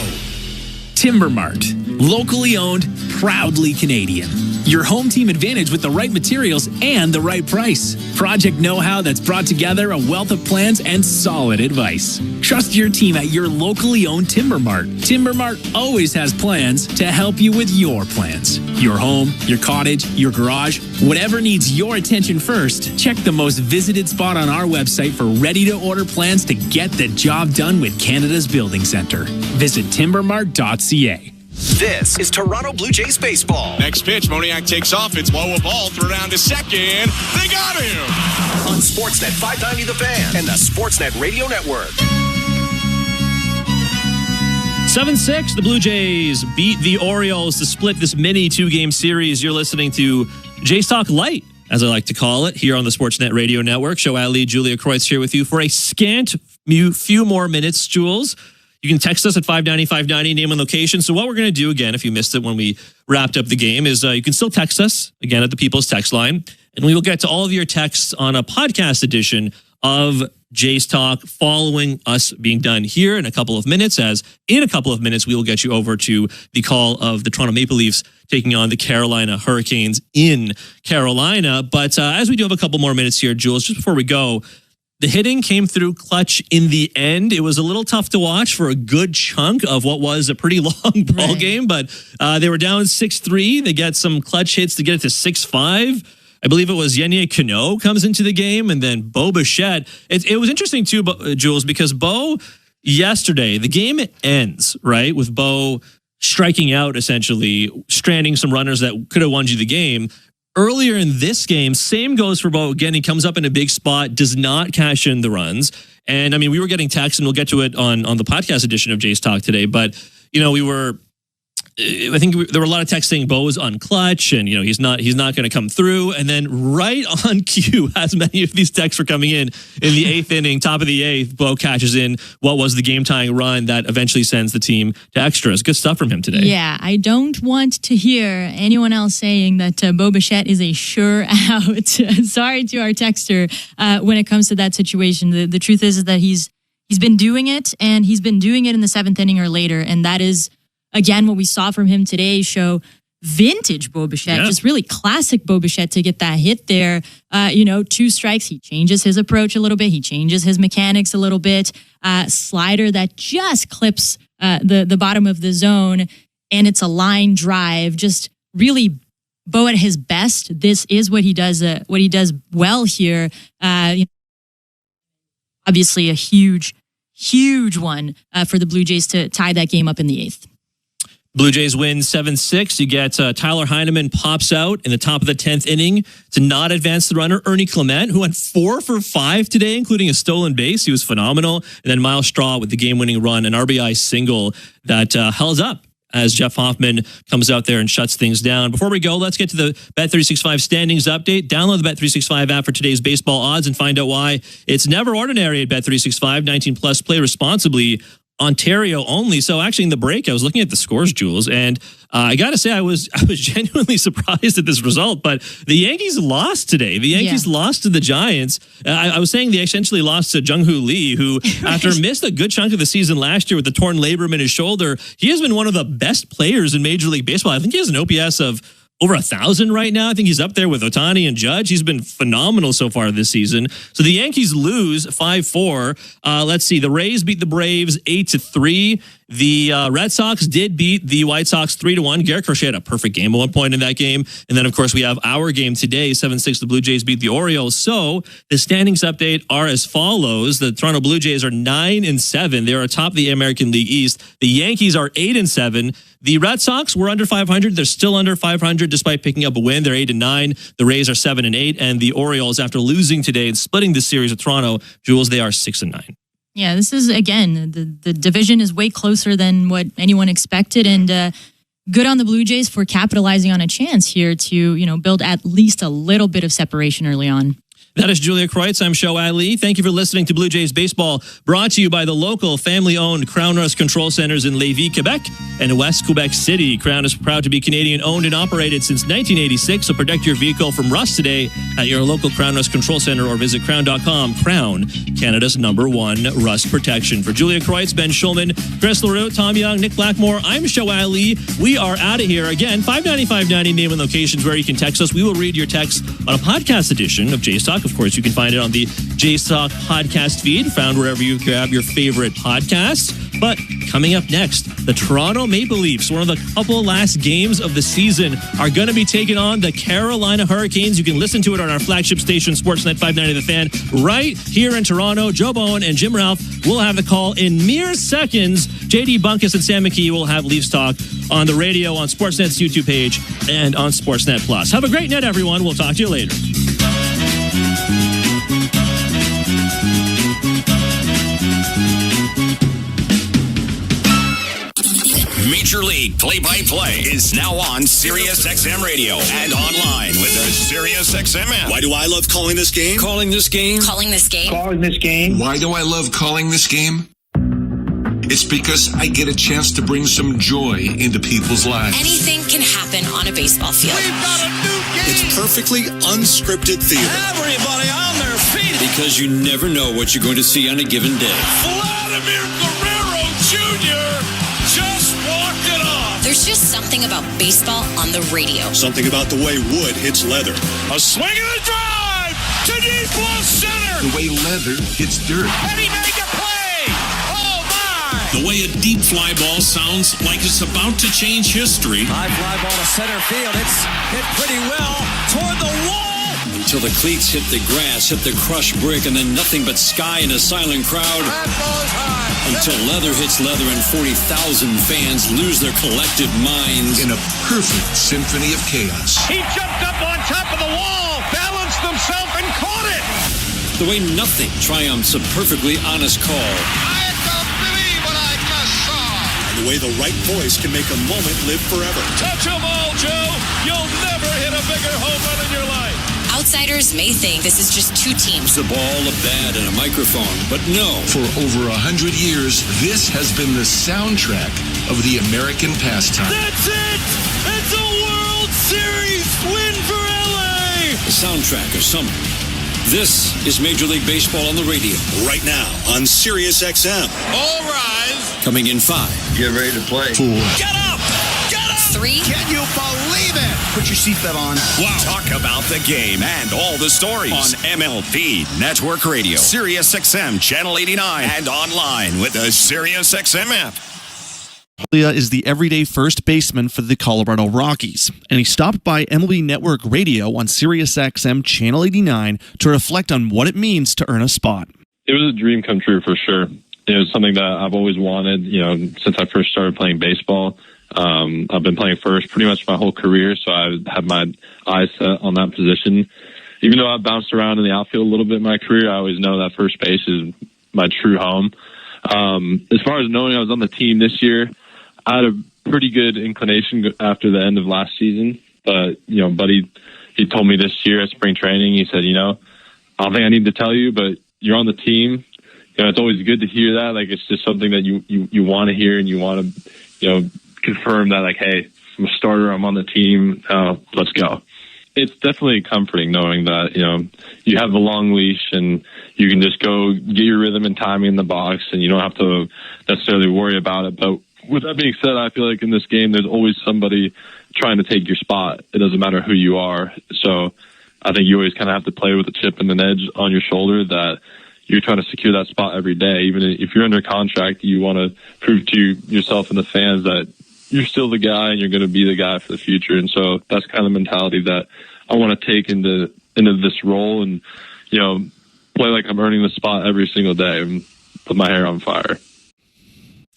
Timber Mart, locally owned, proudly Canadian. Your home team advantage with the right materials and the right price. Project know-how that's brought together a wealth of plans and solid advice. Trust your team at your locally owned Timber Mart. Timber Mart always has plans to help you with your plans. Your home, your cottage, your garage, whatever needs your attention first, check the most visited spot on our website for ready-to-order plans to get the job done with Canada's Building Center. Visit timbermart.ca. This is Toronto Blue Jays baseball. Next pitch, Moniak takes off. It's low a ball, throw down to second. They got him! On Sportsnet 590 The Fan and the Sportsnet Radio Network. 7-6, the Blue Jays beat the Orioles to split this mini 2-game series. You're listening to Jays Talk Light, as I like to call it, here on the Sportsnet Radio Network. Show Ali, Julia Kreutz here with you for a scant few more minutes, Jules. You can text us at 590-590, name and location. So what we're going to do, again, if you missed it when we wrapped up the game, is you can still text us, again, at the People's Text Line. And we will get to all of your texts on a podcast edition of Jays Talk following us being done here in a couple of minutes, as in a couple of minutes, we will get you over to the call of the Toronto Maple Leafs taking on the Carolina Hurricanes in Carolina. But as we do have a couple more minutes here, Jules, just before we go, the hitting came through clutch in the end. It was a little tough to watch for a good chunk of what was a pretty long ball game, but they were down 6-3. They get some clutch hits to get it to 6-5. I believe it was Yenye Cano comes into the game, and then Bo Bichette. It was interesting too, Jules, because Bo yesterday, the game ends, right, with Bo striking out, essentially, stranding some runners that could have won you the game. Earlier in this game, same goes for Bo. Again, he comes up in a big spot, does not cash in the runs. And I mean, we were getting texts, and we'll get to it on the podcast edition of Jays Talk today. But, you know, I think there were a lot of texts saying Bo was unclutch and, you know, he's not going to come through. And then right on cue, as many of these texts were coming in the eighth inning, top of the eighth, Bo catches in what was the game-tying run that eventually sends the team to extras. Good stuff from him today. Yeah, I don't want to hear anyone else saying that Bo Bichette is a sure out. Sorry to our texter when it comes to that situation. The truth is that he's been doing it, and he's been doing it in the seventh inning or later, and that is, again, what we saw from him today show vintage Bo Bichette, just really classic Bo Bichette to get that hit there. 2 strikes, he changes his approach a little bit. He changes his mechanics a little bit. Slider that just clips the bottom of the zone, and it's a line drive. Just really Bo at his best. This is what he does well here. Obviously a huge one for the Blue Jays to tie that game up in the eighth. Blue Jays win 7-6. You get Tyler Heineman pops out in the top of the 10th inning to not advance the runner. Ernie Clement, who went 4 for 5 today, including a stolen base. He was phenomenal. And then Miles Straw with the game-winning run, an RBI single that held up as Jeff Hoffman comes out there and shuts things down. Before we go, let's get to the Bet365 standings update. Download the Bet365 app for today's baseball odds and find out why it's never ordinary at Bet365. 19 plus, play responsibly. Ontario only. So actually in the break, I was looking at the scores, Jules, and I got to say I was genuinely surprised at this result, but the Yankees lost today. The Yankees lost to the Giants. I was saying they essentially lost to Jung-Hoo Lee, who after missed a good chunk of the season last year with the torn labrum in his shoulder, he has been one of the best players in Major League Baseball. I think he has an OPS of over 1,000 right now. I think he's up there with Ohtani and Judge. He's been phenomenal so far this season. So the Yankees lose 5-4. Let's see. The Rays beat the Braves 8-3. The Red Sox did beat the White Sox 3-1. Garrett Crochet had a perfect game at one point in that game. And then, of course, we have our game today, 7-6. The Blue Jays beat the Orioles. So the standings update are as follows. The Toronto Blue Jays are 9-7. They're atop the American League East. The Yankees are 8-7. The Red Sox were under 500. They're still under 500 despite picking up a win. They're 8-9. The Rays are 7-8. And the Orioles, after losing today and splitting this series with Toronto, Jules, they are 6-9. Yeah, this is, again, the division is way closer than what anyone expected, and good on the Blue Jays for capitalizing on a chance here to, build at least a little bit of separation early on. That is Julia Kreutz. I'm Show Ali. Thank you for listening to Blue Jays Baseball, brought to you by the local family-owned Crown Rust Control Centers in Lévis, Quebec, and West Quebec City. Crown is proud to be Canadian-owned and operated since 1986, so protect your vehicle from rust today at your local Crown Rust Control Center or visit crown.com. Crown, Canada's #1 rust protection. For Julia Kreutz, Ben Schulman, Chris LaRue, Tom Young, Nick Blackmore, I'm Show Ali. We are out of here. Again, 590-590 name and locations where you can text us. We will read your text on a podcast edition of Jays Talk. Of course, you can find it on the Jays Talk podcast feed, found wherever you grab your favorite podcasts. But coming up next, the Toronto Maple Leafs, one of the couple last games of the season, are going to be taking on the Carolina Hurricanes. You can listen to it on our flagship station, Sportsnet 590 The Fan, right here in Toronto. Joe Bowen and Jim Ralph will have the call in mere seconds. JD Bunkus and Sam McKee will have Leafs Talk on the radio, on Sportsnet's YouTube page, and on Sportsnet Plus. Have a great night, everyone. We'll talk to you later. Major League Play-by-Play is now on Sirius XM Radio and online with the Sirius XM app. Why do I love calling this game? Calling this game. Calling this game. Calling this game. Why do I love calling this game? It's because I get a chance to bring some joy into people's lives. Anything can happen on a baseball field. We've got a new game. It's perfectly unscripted theater. Everybody on their feet. Because you never know what you're going to see on a given day. Vladimir Guerrero Jr. just walked it off. There's just something about baseball on the radio. Something about the way wood hits leather. A swing and a drive to deep left center. The way leather hits dirt. And he made the play. Oh, my. The way a deep fly ball sounds like it's about to change history. High fly ball to center field. It's hit pretty well toward the wall. Until the cleats hit the grass, hit the crushed brick, and then nothing but sky and a silent crowd. That ball is high. Until leather hits leather and 40,000 fans lose their collective minds. In a perfect symphony of chaos. He jumped up on top of the wall, balanced himself, and caught it. The way nothing triumphs a perfectly honest call. I don't believe what I just saw. And the way the right voice can make a moment live forever. Touch 'em all, Joe. You'll never hit a bigger home run in your life. Outsiders may think this is just two teams. A ball, a bat, and a microphone. But no. For over 100 years, this has been the soundtrack of the American pastime. That's it! It's a World Series win for LA! The soundtrack of summer. This is Major League Baseball on the radio. Right now on Sirius XM. All rise. Coming in 5. Get ready to play. 4. Get up! Get up! 3. Can you believe it? Put your seatbelt on. Wow. Talk about the game and all the stories on MLB Network Radio, Sirius XM Channel 89, and online with the Sirius XM app. Is the everyday first baseman for the Colorado Rockies, and he stopped by MLB Network Radio on Sirius XM Channel 89 to reflect on what it means to earn a spot. It was a dream come true for sure. It was something that I've always wanted, since I first started playing baseball. I've been playing first pretty much my whole career, so I have my eyes set on that position. Even though I've bounced around in the outfield a little bit in my career, I always know that first base is my true home. As far as knowing I was on the team this year, I had a pretty good inclination after the end of last season. But, Buddy, he told me this year at spring training, he said, I don't think I need to tell you, but you're on the team. It's always good to hear that. Like, it's just something that you want to hear, and you want to, confirm that, like, hey, I'm a starter, I'm on the team, let's go. It's definitely comforting knowing that, you have the long leash and you can just go get your rhythm and timing in the box, and you don't have to necessarily worry about it. But with that being said, I feel like in this game, there's always somebody trying to take your spot. It doesn't matter who you are. So I think you always kind of have to play with a chip and an edge on your shoulder that you're trying to secure that spot every day. Even if you're under contract, you want to prove to yourself and the fans that you're still the guy and you're going to be the guy for the future. And so that's kind of the mentality that I want to take into this role and, play like I'm earning the spot every single day and put my hair on fire.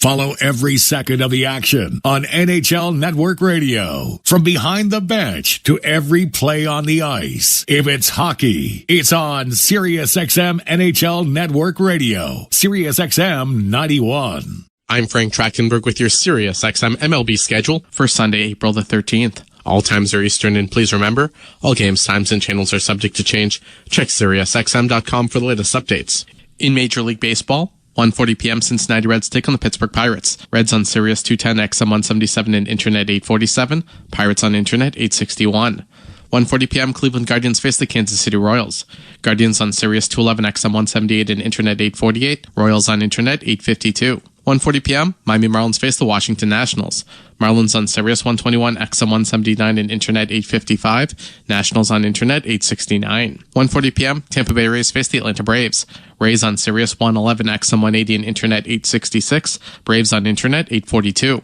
Follow every second of the action on NHL Network Radio. From behind the bench to every play on the ice. If it's hockey, it's on Sirius XM NHL Network Radio. Sirius XM 91. I'm Frank Trachtenberg with your Sirius XM MLB schedule for Sunday, April the 13th. All times are Eastern, and please remember, all games, times, and channels are subject to change. Check SiriusXM.com for the latest updates. In Major League Baseball, 1:40 p.m. Cincinnati Reds take on the Pittsburgh Pirates. Reds on Sirius 210, XM 177, and Internet 847. Pirates on Internet 861. 1:40 p.m. Cleveland Guardians face the Kansas City Royals. Guardians on Sirius 211, XM 178, and Internet 848. Royals on Internet 852. 1:40 p.m. Miami Marlins face the Washington Nationals. Marlins on Sirius 121, XM 179, and Internet 855. Nationals on Internet 869. 1:40 p.m. Tampa Bay Rays face the Atlanta Braves. Rays on Sirius 111, XM 180, and Internet 866. Braves on Internet 842.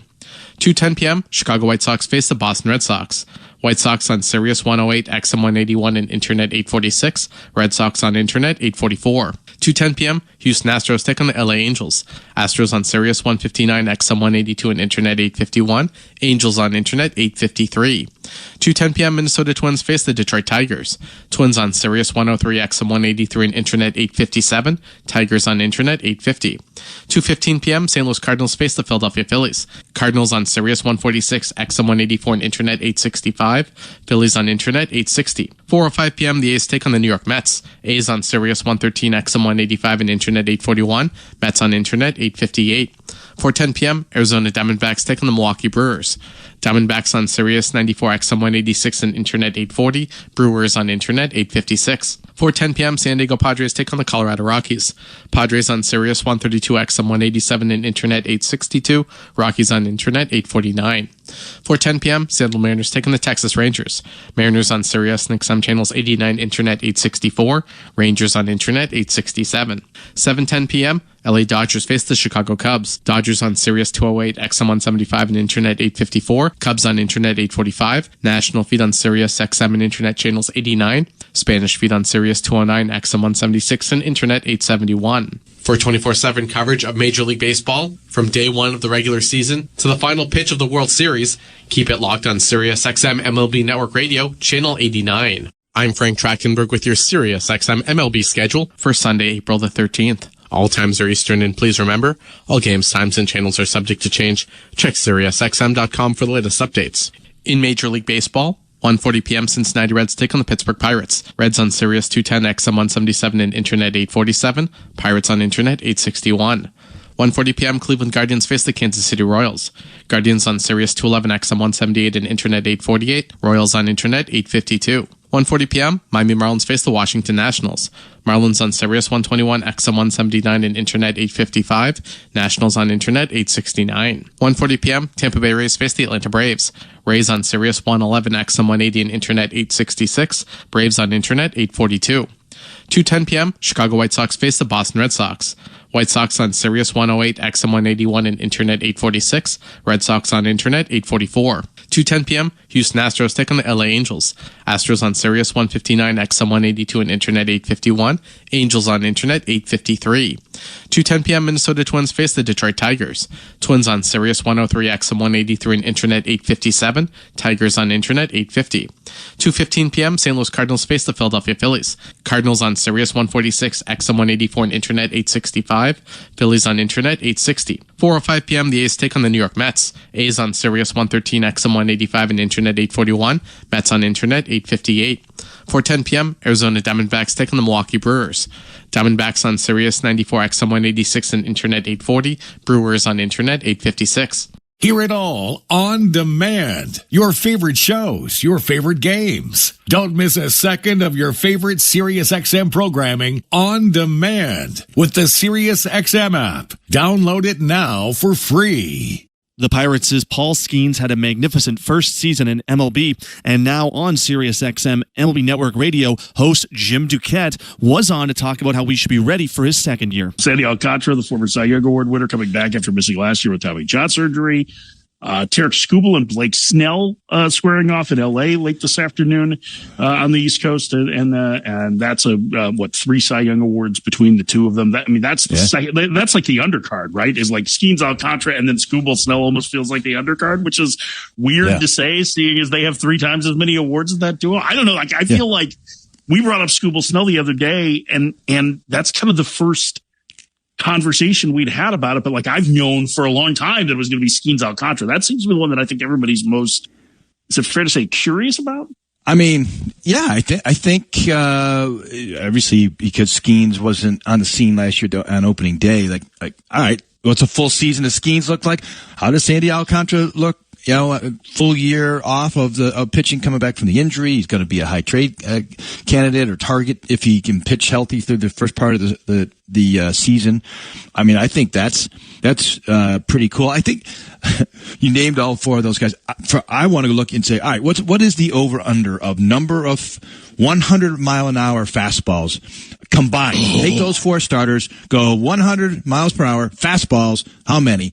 2:10 p.m. Chicago White Sox face the Boston Red Sox. White Sox on Sirius 108, XM 181, and Internet 846. Red Sox on Internet 844. 2:10 p.m. Houston Astros take on the LA Angels. Astros on Sirius 159, XM 182, and Internet 851. Angels on Internet 853. 2:10 p.m. Minnesota Twins face the Detroit Tigers. Twins on Sirius 103, XM 183, and Internet 857. Tigers on Internet 850. 2:15 p.m. St. Louis Cardinals face the Philadelphia Phillies. Cardinals on Sirius 146, XM 184, and Internet 865. Phillies on Internet 860. 4:05 p.m. The A's take on the New York Mets. A's on Sirius 113, XM 185, and Internet 841. Mets on Internet 858. 4:10 p.m. Arizona Diamondbacks take on the Milwaukee Brewers. Diamondbacks on Sirius 94 XM 186 and Internet 840. Brewers on Internet 856. 4:10 p.m. San Diego Padres take on the Colorado Rockies. Padres on Sirius 132 XM 187 and Internet 862. Rockies on Internet 849. 4:10 p.m. Seattle Mariners take on the Texas Rangers. Mariners on Sirius and XM channels 89, Internet 864. Rangers on Internet 867. 7:10 p.m. LA Dodgers face the Chicago Cubs. Dodgers on Sirius 208, XM 175 and Internet 854. Cubs on Internet 845. National feed on Sirius XM and Internet channels 89. Spanish feed on Sirius 209, XM 176 and Internet 871. For 24/7 coverage of Major League Baseball, from day one of the regular season to the final pitch of the World Series, keep it locked on Sirius XM MLB Network Radio, channel 89. I'm Frank Trachtenberg with your Sirius XM MLB schedule for Sunday, April the 13th. All times are Eastern, and please remember, all games, times, and channels are subject to change. Check SiriusXM.com for the latest updates. In Major League Baseball, 1:40 p.m. Cincinnati Reds take on the Pittsburgh Pirates. Reds on Sirius 210, XM 177 and Internet 847. Pirates on Internet 861. 1:40 p.m. Cleveland Guardians face the Kansas City Royals. Guardians on Sirius 211, XM 178 and Internet 848. Royals on Internet 852. 1:40 p.m. Miami Marlins face the Washington Nationals. Marlins on Sirius 121, XM 179 and Internet 855. Nationals on Internet 869. 1:40 p.m. Tampa Bay Rays face the Atlanta Braves. Rays on Sirius 111, XM 180 and Internet 866. Braves on Internet 842. 2:10 p.m. Chicago White Sox face the Boston Red Sox. White Sox on Sirius 108, XM 181 and Internet 846. Red Sox on Internet 844. 2:10 p.m. Houston Astros take on the LA Angels. Astros on Sirius 159, XM 182 and Internet 851. Angels on Internet 853. 2:10 p.m. Minnesota Twins face the Detroit Tigers. Twins on Sirius 103, XM 183 and Internet 857. Tigers on Internet 850. 2:15 p.m. St. Louis Cardinals face the Philadelphia Phillies. Cardinals on Sirius 146, XM 184 and Internet 865. Phillies on Internet 860. 4:05 p.m. The A's take on the New York Mets. A's on Sirius 113, XM 185 and Internet 841. Mets on Internet 858. 4:10 p.m. Arizona Diamondbacks take on the Milwaukee Brewers. Diamondbacks on Sirius 94, XM 186 and Internet 840. Brewers on Internet 856. Hear it all on demand. Your favorite shows, your favorite games. Don't miss a second of your favorite SiriusXM programming on demand with the SiriusXM app. Download it now for free. The Pirates' Paul Skeens had a magnificent first season in MLB, and now on SiriusXM MLB Network Radio, host Jim Duquette was on to talk about how we should be ready for his second year. Sandy Alcantara, the former Cy Young Award winner, coming back after missing last year with Tommy John surgery. Tarek Skubal and Blake Snell squaring off in L.A. late this afternoon on the East Coast, and that's three Cy Young Awards between the two of them. That's the second. That's like the undercard, right? Is like Skeens Alcantara, and then Skubal Snell almost feels like the undercard, which is weird to say, seeing as they have three times as many awards as that duo. I don't know. Like I feel like we brought up Skubal Snell the other day, and that's kind of the first conversation we'd had about it, but like I've known for a long time that it was going to be Skeens Alcantara. That seems to be the one that I think everybody's most, is it fair to say, curious about? I mean, yeah, I think obviously because Skeens wasn't on the scene last year on opening day, like all right, what's a full season of Skeens look like? How does Sandy Alcantara look? You know, a full year off of pitching, coming back from the injury. He's going to be a high trade candidate or target if he can pitch healthy through the first part of the season. I mean, I think that's pretty cool. I think you named all four of those guys. I want to look and say, all right, what is the over under of number of 100 mile an hour fastballs combined? Take those four starters, go 100 miles per hour fastballs. How many?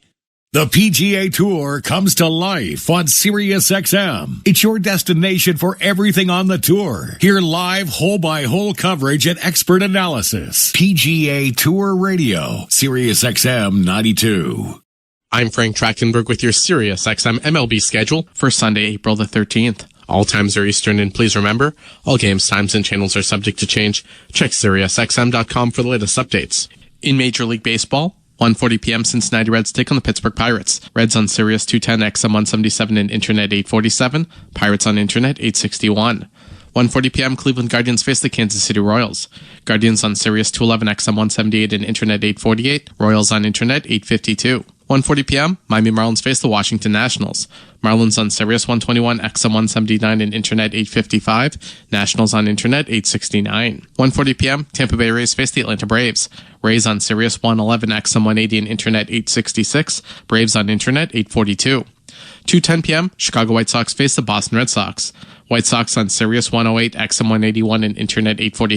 The PGA Tour comes to life on SiriusXM. It's your destination for everything on the tour. Hear live hole-by-hole coverage and expert analysis. PGA Tour Radio, SiriusXM 92. I'm Frank Trachtenberg with your SiriusXM MLB schedule for Sunday, April the 13th. All times are Eastern, and please remember, all games, times, and channels are subject to change. Check SiriusXM.com for the latest updates. In Major League Baseball, 1:40 p.m. Cincinnati Reds take on the Pittsburgh Pirates. Reds on Sirius 210, XM 177 and Internet 847. Pirates on Internet 861. 1:40 p.m. Cleveland Guardians face the Kansas City Royals. Guardians on Sirius 211, XM 178 and Internet 848. Royals on Internet 852. 1:40 p.m., Miami Marlins face the Washington Nationals. Marlins on Sirius 121, XM 179, and Internet 855. Nationals on Internet 869. 1:40 p.m., Tampa Bay Rays face the Atlanta Braves. Rays on Sirius 111, XM 180, and Internet 866. Braves on Internet 842. 2:10 p.m., Chicago White Sox face the Boston Red Sox. White Sox on Sirius 108, XM 181, and Internet 846.